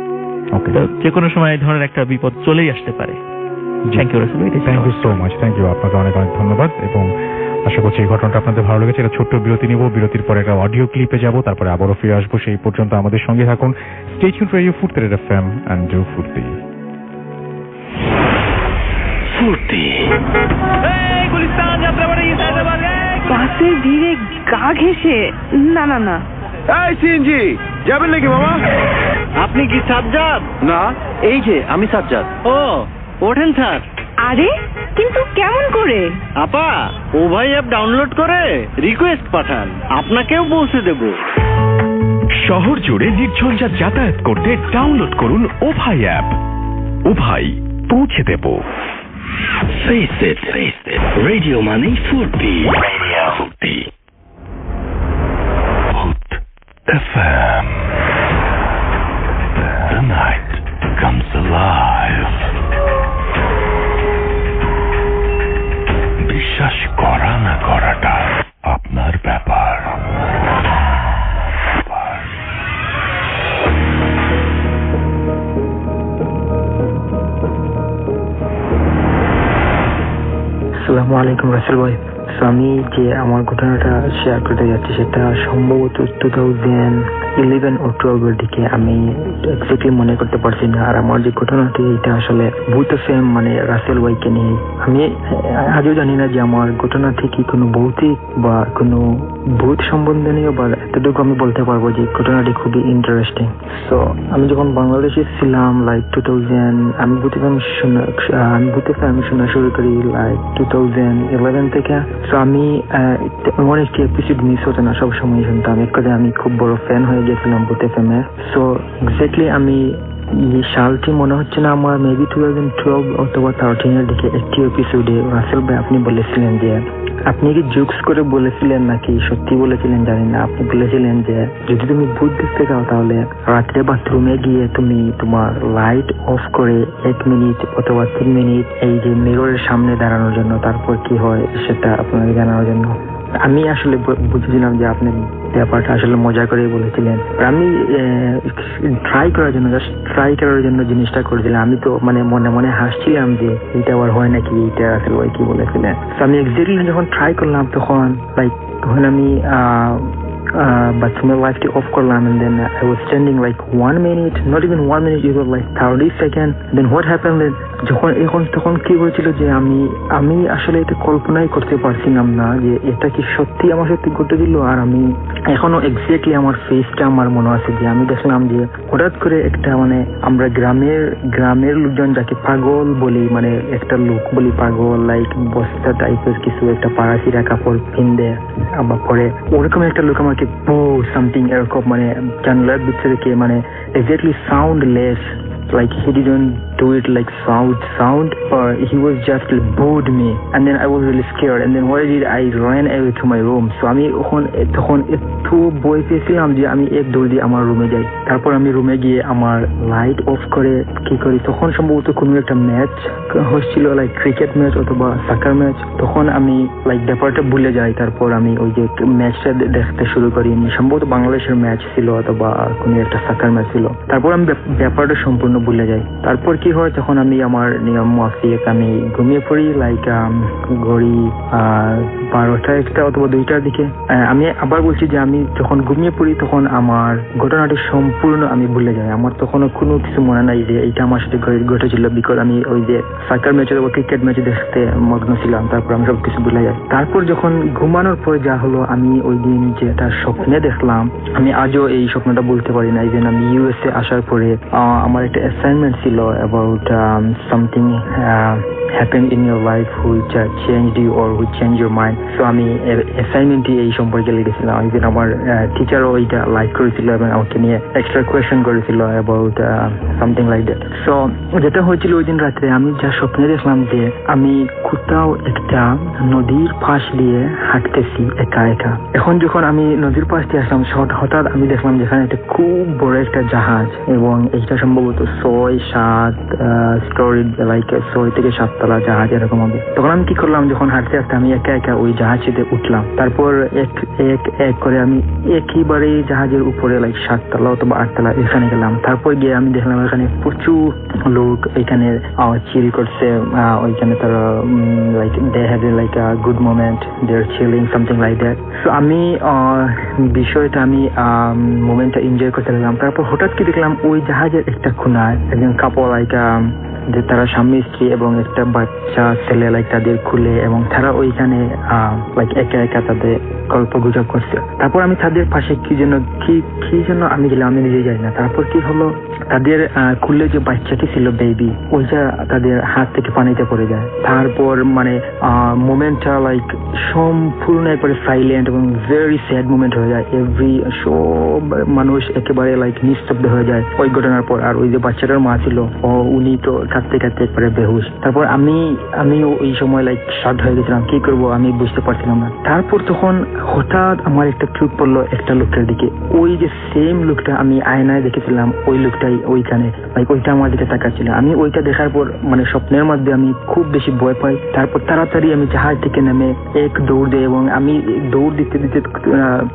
যে কোনো সময় এই ধরনের একটা বিপদ চলেই আসতে পারে। থ্যাংক ইউ রাসেল ভাই। Thank you so much, thank you, আপনাকে অনেক অনেক ধন্যবাদ। এবং আশা করছি এই ঘটনাটা আপনাদের ভালো লেগেছে। একটা ছোট্ট বিরতি নিব, বিরতির পরে একটা অডিও ক্লিপে যাব, তারপরে আবারও ফিরে আসবো। সেই পর্যন্ত আমাদের সঙ্গে থাকুন। Stay tuned radio Foorti FM and do ফুর্তি। বাসের ভিড়ে গা ঘেঁষে না না না। এই সিএনজি যাবেন নাকি মামা? আপনি কি সাজ্জাদ? না, এই যে আমি সাজ্জাদ। ও ওঠেন স্যার। আরে কিন্তু কেমন করে? আপা ওভাই অ্যাপ ডাউনলোড করে রিকোয়েস্ট পাঠান, আপনাকেও পৌঁছে দেব। শহর জুড়ে নির্ঝঞ্ঝাট যাতায়াত করতে ডাউনলোড করুন ওভাই অ্যাপ। ওভাই, পৌঁছে দেব। Face it, radio money ফুর্তি, radio ফুর্তি, Hoot FM. The night comes alive. বিশ্বাস করা না করাটা আপনার ব্যাপার। আসসালামু আলাইকুম রাসেল ভাই। আমি যে আমার ঘটনাটা শেয়ার করতে যাচ্ছি সেটা সম্ভবত 2011 ও 12 দিকে, আমি এক্স্যাক্টলি মনে করতে পারছি না। আর আমার যে ঘটনাটি এটা আসলে ভূত এফএম মানে রাসেল ভাইকে নিয়ে। আমি আজও জানি না যে আমার ঘটনাটি কি কোনো ভৌতিক বা কোনো ভূত সম্বন্ধনীয়, বা এতটুকু আমি বলতে পারবো যে ঘটনাটি খুবই ইন্টারেস্টিং। সো আমি যখন বাংলাদেশে ছিলাম লাইক 2000, আমি ভূত এফএম শোনা শুরু করি লাইক 2011 থেকে। সো আমি অনেকটি এপিসোড মিস হতো না, সবসময় শুনতাম। এক কথায় আমি খুব বড় ফ্যান হয়ে গেছিলাম ভূত এফএম এর। সো এক্স্যাক্টলি আমি এই সালটি মনে হচ্ছে না আমার, মেবি 2012 অথবা 13 দিকে একটি এপিসোডে রাসেল ভাই আপনি বলেছিলেন যে, আপনি কি জোকস করে বলেছিলেন নাকি সত্যি বলেছিলেন জানি না, আপনি বলেছিলেন যে যদি তুমি ভূত দেখতে চাও তাহলে রাত্রে বাথরুমে গিয়ে তুমি তোমার লাইট অফ করে 1 মিনিট অথবা 3 মিনিট এই যে মিররের সামনে দাঁড়ানোর জন্য, তারপর কি হয় সেটা আপনাকে জানানোর জন্য। আমি আসলে বুঝেছিলাম যে আপনি ব্যাপারটা আসলে মজা করে বলেছিলেন। আমি ট্রাই করার জন্য জিনিসটা করেছিলাম। আমি তো মানে মনে মনে হাসছিলাম যে এটা আবার হয় নাকি, এটা আসলে ওই কি বলেছিলেন। আমি এক্স্যাক্টলি যখন ট্রাই করলাম তখন লাইক তখন আমি বাথরুমের লাইটটি অফ করলাম, and then I was standing like 1 minute, not even 1 minute, it was like 30 seconds. Then what happened, তখন কি হয়েছিল যে আমি আসলে এটা কল্পনাই করতে পারছিলাম না যে এটা কি সত্যি আমার সাথে ঘটেছিল। আর আমি এখনো এক্স্যাক্টলি আমার ফেসটা আমার মনে আছে যে আমি দেখলাম যে হঠাৎ করে একটা মানে আমরা গ্রামের লোকজন যাকে পাগল বলি, মানে একটা লোক বলি পাগল, লাইক বস্তা টাইপের কিছু একটা পাড়াছিরা কাপড় পিনদে আবার পরে, ওরকম একটা লোক আমাকে সামথিং এরকম মানে জানলার ভিতরে থেকে মানে exactly soundless, like he didn't do it like sound, or he was just booed me, and then I was really scared, and then what I did, I ran away to my room. So আমি তখন একটু বই পেয়েছিলাম যে আমি এক দৌড় দিয়ে আমার রুমে যাই। তারপর আমি রুমে গিয়ে আমার লাইট অফ করে কি করি, তখন সম্ভবত কোনো একটা ম্যাচ হচ্ছিল, লাইক ক্রিকেট ম্যাচ অথবা সাকার ম্যাচ। তখন আমি লাইক ব্যাপারটা ভুলে যাই। তারপর আমি ওই যে ম্যাচটা দেখতে শুরু করি, সম্ভবত বাংলাদেশের ম্যাচ ছিল অথবা কোনো একটা সাকার ম্যাচ ছিল। তারপর আমি ব্যাপারটা সম্পূর্ণ ভুলে যাই। তারপর কি হয়, তখন আমি আমার নিয়ম মাফিক আমি ঘুমিয়ে পড়ি লাইক ঘড়ি 12টা 1টা অথবা 2টার দিকে। আমি আবার বলছি যে আমি যখন ঘুমিয়ে পড়ি তখন আমার ঘটনাটি সম্পূর্ণ আমি ভুলে যাই। আমার তখন কোনো কিছু মনে নাই যে এইটা আমার সাথে ঘটেছিল, বিকজ আমি ওই যে সাকার ম্যাচ অথবা ক্রিকেট ম্যাচ দেখতে মগ্ন ছিলাম। তারপর আমি সব কিছু ভুলে যাই। তারপর যখন ঘুমানোর পর যা হলো, আমি ওই দিন যেটা স্বপ্নে দেখলাম, আমি আজও এই স্বপ্নটা বলতে পারি না। ইভেন আমি ইউএসএ আসার পরে আমার একটা অ্যাসাইনমেন্ট ছিল about something happened in your life which changed you or which changed your mind. So আমি অ্যাসাইনমেন্টটি এই সম্পর্কে লিখেছিলাম। ইভেন আমার টিচারও এইটা লাইক করেছিল এবং আমাকে নিয়ে এক্সট্রা কোয়েশ্চেন করেছিল about something like that. So যেটা হয়েছিল ওই দিন রাত্রে আমি যা স্বপ্নে দেখলাম যে আমি কোথাও একটা নদীর পাশ দিয়ে হাঁটতেছি একা একা। এখন যখন আমি নদীর পাশ দিয়ে আসলাম, হঠাৎ আমি দেখলাম যেখানে একটা খুব বড় একটা জাহাজ, এবং এইটা সম্ভবত 6-7 স্টোরি, লাইক 6 থেকে 7 তলা জাহাজ এরকম হবে। তখন আমি কি করলাম, যখন হাঁটতে হাঁটতে আমি একা একা ওই জাহাজে উঠলাম। তারপর এক এক এক করে আমি একেবারে জাহাজের উপরে লাইক 7 তলা অথবা 8 তলা এখানে গেলাম। তারপর গিয়ে আমি দেখলাম এখানে প্রচুর লোক এখানে চিল করছে। ওইখানে তারা like they have like a good moment, they are chilling something like that. So আমি বিষয়টা আমি মোমেন্টটা এনজয় করতে লাগলাম। তারপর হঠাৎ কি দেখলাম ওই জাহাজের একটা কোনায় একজন কাপল লাইক যে তারা স্বামী স্ত্রী এবং একটা বাচ্চা ছেলে লাইক তাদের খুলে এবং তারা ওইখানে লাইক একা একা তাদের গল্প গুজব করছে। তারপর আমি তাদের পাশে কি জন্য আমি গেলাম আমি নিজে যাই না। তারপর কি হলো, তাদের খুলে যে বাচ্চাটি ছিল বেবি, ওইটা তাদের হাত থেকে পানিতে পড়ে যায়। তারপর মানে মোমেন্টটা লাইক সম্পূর্ণ একবারে সাইলেন্ট এবং ভেরি স্যাড মোমেন্ট হয়ে যায়। সব মানুষ একেবারে লাইক নিস্তব্ধ হয়ে যায় ওই ঘটনার পর। আর ওই যে বাচ্চাটার মা ছিল উনি তো কাঁদতে কাঁদতে একবারে বেহুশ। তারপর আমি ওই সময় লাইক শর্ট হয়ে গেছিলাম, কি করব আমি বুঝতে পারছিলাম না। তারপর তখন হঠাৎ আমার একটা চোখ পড়লো একটা লোকটার দিকে। ওই যে সেম লোকটা আমি আয়নায় দেখেছিলাম, ওই লোকটাই ওইখানে লাইক ওইটা আমার দিকে তাকাচ্ছিল। আমি ওইটা দেখার পর মানে স্বপ্নের মধ্যে আমি খুব বেশি ভয় পাই। তারপর তাড়াতাড়ি আমি জাহাজ থেকে নেমে এক দৌড় দিই এবং আমি দৌড় দিতে দিতে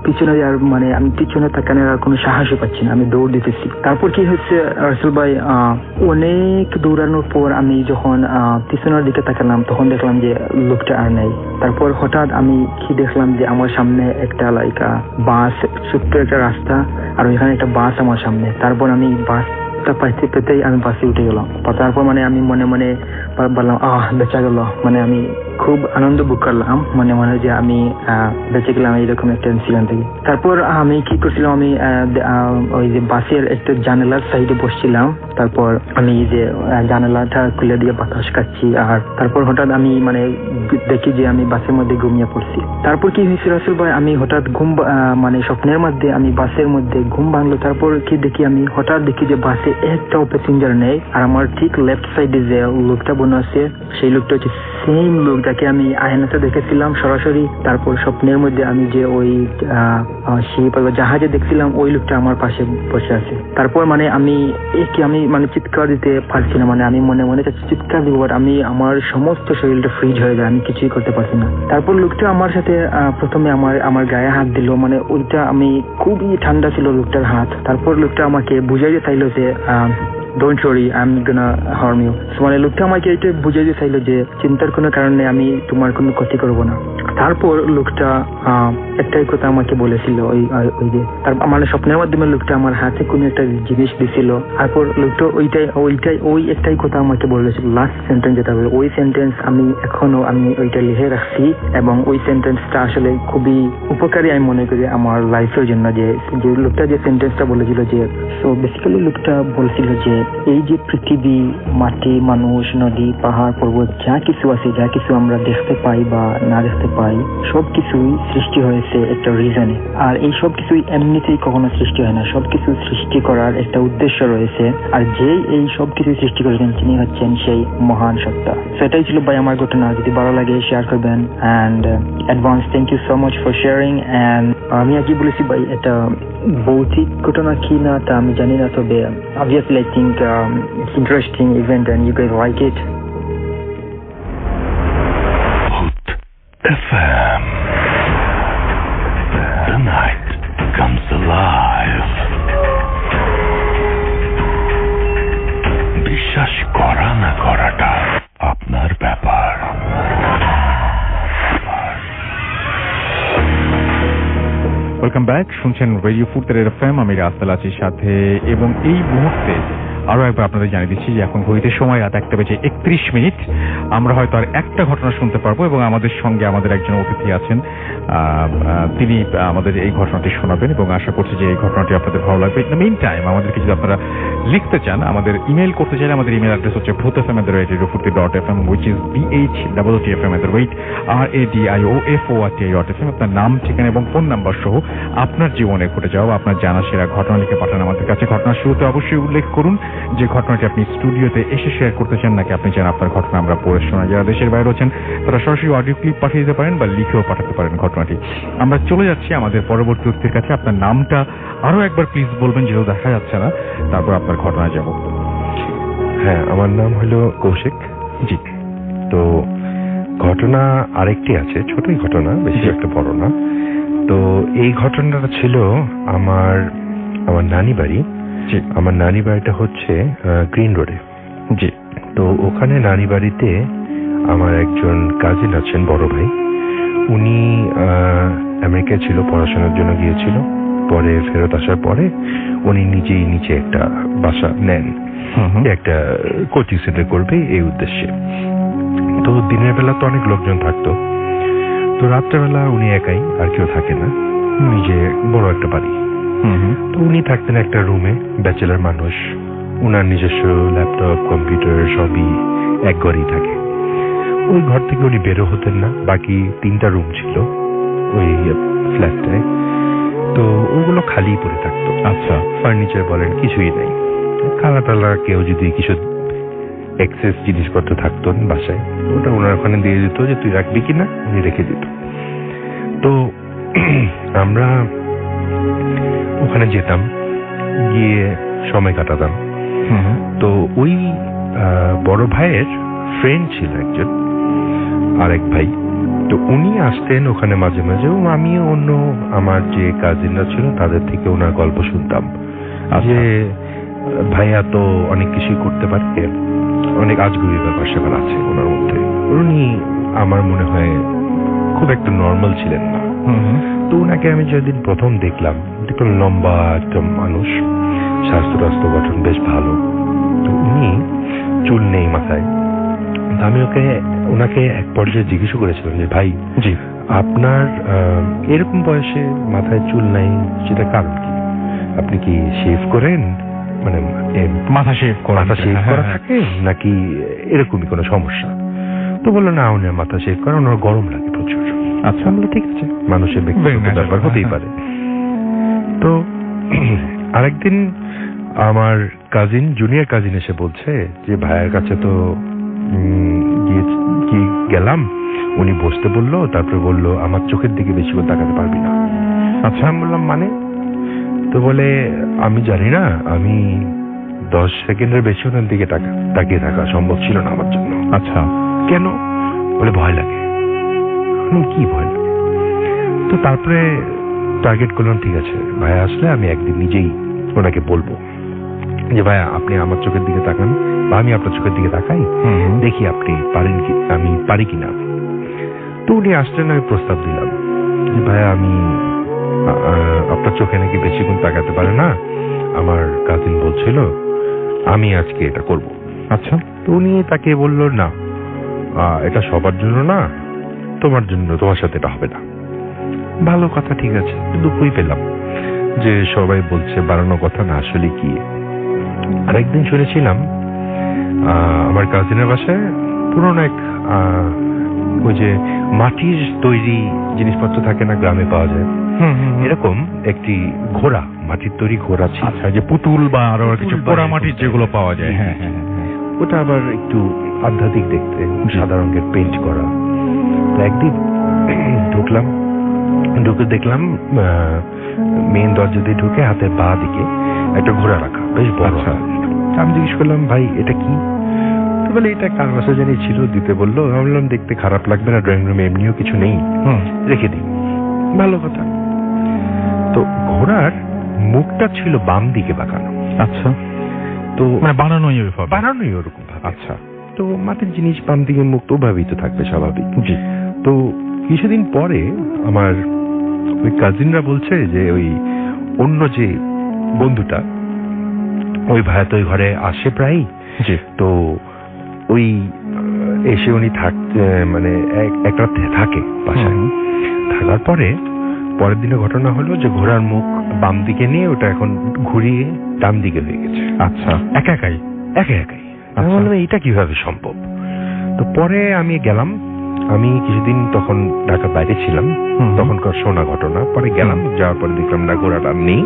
পিছনে আর মানে আমি পিছনে তাকানোর আর কোনো সাহসই পাচ্ছি না, আমি দৌড় দিতেছি। তারপর কি হচ্ছে রাসেল ভাই, অনেক দৌড়ানোর পর আমি যখন পিছনের দিকে তাকালাম তখন দেখলাম যে লোকটা আর নেই। তারপর হঠাৎ আমি কি দেখলাম যে আমার সামনে একটা লাইক বাস, ছোট্ট একটা রাস্তা আর ওইখানে একটা বাস আমার সামনে। তারপর আমি বাসটা পাইতে পেতেই আমি বাসে উঠে গেলাম। তারপর মানে আমি মনে মনে বললাম বেঁচে গেল, মানে আমি খুব আনন্দ ভোগ করলাম মনে মনে যে আমি বেঁচে গেলাম এইরকম একটা ইনসিডেন্ট থেকে। তারপর আমি কি করছিলাম, আমি ওই যে বাসের একটা জানালার সাইডে বসছিলাম। তারপর আমি যে জানালাটা খুলে দিয়ে বাতাস খাচ্ছি। আর তারপর হঠাৎ আমি মানে দেখি যে আমি বাসের মধ্যে ঘুমিয়ে পড়ছি। তারপর কি হয়েছে রাসেল ভাই, আমি হঠাৎ মানে স্বপ্নের মধ্যে আমি বাসের মধ্যে ঘুম ভাঙলো। তারপর কি দেখি, আমি হঠাৎ দেখি যে বাসে একটাও প্যাসেঞ্জার নেই। আর আমার ঠিক লেফট সাইডে যে লোকটা বসে আছে সেই লোকটা হচ্ছে সেম লোক যাকে আমি আয়নাতে দেখেছিলাম সরাসরি। তারপর স্বপ্নের মধ্যে আমি যে ওই জাহাজে দেখছিলাম ওই লোকটা আমার পাশে বসে আছে। তারপর মানে আমি মানে চিৎকার দিতে পারছি না, মানে আমি মনে মনে চিৎকার দিব, আমি আমার সমস্ত শরীরটা ফ্রিজ হয়ে যায়, আমি কিছুই করতে পারছি না। তারপর লোকটা আমার সাথে প্রথমে আমার গায়ে হাত দিল, মানে ওইটা আমি খুবই ঠান্ডা ছিল লোকটার হাত। তারপর লোকটা আমাকে বুঝাইতে চাইলো যে don't worry, I am gonna harm you. মানে লোকটা আমাকে এটা বুঝাইতে চাইলো যে চিন্তার কোনো কারণে আমি তোমার কোনো ক্ষতি করবো না। তারপর লোকটা একটাই কথা আমাকে বলেছিল, ওই যে তার মানে স্বপ্নের মাধ্যমে লোকটা আমার হাতে কোনো একটা জিনিস দিছিল। তারপর লোকটা ওই একটাই কথা আমাকে বলেছিল, লাস্ট সেন্টেন্স যেটা বলে, ওই সেন্টেন্স আমি এখনো ওইটা লিখে রাখছি এবং ওই সেন্টেন্সটা আসলে খুবই উপকারী আমি মনে করি আমার লাইফের জন্য। যে লোকটা যে সেন্টেন্সটা বলেছিল যে, সো বেসিক্যালি লোকটা বলছিল যে এই যে পৃথিবী, মাটি, মানুষ, নদী, পাহাড়, পর্বত যা কিছু আছে, যা কিছু আমরা দেখতে পাই বা না দেখতে পাই, সবকিছুই সৃষ্টি হয়েছে একটা রিজনে। আর এই সব কিছুই এমনিতেই কখনো সৃষ্টি হয় না, সবকিছু সৃষ্টি করার একটা উদ্দেশ্য রয়েছে। আর যেই এই সবকিছু সৃষ্টি করেছেন তিনি হচ্ছেন সেই মহান সত্তা। সেটাই ছিল ভাই আমার ঘটনা। যদি ভালো লাগে শেয়ার করবেন। And advance thank you so much for sharing. And আমি আগে বলেছি ভাই এটা ভৌতিক ঘটনা কি না তা আমি জানি না, তবে obviously I think it's interesting event and you guys like it. FM. The night comes alive. বিশ্বাস করা না করাটা আপনার ব্যাপার। ওয়েলকাম ব্যাক, শুনছেন রেডিও ফুটবলের এফএম। আমি রাসেল আছি সাথে, এবং এই মুহূর্তে আরো একবার আপনাদের জানিয়ে দিচ্ছি যে এখন ঘড়িতে সময় রাত 1:31। আমরা হয়তো আর একটা ঘটনা শুনতে পারবো এবং আমাদের সঙ্গে আমাদের একজন অতিথি আছেন, তিনি আমাদের এই ঘটনাটি শোনাবেন এবং আশা করছি যে এই ঘটনাটি আপনাদের ভালো লাগবে। ইন দ্য মিন টাইম আমাদেরকে যদি আপনারা লিখতে চান, আমাদের ইমেল করতে চাইলে আমাদের ইমেল অ্যাড্রেস হচ্ছে bhutfm@radiofurti.fm, which is bhutfm@radiofurti.fm। আপনার নাম, ঠিকানা এবং ফোন নাম্বার সহ আপনার জীবনে ঘটে যাওয়া আপনার জানা সেরা ঘটনা লিখে পাঠান আমাদের কাছে। ঘটনার শুরুতে অবশ্যই উল্লেখ করুন যে ঘটনাটি আপনি স্টুডিওতে এসে শেয়ার করতে চান নাকি আপনি চান আপনার ঘটনা আমরা পড়ে শোনা। যারা দেশের বাইরে আছেন তারা সরাসরি অডিও ক্লিপ পাঠিয়ে দিতে পারেন বা লিখেও পাঠাতে পারেন ঘটনাটি। আমরা চলে যাচ্ছি আমাদের পরবর্তী অতিথির কাছে। আপনার নামটা আরো একবার প্লিজ বলবেন, যেহেতু দেখা যাচ্ছে না, তারপর আপনার ঘটনায় যাব। হ্যাঁ, আমার নাম হলো কৌশিক। জি। তো ঘটনা আরেকটি আছে, ছোটই ঘটনা, বেশি একটা বড় না। তো এই ঘটনাটা ছিল আমার নানি বাড়ি। আমার নানি বাড়িটা হচ্ছে গ্রিন রোডে। জি। তো ওখানে নানি বাড়িতে আমার একজন কাজিন আছেন, বড় ভাই। উনি আমেরিকায় ছিল, পড়াশোনার জন্য গিয়েছিল। পরে ফেরত আসার পরে উনি নিজেই নিচে একটা বাসা নেন, একটা কোচিং সেন্টার করবে এই উদ্দেশ্যে। তো দিনের বেলা তো অনেক লোকজন থাকতো, তো রাত্রেবেলা উনি একাই, আর কেউ থাকে না, নিজে বড় একটা বাড়ি। তো উনি থাকতেন একটা রুমে, ব্যাচেলার মানুষ, উনার নিজস্ব ল্যাপটপ কম্পিউটার সবই এক ঘরেই থাকে। ওই ঘর থেকে উনি বেরো হতেন না। বাকি 3টা রুম ছিল ওই ফ্ল্যাটটায়, তো ওগুলো খালি পড়ে থাকতো। আচ্ছা। ফার্নিচার বলেন কিছুই নেই। কালা টালা কেউ যদি কিছু এক্সেস জিনিসপত্র থাকতো বাসায়, ওটা ওনার ওখানে দিয়ে দিত যে তুই রাখবি কিনা, উনি রেখে দিত। তো আমরা ওখানে যেতাম, গিয়ে সময় কাটাতাম। তো ওই বড় ভাইয়ের ফ্রেন্ড ছিল একজন, আরেক ভাই। তো উনি আসতেন ওখানে মাঝে মাঝে। আমি অন্য আমার যে কাজিনরা ছিল তাদের থেকে ওনার গল্প শুনতাম, যে ভাইয়া তো অনেক কিছুই করতে পারে, অনেক আজগুবি ব্যাপার স্যাপার আছে ওনার মধ্যে। উনি আমার মনে হয় খুব একটা নর্মাল ছিলেন না। তো ওনাকে আমি যেদিন প্রথম দেখলাম, লম্বা একটা মানুষ, স্বাস্থ্য রাস্ত্র গঠন বেশ ভালো। তো উনি চুল নেই মাথায়। আমি ওনাকে এক পর্যায়ে জিজ্ঞেস করেছিলাম যে ভাই, জি আপনার এরকম বয়সে মাথায় চুল নাই, সেটা কারণ কি? আপনি কি শেভ করেন, মানে মাথা শেভ করা থাকে নাকি এরকমই কোনো সমস্যা? তো বললো না, উনি মাথা শেভ করেন, ওনার গরম লাগে প্রচুর। আচ্ছা, আমরা ঠিক আছে, মানুষের ব্যক্তিগত ব্যাপার হতেই পারে। তো আরেকদিন আমার কাজিন, জুনিয়র কাজিন এসে বলছে যে ভাইয়ের কাছে তো গেলাম, উনি বসতে বললো, তারপরে বললো আমার চোখের দিকে বেশি করে তাকাতে পারবি না। আচ্ছা, আমি বললাম মানে? তো বলে আমি জানি না, আমি 10 সেকেন্ডের বেশি ওনার দিকে তাকিয়ে থাকা সম্ভব ছিল না আমার জন্য। আচ্ছা, কেন? বলে ভয় লাগে। কি ভয় লাগে? তো তারপরে টার্গেট করলাম, ঠিক আছে ভাইয়া আসলে আমি একদিন নিজেই ওনাকে বলবো যে ভাইয়া আপনি আমার চোখের দিকে তাকান, বা আমি আপনার চোখের দিকে তাকাই, দেখি আপনি পারেন কি, আমি পারি কিনা। তো উনি আসলেন, আমি প্রস্তাব দিলাম যে ভাইয়া আমি আপনার চোখে নাকি বেশিক্ষণ তাকাতে পারে না, আমার কাজিন বলছিল আমি আজকে এটা করব। আচ্ছা। তো উনি তাকে বললো না, এটা সবার জন্য না, তোমার জন্য, তোমার সাথে এটা হবে না। ভালো কথা, ঠিক আছে। দুঃখই পেলাম যে সবাই বলছে বাড়ানো কথা না, আসলে কি। আরেকদিন শুনেছিলাম আমার কাজিনের বাসায় পুরনো এক ওই যে মাটির তৈরি জিনিসপত্র থাকে না, গ্রামে পাওয়া যায়, এরকম একটি ঘোড়া, মাটির তৈরি ঘোড়া ছিল। আচ্ছা, যে পুতুল বা আরো কিছু পোড়া মাটির যেগুলো পাওয়া যায়। হ্যাঁ হ্যাঁ, ওটা আবার একটু আধ্যাত্মিক দেখতে, সাদা রঙের পেইন্ট করা। একদিন ঢুকলাম, ঢুকে দেখলাম মেইন দরজা দিয়ে ঢুকে হাতের বাঁ দিকে একটা ঘোড়া রাখা, বেশ বড়। আমি জিজ্ঞেস করলাম ভাই এটা কি? তো বলে এটা কার বাসা জানি ছিল, দিতে বললো। আমি বললাম দেখতে খারাপ লাগবে না, ড্রয়িং রুমে এমনিও কিছু নেই, রেখে দিই। ভালো কথা। তো ঘোড়ার মুখটা ছিল বাম দিকে বাঁকানো। আচ্ছা। তো মানে বানানোই ওরকম ভাবে। আচ্ছা। তো মাটির জিনিস বাম দিকে মুখ তো ওভাবেই তো থাকবে, স্বাভাবিক। জি। তো কিছুদিন পরে আমার ওই কাজিনরা বলছে যে ওই অন্য যে বন্ধুটা, ওই ভাইয়া তো ওই ঘরে আসে প্রায়ই। জি। তো ওই এসে উনি থাকতে, মানে এক রাত থাকে বাসায়। থাকার পরে পরের দিনে ঘটনা হলো যে ঘোড়ার মুখ বাম দিকে নিয়ে ওটা এখন ঘুরিয়ে ডান দিকে হয়ে গেছে। আচ্ছা। একা একাই। এটা কিভাবে সম্ভব? তো পরে আমি গেলাম, আমি কিছুদিন তখন ঢাকার বাইরে ছিলাম, তখনকার শোনা ঘটনা। পরে গেলাম, যাওয়ার পরে দেখলাম না, ঘোড়াটা নেই,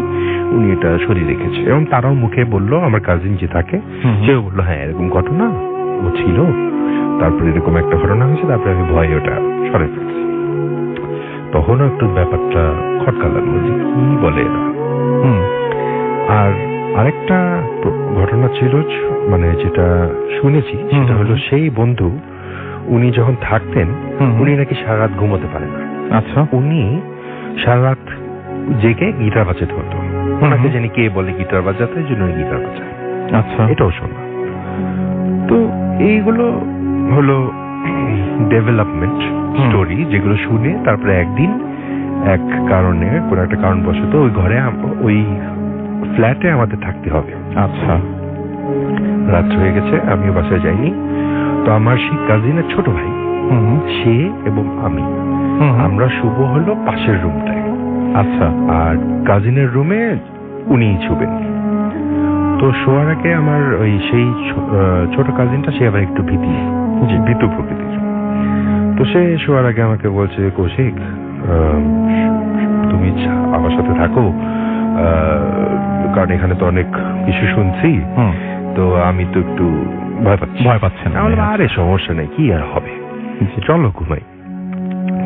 উনি এটা সরিয়ে রেখেছে। এবং তারাও মুখে বললো, আমার কাজিন যে থাকে সেও বললো হ্যাঁ এরকম ঘটনা ও ছিল, তারপরে এরকম একটা ঘটনা হয়েছে, তারপরে আমি ভয়ে ওটা সরে ফেলছি। তখনও একটু ব্যাপারটা খটকা লাগলো যে কি বলে এরা। আর আরেকটা ঘটনা ছিল, মানে যেটা শুনেছি সেটা হলো সেই বন্ধু উনি যখন থাকতেন উনি নাকি সারা রাত ঘুমোতে পারেন না। আচ্ছা। উনি সারা রাত জেগে গিটার বাজাতে হতো। ওনাকে জানি কে বলে গিটার বাজাতে, এই জন্য গিটার বাজায়। আচ্ছা, এটাও শোনা। তো এইগুলো হলো ডেভেলপমেন্ট স্টোরি, যেগুলো শুনে তারপরে একদিন এক কারণে, কোন একটা কারণবশত ওই ঘরে, ওই ফ্ল্যাটে আমাদের থাকতে হবে। আচ্ছা। রাত হয়ে গেছে, আমিও বাসায় যাইনি। তো আমার সেই কাজিনের ছোট ভাই, সে এবং আমরা শুভ হলো পাশের রুমটায়। আচ্ছা। আর কাজিনের রুমে উনি শুবেন। তো শোয়ার আগে আমার ওই সেই ছোট কাজিনটা, সে আবার একটু ভীতু প্রকৃতির। তো সে শোয়ার আগে আমাকে বলছে, কৌশিক তুমি আমার সাথে থাকো, কারণ এখানে তো অনেক কিছু শুনছি, তো আমি তো একটু ভয় পাচ্ছি না। আরে সমস্যা নেই, কি আর হবে, চলো ঘুমাই।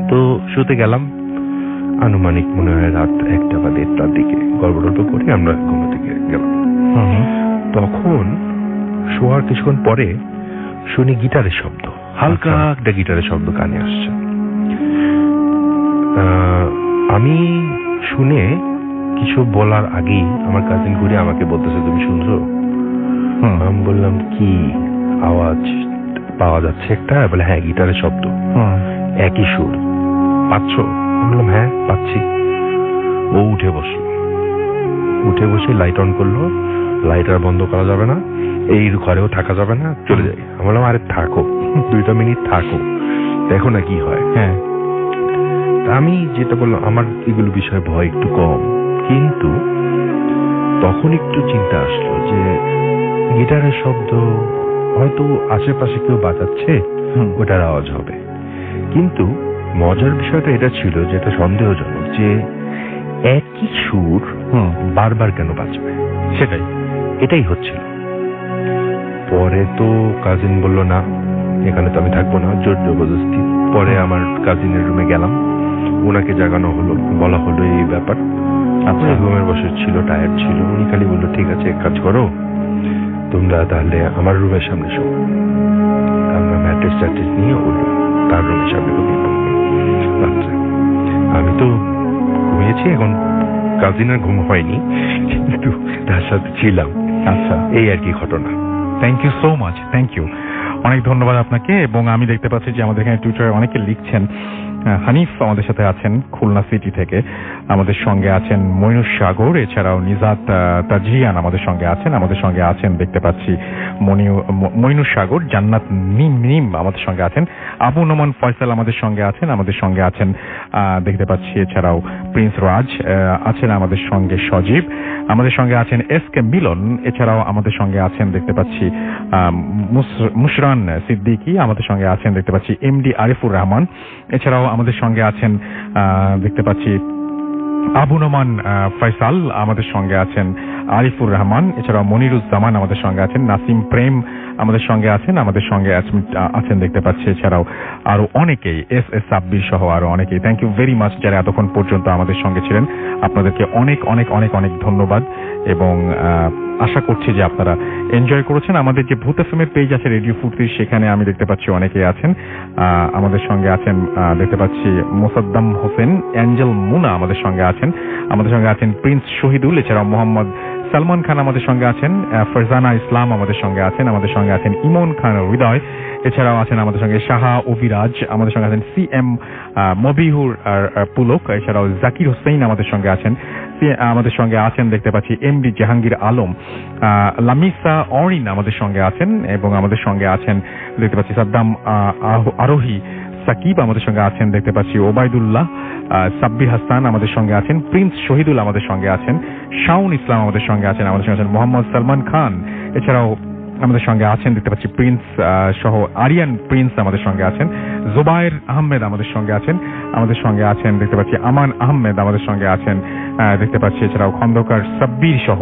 তো শুতে গেলাম, আনুমানিক মনে হয় রাত 1টা বা 1:30টার দিকে গল্প করে আমরা ঘুমাতে গেলাম। তখন শোয়ার কিছুক্ষণ পরে শুনি গিটারের শব্দ, হালকা একটা গিটারের শব্দ কানে আসছে। আমি শুনে কিছু বলার আগেই আমার কাজিন ঘুরে আমাকে বলতেছে, তুমি শুনছো? আমি বললাম, কি আওয়াজ পাওয়া যাচ্ছে একটা? বলে, হ্যাঁ গিটারের শব্দ, একই সুর, পাচ্ছ? বললাম, হ্যাঁ পাচ্ছি। ও উঠে বসে লাইট অন করলো। লাইট আর বন্ধ করা যাবে না, এই ঘরেও থাকা যাবে না, চলে যাই। আমি বললাম, আরে থাকো, 2টা মিনিট থাকো, দেখো না কি হয়। হ্যাঁ, আমি যেটা বললাম, আমার এগুলো বিষয়ে ভয় একটু কম, কিন্তু তখন একটু চিন্তা আসলো যে গিটারের শব্দ হয়তো আশেপাশে কেউ বাজাচ্ছে, ওটার আওয়াজ হবে। কিন্তু মজার বিষয়টা এটা ছিল, যেটা সন্দেহজনক, যে একই সুর বারবার কেন বাজবে, এটাই হচ্ছিল। পরে তো কাজিন বলল, না এখানে তো আমি থাকবো না, জোর জবরদস্তি। পরে আমার কাজিনের রুমে গেলাম, ওনাকে জাগানো হলো, বলা হলো এই ব্যাপার। আপনার রুমের বসে ছিল, টায়ার্ড ছিল। উনি খালি বললো, ঠিক আছে এক কাজ করো, তোমরা তাহলে আমার রুমের সামনে শো। আমরা ম্যাট্রেস ট্যাট্রেস নিয়ে তার রুমের সামনে ঘুমিয়ে পড়লাম রাত্রে। আমি তো ঘুমিয়েছি, এখন কাজিনের ঘুম হয়নি, কিন্তু তার সাথে ছিলাম। আচ্ছা, এই আর কি ঘটনা। Thank you so much, thank you, অনেক ধন্যবাদ আপনাকে। এবং আমি দেখতে পাচ্ছি যে আমাদের এখানে টুইটারে অনেকে লিখছেন। হানিফ আমাদের সাথে আছেন খুলনা সিটি থেকে, আমাদের সঙ্গে আছেন মইনুস সাগর, এছাড়াও নিজাত তাজরিয়ান আমাদের সঙ্গে আছেন দেখতে পাচ্ছি মইনুস সাগর, জান্নাত নিম আমাদের সঙ্গে আছেন, আবু নোমান ফয়সাল আমাদের সঙ্গে আছেন দেখতে পাচ্ছি, এছাড়াও প্রিন্স রাজ আছেন আমাদের সঙ্গে, সজীব আমাদের সঙ্গে আছেন, SK মিলন, এছাড়াও আমাদের সঙ্গে আছেন দেখতে পাচ্ছি মুশরান সিদ্দিকী আমাদের সঙ্গে আছেন দেখতে পাচ্ছি, MD আরিফুর রহমান, এছাড়াও আমাদের সঙ্গে আছেন দেখতে পাচ্ছি আবু নোমান ফয়সাল আমাদের সঙ্গে আছেন, আরিফুর রহমান, এছাড়াও মনিরুজ্জামান আমাদের সঙ্গে আছেন, নাসিম প্রেম আমাদের সঙ্গে আছেন দেখতে পাচ্ছি, এছাড়াও আরো অনেকেই, SS সাব্বির সহ আরো অনেকেই। থ্যাংক ইউ ভেরি মাচ যারা এতক্ষণ পর্যন্ত আমাদের সঙ্গে ছিলেন, আপনাদেরকে অনেক অনেক অনেক অনেক ধন্যবাদ। এবং আশা করছি যে আপনারা এনজয় করেছেন। আমাদের যে ভূত এফএমের পেজ আছে রেডিও ফুর্তির, সেখানে আমি দেখতে পাচ্ছি অনেকেই আছেন, আমাদের সঙ্গে আছেন দেখতে পাচ্ছি মোসাদ্দাম হোসেন, অ্যাঞ্জেল মুনা আমাদের সঙ্গে আছেন প্রিন্স শহীদুল, এছাড়াও মোহাম্মদ সালমান খান আমাদের সঙ্গে আছেন, ফারজানা ইসলাম আমাদের সঙ্গে আছেন ইমন খান হৃদয়, এছাড়াও আছেন আমাদের সঙ্গে শাহা অভিরাজ, আমাদের সঙ্গে আছেন CM মবিহুর পুলক, এছাড়াও জাকির হোসেন আমাদের সঙ্গে আছেন দেখতে পাচ্ছি, MD জাহাঙ্গীর আলম, লামিসা অরিন আমাদের সঙ্গে আছেন, এবং আমাদের সঙ্গে আছেন দেখতে পাচ্ছি সাদ্দাম আরোহী সাকিব আমাদের সঙ্গে আছেন দেখতে পাচ্ছি, ওবায়দুল্লাহ, সাব্বির হাসান আমাদের সঙ্গে আছেন, প্রিন্স শহীদুল আমাদের সঙ্গে আছেন, শাউন ইসলাম আমাদের সঙ্গে আছেন মোহাম্মদ সালমান খান, এছাড়াও আমাদের সঙ্গে আছেন দেখতে পাচ্ছি প্রিন্স সহ আরিয়ান প্রিন্স আমাদের সঙ্গে আছেন, জুবায়ের আহমেদ আমাদের সঙ্গে আছেন দেখতে পাচ্ছি, আমান আহমেদ আমাদের সঙ্গে আছেন দেখতে পাচ্ছি, এছাড়াও খন্দকার সাব্বির সহ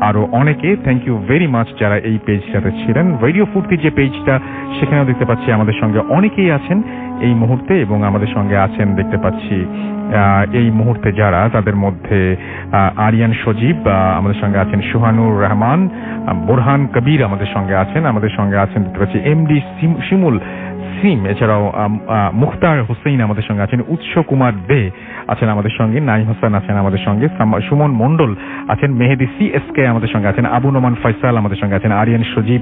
আরো অনেকে। থ্যাংক ইউ ভেরি মাচ যারা এই পেজটাতে ছিলেন। রেডিও ফুর্তির যে পেজটা, সেখানেও দেখতে পাচ্ছি আমাদের সঙ্গে অনেকেই আছেন এই মুহূর্তে, এবং আমাদের সঙ্গে আছেন দেখতে পাচ্ছি এই মুহূর্তে যারা, তাদের মধ্যে আরিয়ান সজীব আমাদের সঙ্গে আছেন, সুহানুর রহমান, বোরহান কবির আমাদের সঙ্গে আছেন দেখতে পাচ্ছি, MD শিমুল নাসিম, এছাড়াও মুখতার হোসেন আমাদের সঙ্গে আছেন, উৎস কুমার দে আছেন আমাদের সঙ্গে, নাইম হাসান আছেন আমাদের সঙ্গে, সুমন মন্ডল আছেন, মেহেদি CSK আমাদের সঙ্গে আছেন, আবু নোমান ফয়সাল আমাদের সঙ্গে আছেন, আরিয়ান সজীব,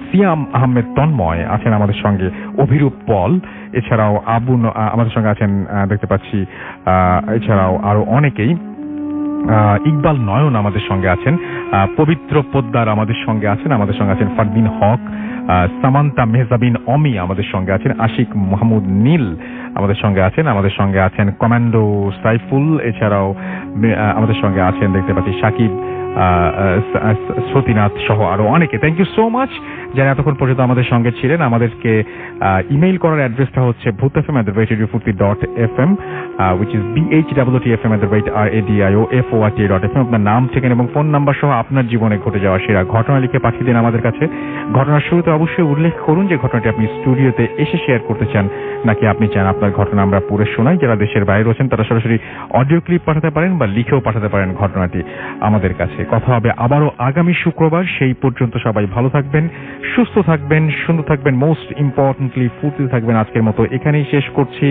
সিয়াম আহমেদ তন্ময় আছেন আমাদের সঙ্গে, অভিরূপ পল, এছাড়াও আমাদের সঙ্গে আছেন দেখতে পাচ্ছি, এছাড়াও আরো অনেকেই, ইকবাল নয়ন আমাদের সঙ্গে আছেন, পবিত্র পোদ্দার আমাদের সঙ্গে আছেন, আমাদের সঙ্গে আছেন ফারদিন হক, সামান্তা মেহজাবিন অমি আমাদের সঙ্গে আছেন, আশিক মাহমুদ নীল আমাদের সঙ্গে আছেন, আমাদের সঙ্গে আছেন কমান্ডো সাইফুল, এছাড়াও আমাদের সঙ্গে আছেন দেখতে পাচ্ছি সাকিব, সতীনাথ সহ আরো অনেকে। থ্যাংক ইউ সো মাচ যারা এতক্ষণ পর্যন্ত আমাদের সঙ্গে ছিলেন। আমাদেরকে ইমেইল করার অ্যাড্রেসটা হচ্ছে bhutfm@radiofurti.fm, which is bhwtfm@radiofurti.fm। আপনার নাম, ঠিকানা এবং ফোন নাম্বার সহ আপনার জীবনে ঘটে যাওয়া সেরা ঘটনা লিখে পাঠিয়ে দিন আমাদের কাছে। ঘটনার শুরুতে অবশ্যই উল্লেখ করুন যে ঘটনাটি আপনি স্টুডিওতে এসে শেয়ার করতে চান নাকি আপনি চান আপনার ঘটনা আমরা পড়ে শোনাই। যারা দেশের বাইরে রয়েছেন তারা সরাসরি অডিও ক্লিপ পাঠাতে পারেন বা লিখেও পাঠাতে পারেন ঘটনাটি আমাদের কাছে। কথা হবে আবারও আগামী শুক্রবার। সেই পর্যন্ত সবাই ভালো থাকবেন, সুস্থ থাকবেন, সুন্দর থাকবেন, মোস্ট ইম্পর্টেন্টলি ফুর্তিতে থাকবেন। আজকের মতো এখানেই শেষ করছি।